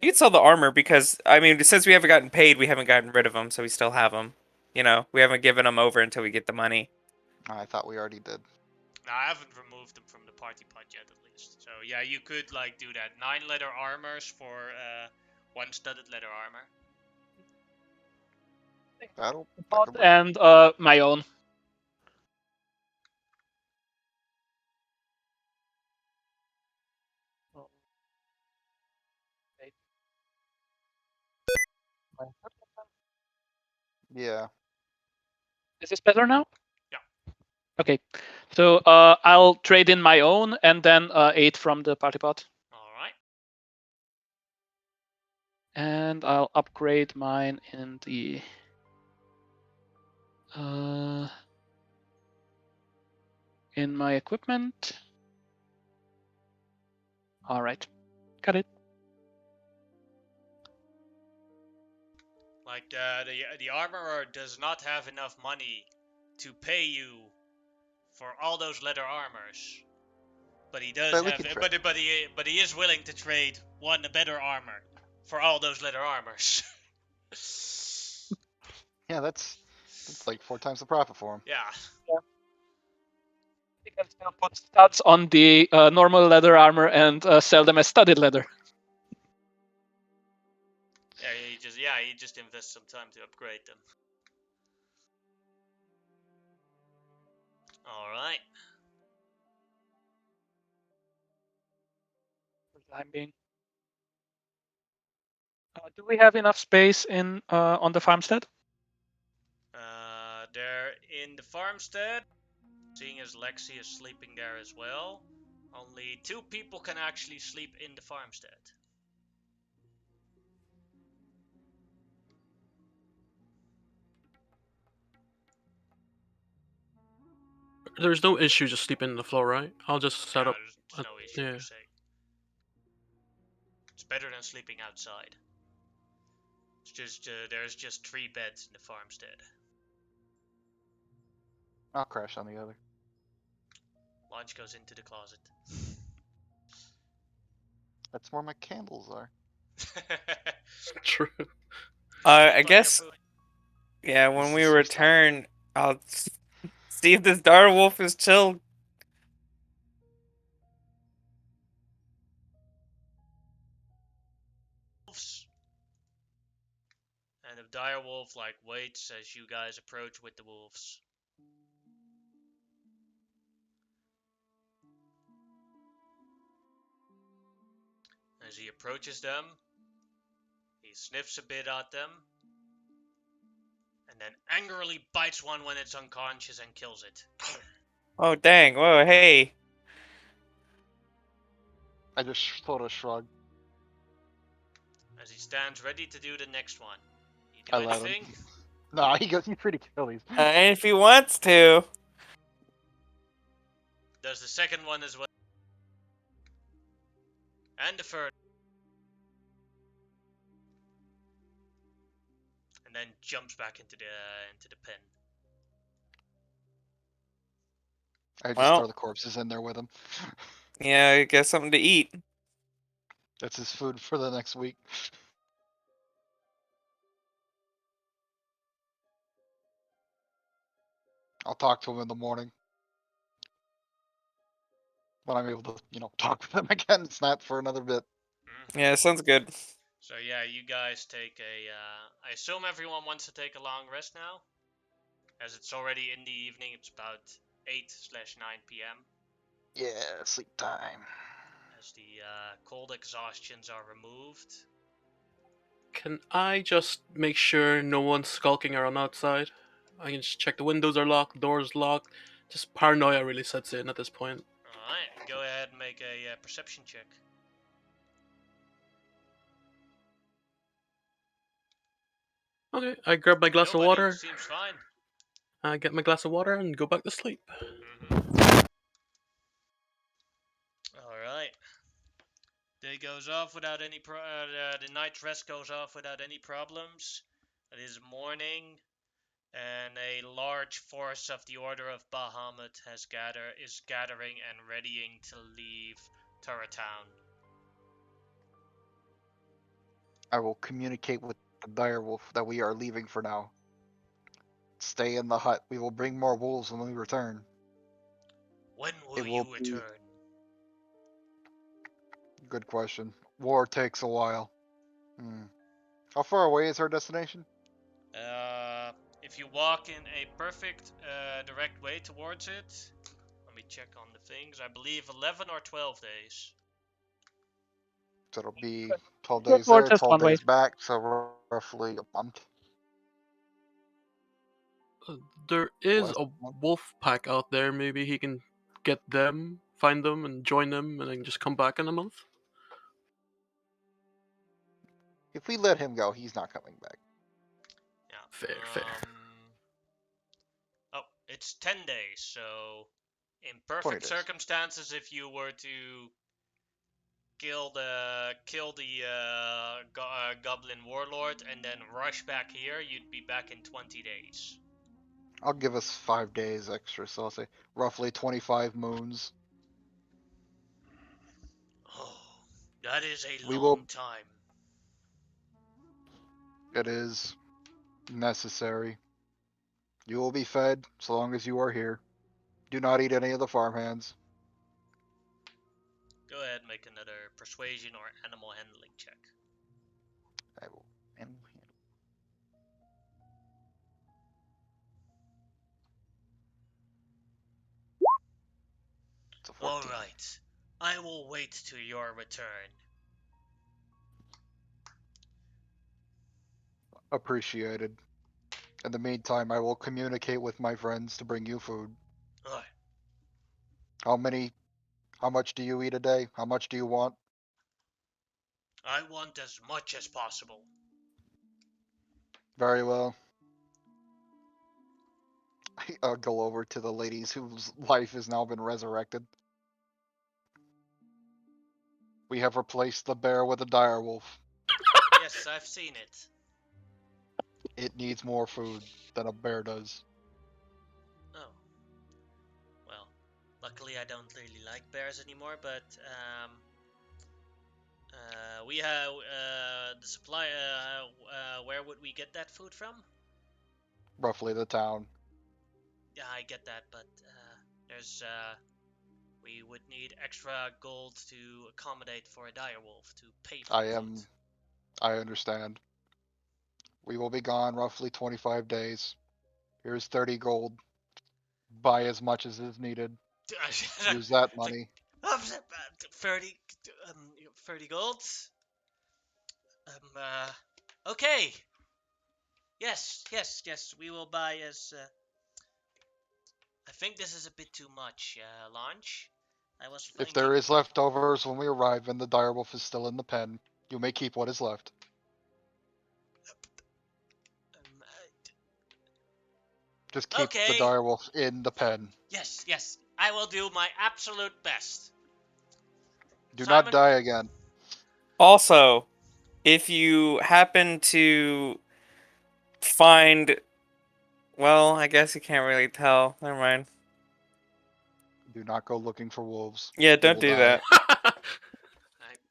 You can sell the armor because I mean, since we haven't gotten paid, we haven't gotten rid of them, so we still have them. You know, we haven't given them over until we get the money. I thought we already did. No, I haven't removed them from the party pot yet, at least. So yeah, you could like do that. 9 leather armors for 1 studded leather armor. That could work. And my own. Yeah. Is this better now? Yeah. Okay. So I'll trade in my own and then 8 from the party pot. All right. And I'll upgrade mine in the in my equipment. All right. Got it. Like the armorer does not have enough money to pay you for all those leather armors. But he does But we have, could trade. but he is willing to trade one better armor for all those leather armors. Yeah, that's like 4 times the profit for him. Yeah. You can still put studs on the normal leather armor and sell them as studded leather. He just invests some time to upgrade them. All right. For the time being. Do we have enough space in on the farmstead? They're in the farmstead. Seeing as Lexi is sleeping there as well, only 2 people can actually sleep in the farmstead. There's no issue just sleeping on the floor, right? I'll just set No, up. there's no issue yeah. per se. It's better than sleeping outside. It's just there's just 3 beds in the farmstead. I'll crash on the other. Launch goes into the closet. That's where my candles are. True. I guess, yeah, when we return, I'll see if this Direwolf is chill. And the direwolf waits as you guys approach with the wolves. As he approaches them, he sniffs a bit at them, and then angrily bites one when it's unconscious and kills it. Oh, dang. Whoa, hey. I just sort of shrug. As he stands ready to do the next one. You do I let anything? him. No, he goes. He's pretty kill these. And if he wants to. Does the second one as well. And the third. And then jumps back into the pen. I just Well. throw the corpses in there with him. Yeah, I guess something to eat. That's his food for the next week. I'll talk to him in the morning. When I'm able to, talk with him again. It's not for another bit. Yeah, sounds good. So yeah, you guys take I assume everyone wants to take a long rest now? As it's already in the evening, it's about 8/9 p.m. Yeah, sleep time. As the cold exhaustions are removed. Can I just make sure no one's skulking around outside? I can just check the windows are locked, doors locked. Just paranoia really sets in at this point. Alright, go ahead and make a perception check. Okay, I grab my glass of Nobody, water. seems fine. I get my glass of water and go back to sleep. Alright. Day goes off without any the night rest goes off without any problems. It is morning, and a large force of the Order of Bahamut is gathering and readying to leave Turretown. I will communicate with the direwolf that we are leaving for now. Stay in the hut. We will bring more wolves when we return. When will you return? Good question. War takes a while. How far away is our destination? If you walk in a perfect direct way towards it, let me check on the things. I believe 11 or 12 days. So it'll be 12 Good days for there, just 12 one way. days back, so roughly a month. There is Less a than a month. wolf pack out there. Maybe he can get them, find them, and join them, and then just come back in a month. If we let him go, he's not coming back. Yeah. Fair. Oh, it's 10 days, so in 20 perfect days. circumstances, if you were to kill the goblin warlord and then rush back here, you'd be back in 20 days. I'll give us 5 days extra, so I'll say roughly 25 moons. That is a We long will- time. It is necessary. You will be fed so long as you are here. Do not eat any of the farmhands. Go ahead, make another persuasion or animal handling check. I will. It's a 14. Alright. I will wait to your return. Appreciated. In the meantime, I will communicate with my friends to bring you food. Alright. How much do you eat a day? How much do you want? I want as much as possible. Very well. I'll go over to the ladies whose life has now been resurrected. We have replaced the bear with a direwolf. Yes, I've seen it. It needs more food than a bear does. Oh. Well, luckily I don't really like bears anymore, but we have the supply. Where would we get that food from? Roughly the town. Yeah, I get that, but there's we would need extra gold to accommodate for a direwolf to pay for food. I understand. We will be gone roughly 25 days. Here's 30 gold. Buy as much as is needed. Use that money. 30, 30 gold. Okay. Yes. We will buy as. I think this is a bit too much, Launch. I was If thinking. there is leftovers when we arrive and the direwolf is still in the pen, you may keep what is left. Um, Just keep the okay. direwolf in the pen. Yes. I will do my absolute best. Do Simon? not die again. Also, if you happen to find, well, I guess you can't really tell. Never mind. Do not go looking for wolves. Yeah, You don't will do die. that. I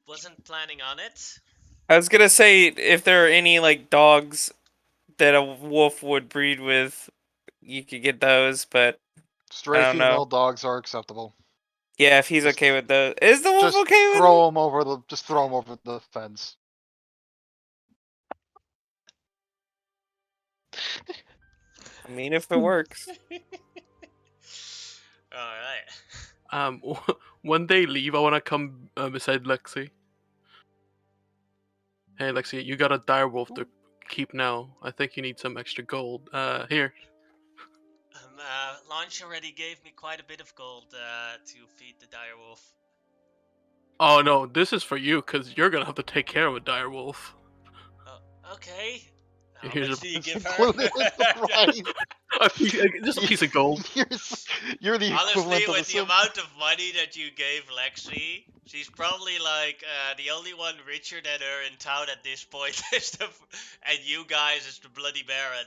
wasn't planning on it. I was gonna say if there are any like dogs that a wolf would breed with, you could get those, but I Stray don't know. female dogs are acceptable. Yeah, if he's Just- okay with those. Is the wolf Just okay with throw them over the. Just throw them over the fence. I mean, if it works. Alright. When they leave, I want to come beside Lexi. Hey, Lexi, you got a direwolf to keep now. I think you need some extra gold. Here. Launch already gave me quite a bit of gold to feed the direwolf. Oh no, this is for you, because you're gonna have to take care of a direwolf. Okay. How Here's much do you It's give her? included in the price. Just a piece of gold. You're the Honestly, equivalent of with the amount of money that you gave Lexi, she's probably like the only one richer than her in town at this point. And you guys is the bloody baron.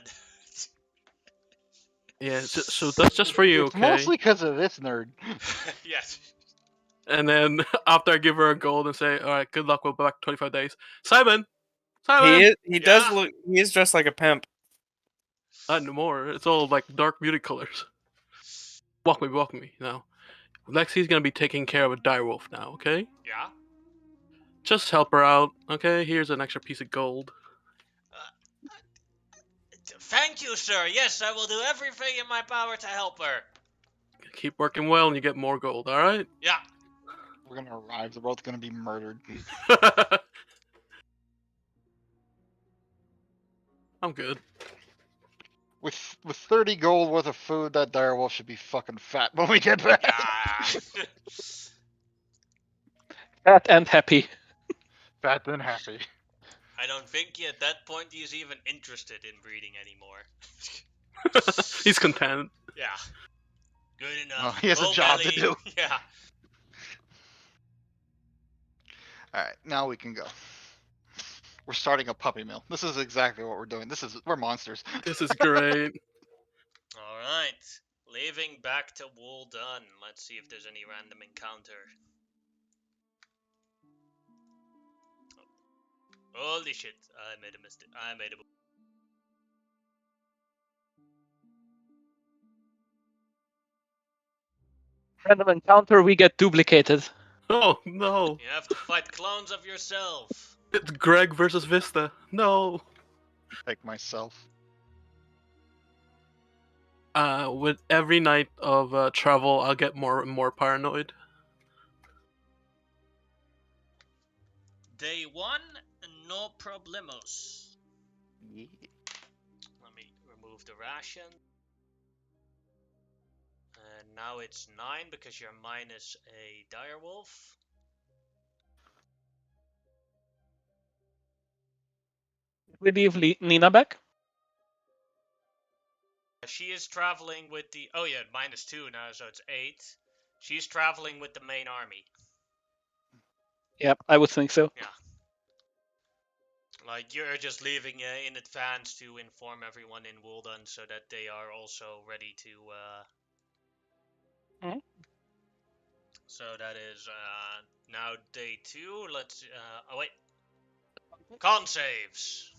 Yeah, so that's just for you, It's okay? mostly because of this nerd. Yes. And then after I give her a gold and say, "All right, good luck. We'll be back 25 days." Simon. He does Yeah? look. He is dressed like a pimp. Not anymore. It's all like dark muted colors. Walk me now. Lexi's gonna be taking care of a direwolf now, okay? Yeah? Just help her out, okay? Here's an extra piece of gold. Thank you, sir. Yes, I will do everything in my power to help her. Keep working well and you get more gold, alright? Yeah. We're gonna arrive. They're both gonna be murdered. I'm good. With 30 gold worth of food, that direwolf should be fucking fat when we get back. Yeah. Fat and happy. Fat and happy. I don't think at that point he's even interested in breeding anymore. He's content. Yeah. Good enough. Well, he has a Full job to belly. do. Yeah. Alright, now we can go. We're starting a puppy mill. This is exactly what we're doing. We're monsters. This is great. Alright. Leaving back to Wool Done. Let's see if there's any random encounter. Holy shit, I made a mistake. I made a... Random encounter, we get duplicated. Oh no! You have to fight clones of yourself. It's Greg versus Vista. No. Take myself. With every night of travel, I'll get more and more paranoid. Day 1, no problemos. Yeah. Let me remove the ration. And now it's 9 because you're minus a direwolf. We leave Nina back. She is traveling with the... Oh yeah, minus 2 now, so it's 8. She's traveling with the main army. Yep, I would think so. Yeah. Like, you're just leaving in advance to inform everyone in Woolden so that they are also ready to... So that is now day 2. Let's... oh wait. Con saves.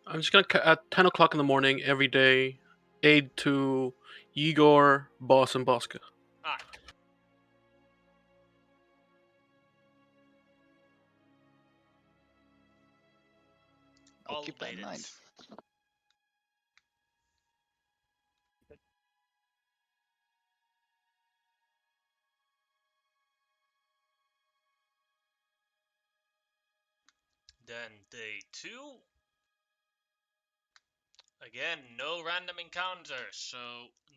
I'm just gonna at 10 o'clock in the morning every day, aid to Igor, Boss, and Bosca. Alright. I'll All keep that in made mind. it. Then day 2. Again, no random encounters, so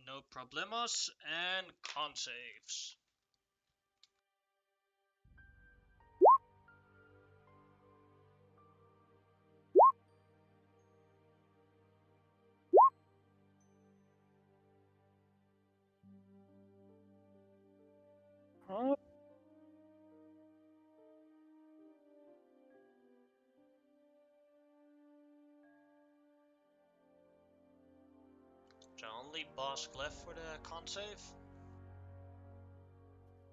no problemos and con saves. So only boss left for the con save.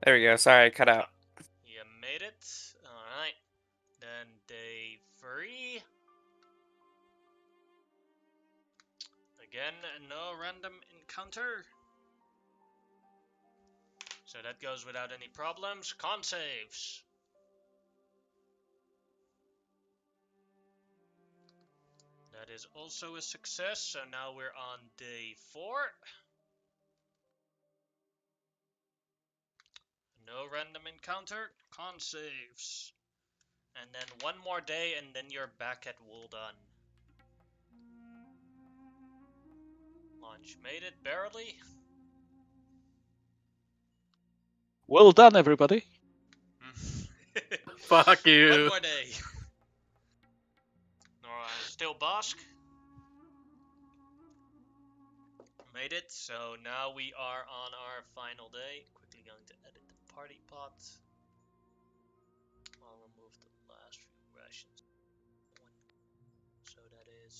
There we go. Sorry, I cut out. You made it. Alright. Then day 3. Again, no random encounter. So that goes without any problems. Con saves. That is also a success, so now we're on day 4. No random encounter, con saves. And then one more day and then you're back at Woolden. Launch made it, barely. Well done, everybody. Fuck you. One more day. Still Bosk. Made it, so now we are on our final day. Quickly going to edit the party pot. I'll remove the last few rations. So that is...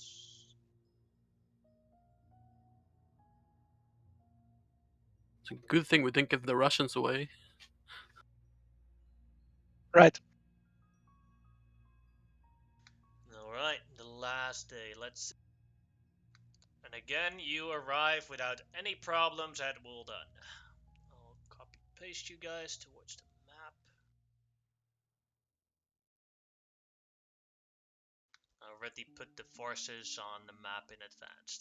It's a good thing we didn't give the Russians away. Right. Alright, the last day. Let's see. And again, you arrive without any problems at Woolden. I'll copy paste you guys towards the map. I already put the forces on the map in advance.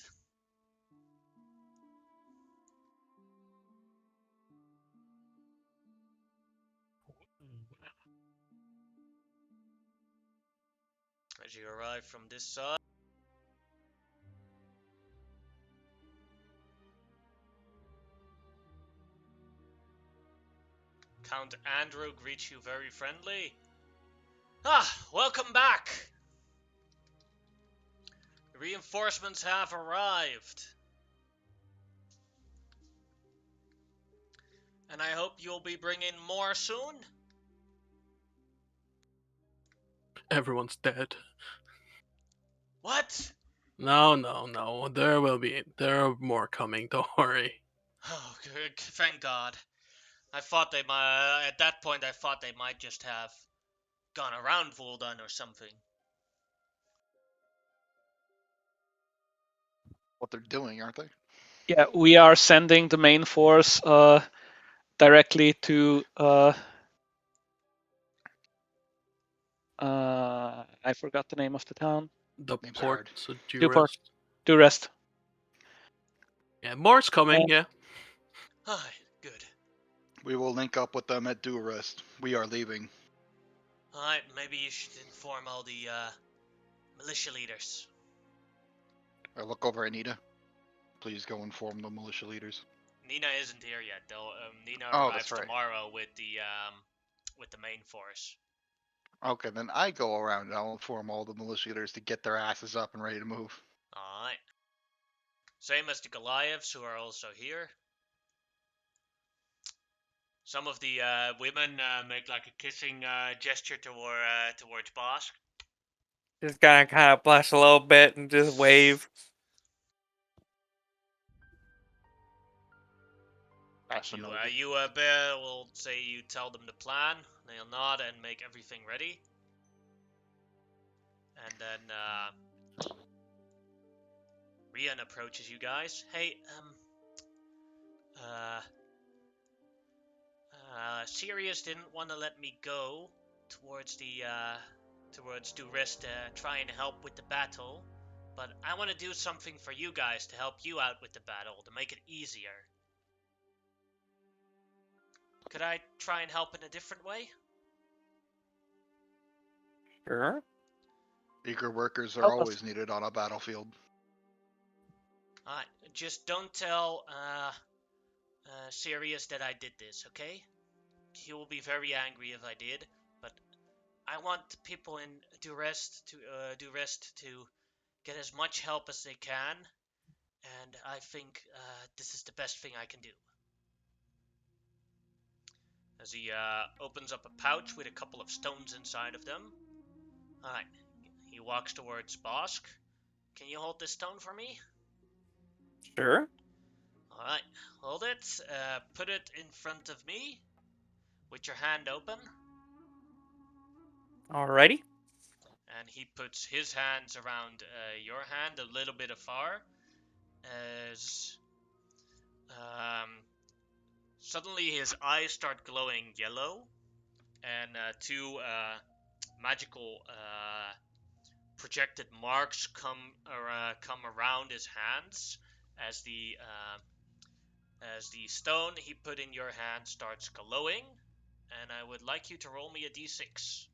As you arrive from this side, Count Andrew greets you very friendly. Ah, welcome back! Reinforcements have arrived. And I hope you'll be bringing more soon. Everyone's dead. What? No. There are more coming. Don't worry. Oh, good. Thank God. I thought they might. At that point, I thought they might just have gone around Vuldan or something. What they're doing, aren't they? Yeah, we are sending the main force directly to. I forgot the name of the town. The Names are port, hard. so Dewport. Durest. Durest. Yeah, more's coming. Yeah. Alright, good. We will link up with them at Durest. We are leaving. Alright, maybe you should inform all the militia leaders. I look over at Nita. Please go inform the militia leaders. Nina isn't here yet, though. Nina Oh, arrives that's right. tomorrow with the main force. Okay, then I go around and I'll inform all the militia leaders to get their asses up and ready to move. Alright. Same as the Goliaths, who are also here. Some of the women make like a kissing gesture towards Bosk. Just gonna kind of blush a little bit and just wave. Bear will say you tell them the plan. They'll nod and make everything ready. And then Rian approaches you guys. Hey, Sirius didn't want to let me go towards Durist to try and help with the battle, but I want to do something for you guys to help you out with the battle, to make it easier. Could I try and help in a different way? Sure. Eager workers are Help us. always needed on a battlefield. Alright, just don't tell Sirius that I did this, okay? He will be very angry if I did, but I want people in Durest to get as much help as they can, and I think this is the best thing I can do. As he opens up a pouch with a couple of stones inside of them. Alright, he walks towards Bosk. Can you hold this stone for me? Sure. Alright, hold it. Put it in front of me with your hand open. Alrighty. And he puts his hands around your hand a little bit afar. As suddenly his eyes start glowing yellow. And two magical projected marks come around his hands as the stone he put in your hand starts glowing, and I would like you to roll me a d6.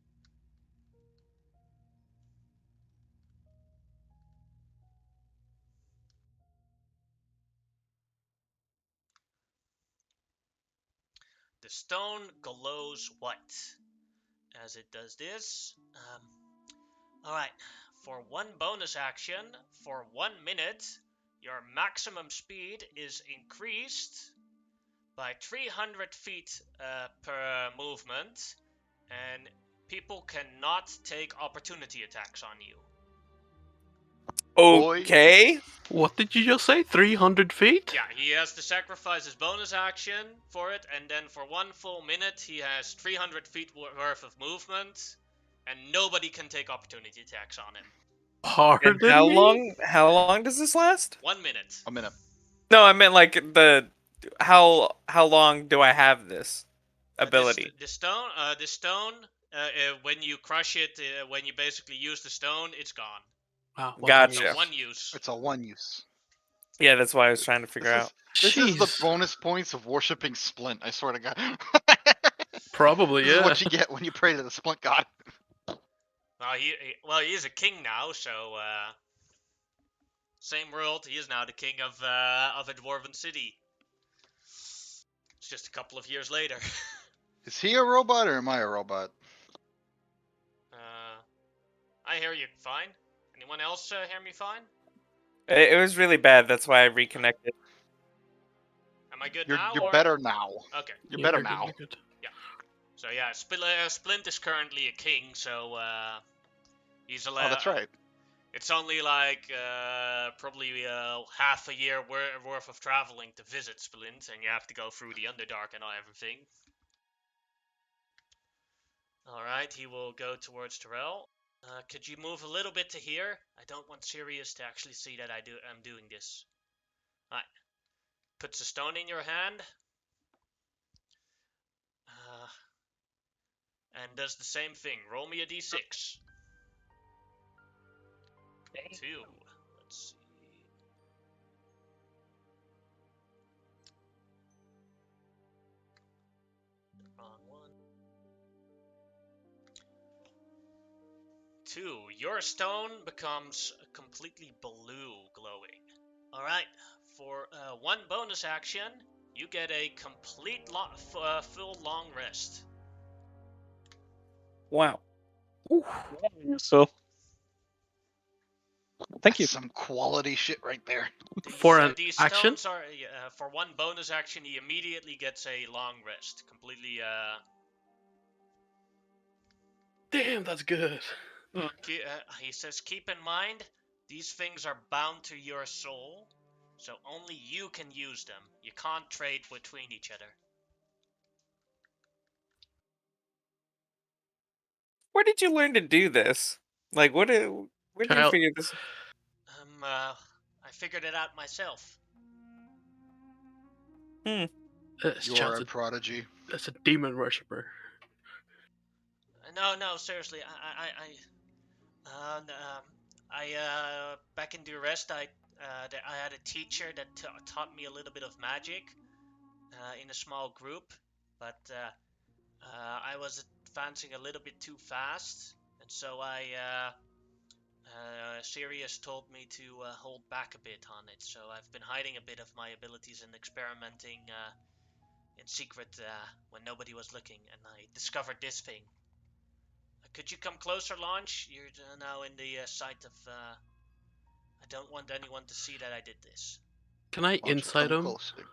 The stone glows white as it does this. Alright, for one bonus action, for 1 minute, your maximum speed is increased by 300 feet per movement, and people cannot take opportunity attacks on you. Boy. Okay. What did you just say? 300 feet? Yeah, he has to sacrifice his bonus action for it, and then for 1 full minute, he has 300 feet worth of movement, and nobody can take opportunity attacks on him. Harder And than how me? long? How long does this last? 1 minute. A minute. No, I meant like the how long do I have this ability? The stone, when you crush it, when you basically use the stone, it's gone. Wow, Gotcha. So 1 use. It's a one use. Yeah, that's why I was trying to figure out. This is the Jeez. bonus points of worshipping Splint, I swear to God. Probably, This yeah. is what you get when you pray to the Splint God. Well, he is a king now, so same world. He is now the king of a dwarven city. It's just a couple of years later. Is he a robot or am I a robot? I hear you fine. Anyone else hear me fine? It was really bad. That's why I reconnected. Am I good You're now? you're or? better now. Okay. You're Yeah, better you're good, now. you're good. So yeah, Splint is currently a king, so he's allowed. Oh, that's right. It's only like probably half a year worth of traveling to visit Splint, and you have to go through the Underdark and everything. Alright, he will go towards Terrell. Could you move a little bit to here? I don't want Sirius to actually see that I'm doing this. Alright. Puts a stone in your hand. And does the same thing. Roll me a d6. 2. Let's see. Wrong one. 2. Your stone becomes completely blue glowing. Alright, for one bonus action, you get a complete full long rest. Wow. So, thank you. That's some quality shit right there. For an These action? stones are for one bonus action. He immediately gets a long rest. Completely. Damn, that's good. He says, keep in mind, these things are bound to your soul, so only you can use them. You can't trade between each other. Where did you learn to do this? Like, where did you Kyle- figure this? I figured it out myself. It's You are just a prodigy. That's a demon worshiper. No, seriously, back in Durest, I had a teacher that taught me a little bit of magic in a small group, but I was advancing a little bit too fast, and so Sirius told me to hold back a bit on it. So I've been hiding a bit of my abilities and experimenting in secret when nobody was looking, and I discovered this thing. Could you come closer, Launch? You're now in the sight of... I don't want anyone to see that I did this. Can I Why don't you insight come him closer?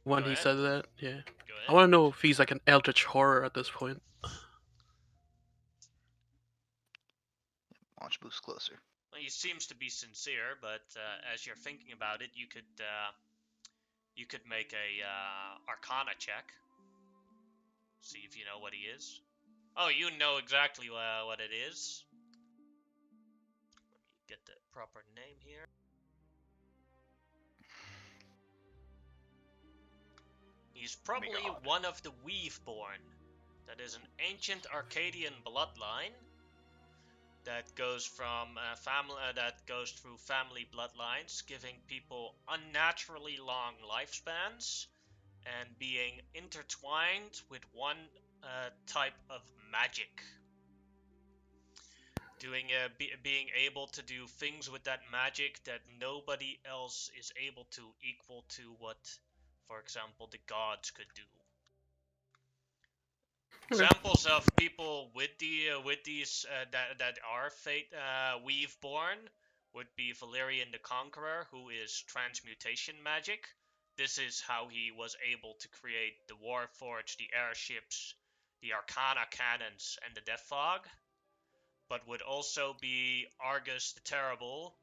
when Go he ahead. said that? Yeah. Go I ahead. want to know if he's like an eldritch horror at this point. Launch moves closer. Well, he seems to be sincere, but as you're thinking about it, you could make a Arcana check. See if you know what he is. Oh, you know exactly what it is. Let me get the proper name here. He's probably one of the Weaveborn. That is an ancient Arcadian bloodline that goes from through family bloodlines, giving people unnaturally long lifespans and being intertwined with one type of magic. Being able to do things with that magic that nobody else is able to equal to what, for example, the gods could do. Examples of people with these that are Weaveborn would be Valerian the Conqueror, who is transmutation magic. This is how he was able to create the Warforged, the airships, the Arcana cannons, and the Death Fog. But would also be Argus the Terrible,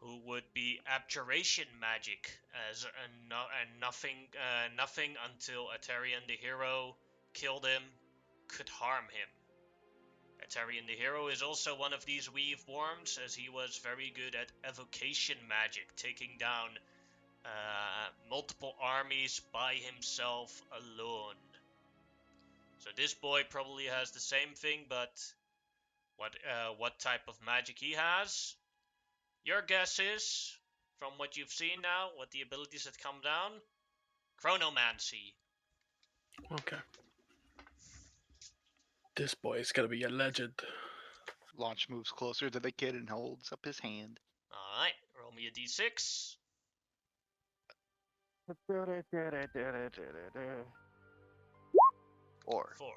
who would be abjuration magic, as nothing until Aterion the Hero killed him could harm him. Aterion the Hero is also one of these Weaveworms, as he was very good at evocation magic, taking down multiple armies by himself alone. So this boy probably has the same thing, but what type of magic he has? Your guess is, from what you've seen now, what the abilities that come down? Chronomancy. Okay. This boy is gonna be a legend. Launch moves closer to the kid and holds up his hand. Alright, roll me a d6. 4. 4.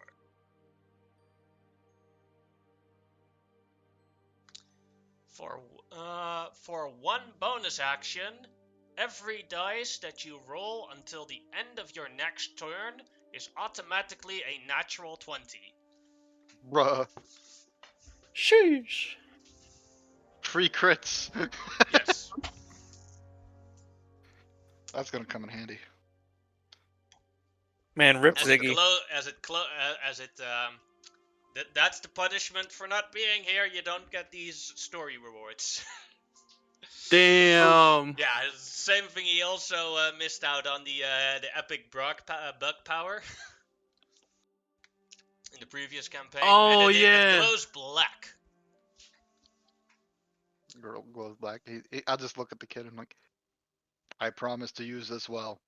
For one bonus action, every dice that you roll until the end of your next turn is automatically a natural 20. Bruh. Sheesh. Free crits. Yes. That's gonna come in handy. Man, rip As Ziggy. that's the punishment for not being here. You don't get these story rewards. Damn. Yeah, same thing. He also missed out on the epic bug power in the previous campaign, Oh, and it yeah. glows black. Girl glows black. I'll just look at the kid and like, I promise to use this well.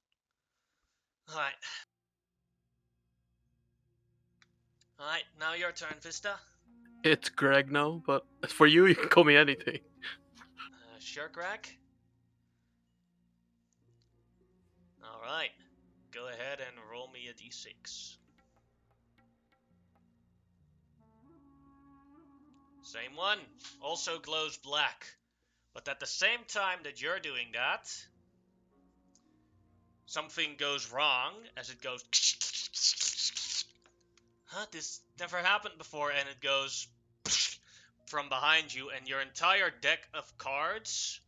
Alright. Alright, now your turn, Vista. It's Greg now, but for you can call me anything. Sure, Greg. Alright. Go ahead and roll me a d6. Same one. Also glows black. But at the same time that you're doing that, something goes wrong as it goes. Huh? This never happened before, and it goes from behind you, and your entire deck of cards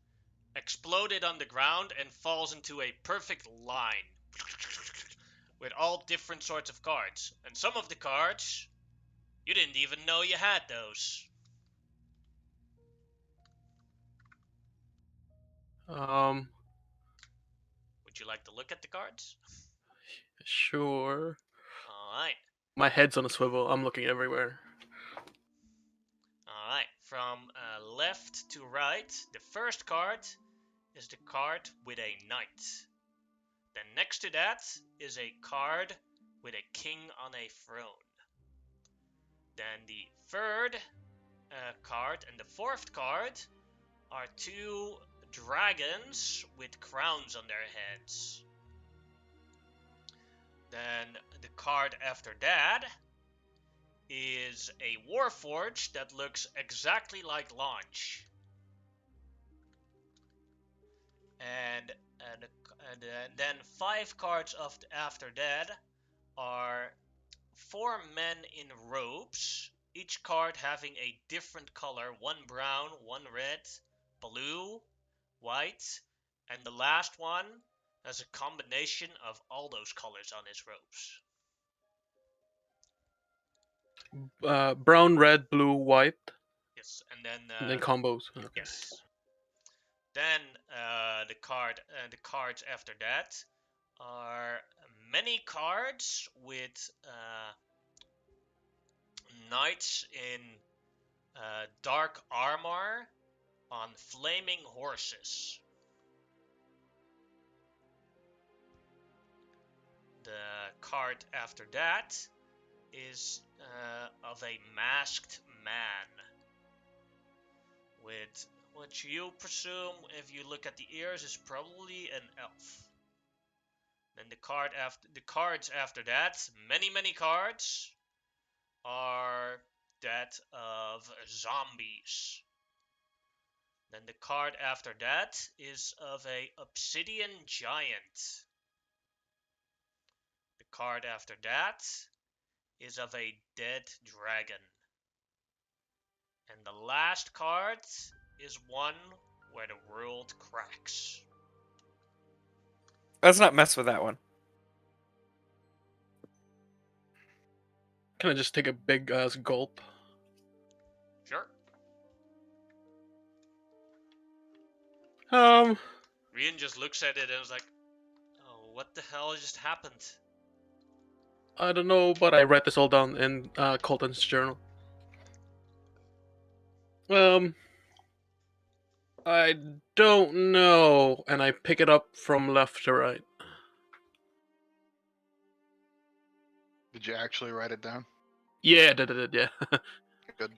exploded on the ground and falls into a perfect line with all different sorts of cards. And some of the cards, you didn't even know you had those. Would you like to look at the cards? Sure. Alright. My head's on a swivel. I'm looking everywhere. Alright. From left to right, the first card is the card with a knight. Then next to that is a card with a king on a throne. Then the third card and the fourth card are two dragons with crowns on their heads. Then the card after that is a warforged that looks exactly like Launch. And then 5 cards after that are 4 men in robes, each card having a different color, one brown, one red, blue, white, and the last one has a combination of all those colors on his robes. Brown, red, blue, white, Yes, and then combos. Okay. Yes. Then the cards after that are many cards with knights in dark armor on flaming horses. The card after that is of a masked man with what you presume, if you look at the ears, is probably an elf. Then the cards after that, many cards, are that of zombies. Then the card after that is of a obsidian giant. The card after that is of a dead dragon. And the last card is one where the world cracks. Let's not mess with that one. Can I just take a big ass gulp? Sure. Rian just looks at it and is like, oh, what the hell just happened? I don't know, but I write this all down in Colton's journal. I don't know, and I pick it up from left to right. Did you actually write it down? Yeah, yeah. Good.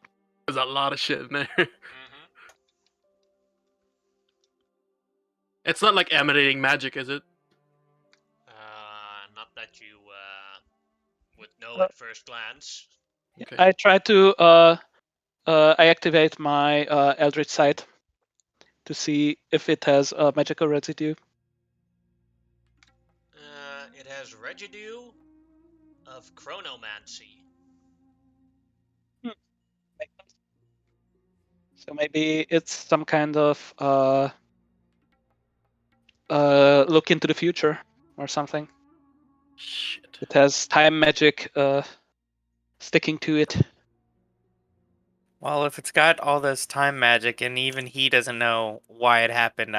There's a lot of shit in there. Mm-hmm. It's not like emanating magic, is it? Not that you would know at first glance. Yeah, Okay. I try to I activate my Eldritch Sight to see if it has a magical residue. It has residue of chronomancy. So maybe it's some kind of look into the future or something. Shit. It has time magic sticking to it. Well, if it's got all this time magic and even he doesn't know why it happened,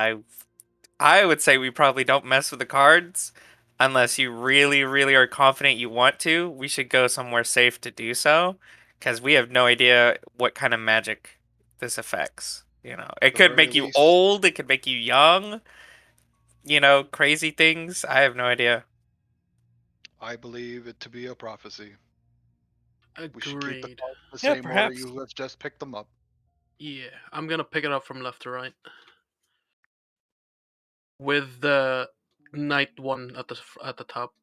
I would say we probably don't mess with the cards unless you really, really are confident you want to. We should go somewhere safe to do so because we have no idea what kind of magic this affects. You know, it the could very make you least, old, it could make you young, you know, crazy things. I have no idea. I believe it to be a prophecy. We should keep the Agreed. cards in the Yeah, same order perhaps. you have just picked them up. Yeah, I'm gonna pick it up from left to right. With the knight one at the top.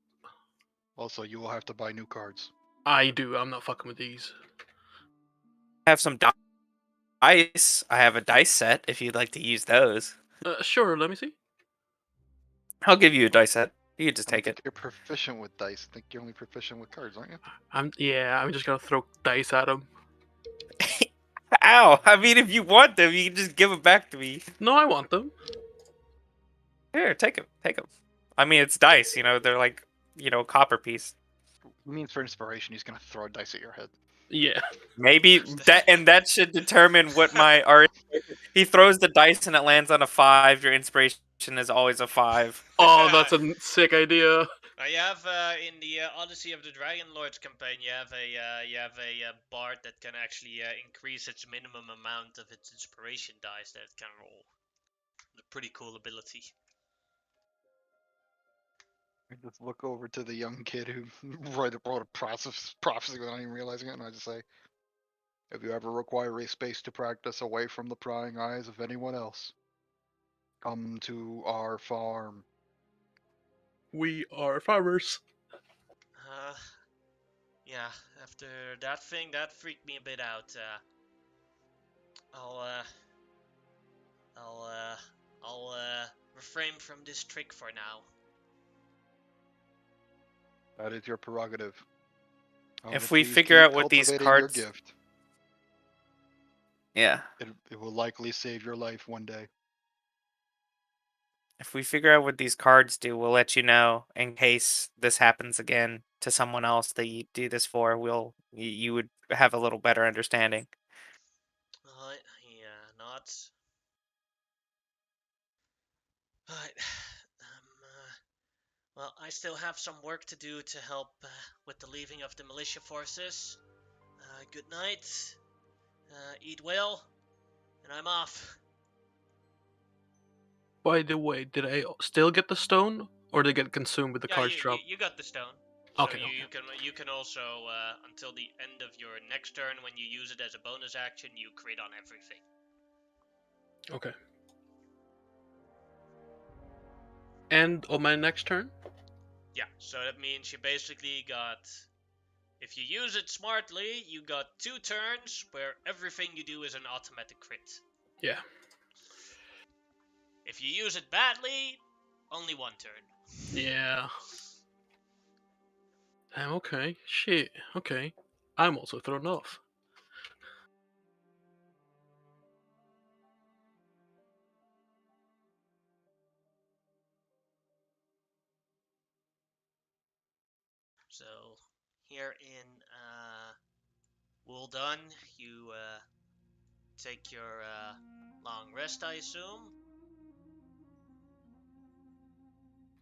Also, you will have to buy new cards. I do. I'm not fucking with these. I have some dice. I have a dice set if you'd like to use those. Sure. Let me see. I'll give you a dice set. You can just I don't take think it. you're proficient with dice. I think you're only proficient with cards, aren't you? I'm just gonna throw dice at him. Ow! I mean, if you want them, you can just give them back to me. No, I want them. Here, take them. Take them. I mean, it's dice. You know, they're like, you know, a copper piece. He means for inspiration, he's gonna throw dice at your head. Yeah. Maybe that should determine what my art. He throws the dice and it lands on a 5. Your inspiration is always a 5. Oh, that's a sick idea. You have in the Odyssey of the Dragon Lords campaign, you have a bard that can actually increase its minimum amount of its inspiration dice that it can roll. A pretty cool ability. I just look over to the young kid who wrote a prophecy without even realizing it, and I just say, if you ever require a space to practice away from the prying eyes of anyone else, come to our farm. We are farmers. Yeah, after that thing, that freaked me a bit out. I'll refrain from this trick for now. That is your prerogative. If But we please figure keep out what these cultivating your cards, gift. yeah. It will likely save your life one day. If we figure out what these cards do, we'll let you know in case this happens again to someone else that you do this for. You would have a little better understanding. Yeah, not. Alright. Well, I still have some work to do to help with the leaving of the militia forces. Good night. Eat well. And I'm off. By the way, did I still get the stone, or did it get consumed with the Yeah, cards drop? you got the stone. So Okay. you can also until the end of your next turn, when you use it as a bonus action, you crit on everything. Okay. And on my next turn? Yeah, so that means you basically got, if you use it smartly, you got 2 turns where everything you do is an automatic crit. Yeah. If you use it badly, only 1 turn. Yeah. Okay. Shit. Okay. I'm also thrown off. So here in Woldon, you take your long rest, I assume.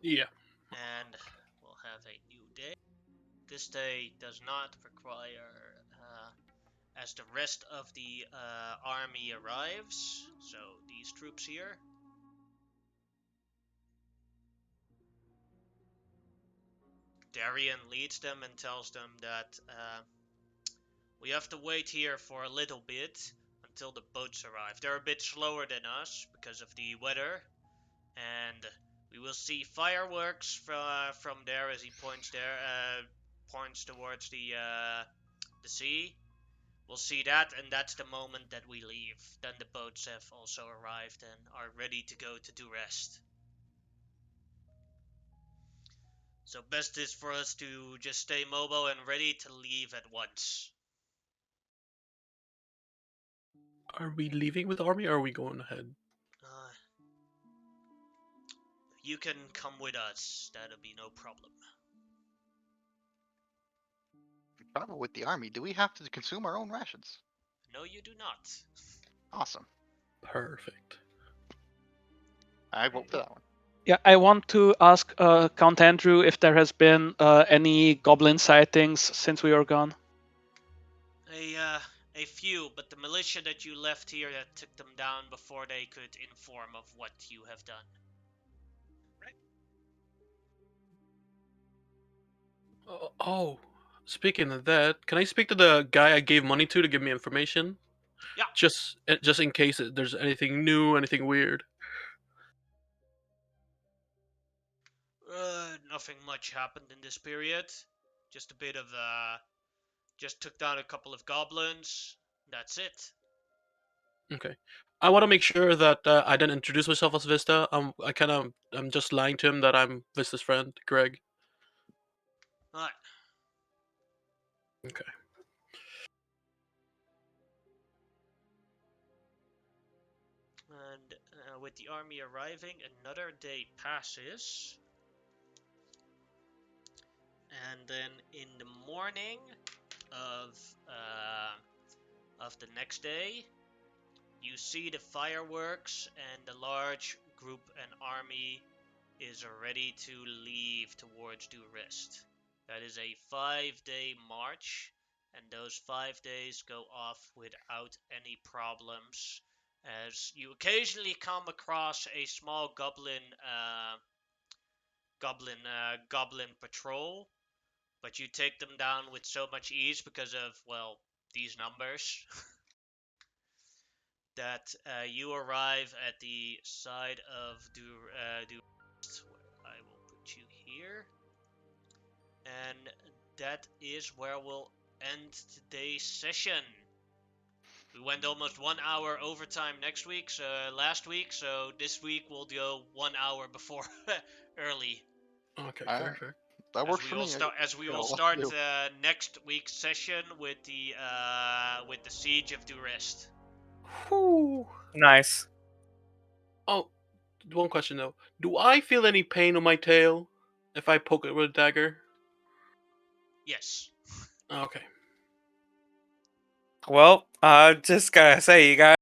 Yeah. And we'll have a new day. This day does not require, as the rest of the army arrives, so these troops here. Darian leads them and tells them that we have to wait here for a little bit until the boats arrive. They're a bit slower than us because of the weather, and we will see fireworks from there as he points towards the sea. We'll see that, and that's the moment that we leave. Then the boats have also arrived and are ready to go to do rest. So best is for us to just stay mobile and ready to leave at once. Are we leaving with the army, or are we going ahead? You can come with us. That'll be no problem. travel with the army, do we have to consume our own rations? No, you do not. Awesome. Perfect. I vote for that one. Yeah, I want to ask Count Andrew if there has been any goblin sightings since we were gone. A few, but the militia that you left here that took them down before they could inform of what you have done. Oh, speaking of that, can I speak to the guy I gave money to give me information? Yeah. Just in case there's anything new, anything weird. Nothing much happened in this period. Just a bit of just took down a couple of goblins. That's it. Okay. I want to make sure that I didn't introduce myself as Vista. I'm just lying to him that I'm Vista's friend, Greg. Alright. Okay. And with the army arriving, another day passes. And then in the morning of the next day, you see the fireworks, and the large group and army is ready to leave towards Durist. That is a 5-day march, and those 5 days go off without any problems, as you occasionally come across a small goblin patrol, but you take them down with so much ease because of, well, these numbers. That you arrive at the side of Durist. I will put you here. And that is where we'll end today's session. We went almost 1 hour overtime last week, so this week we'll go 1 hour before early. Okay, All right. perfect. That works for me. As we will start next week's session with the siege of Durist. Whew. Nice. Oh, one question though. Do I feel any pain on my tail if I poke it with a dagger? Yes. Okay. Well, just gotta say, you guys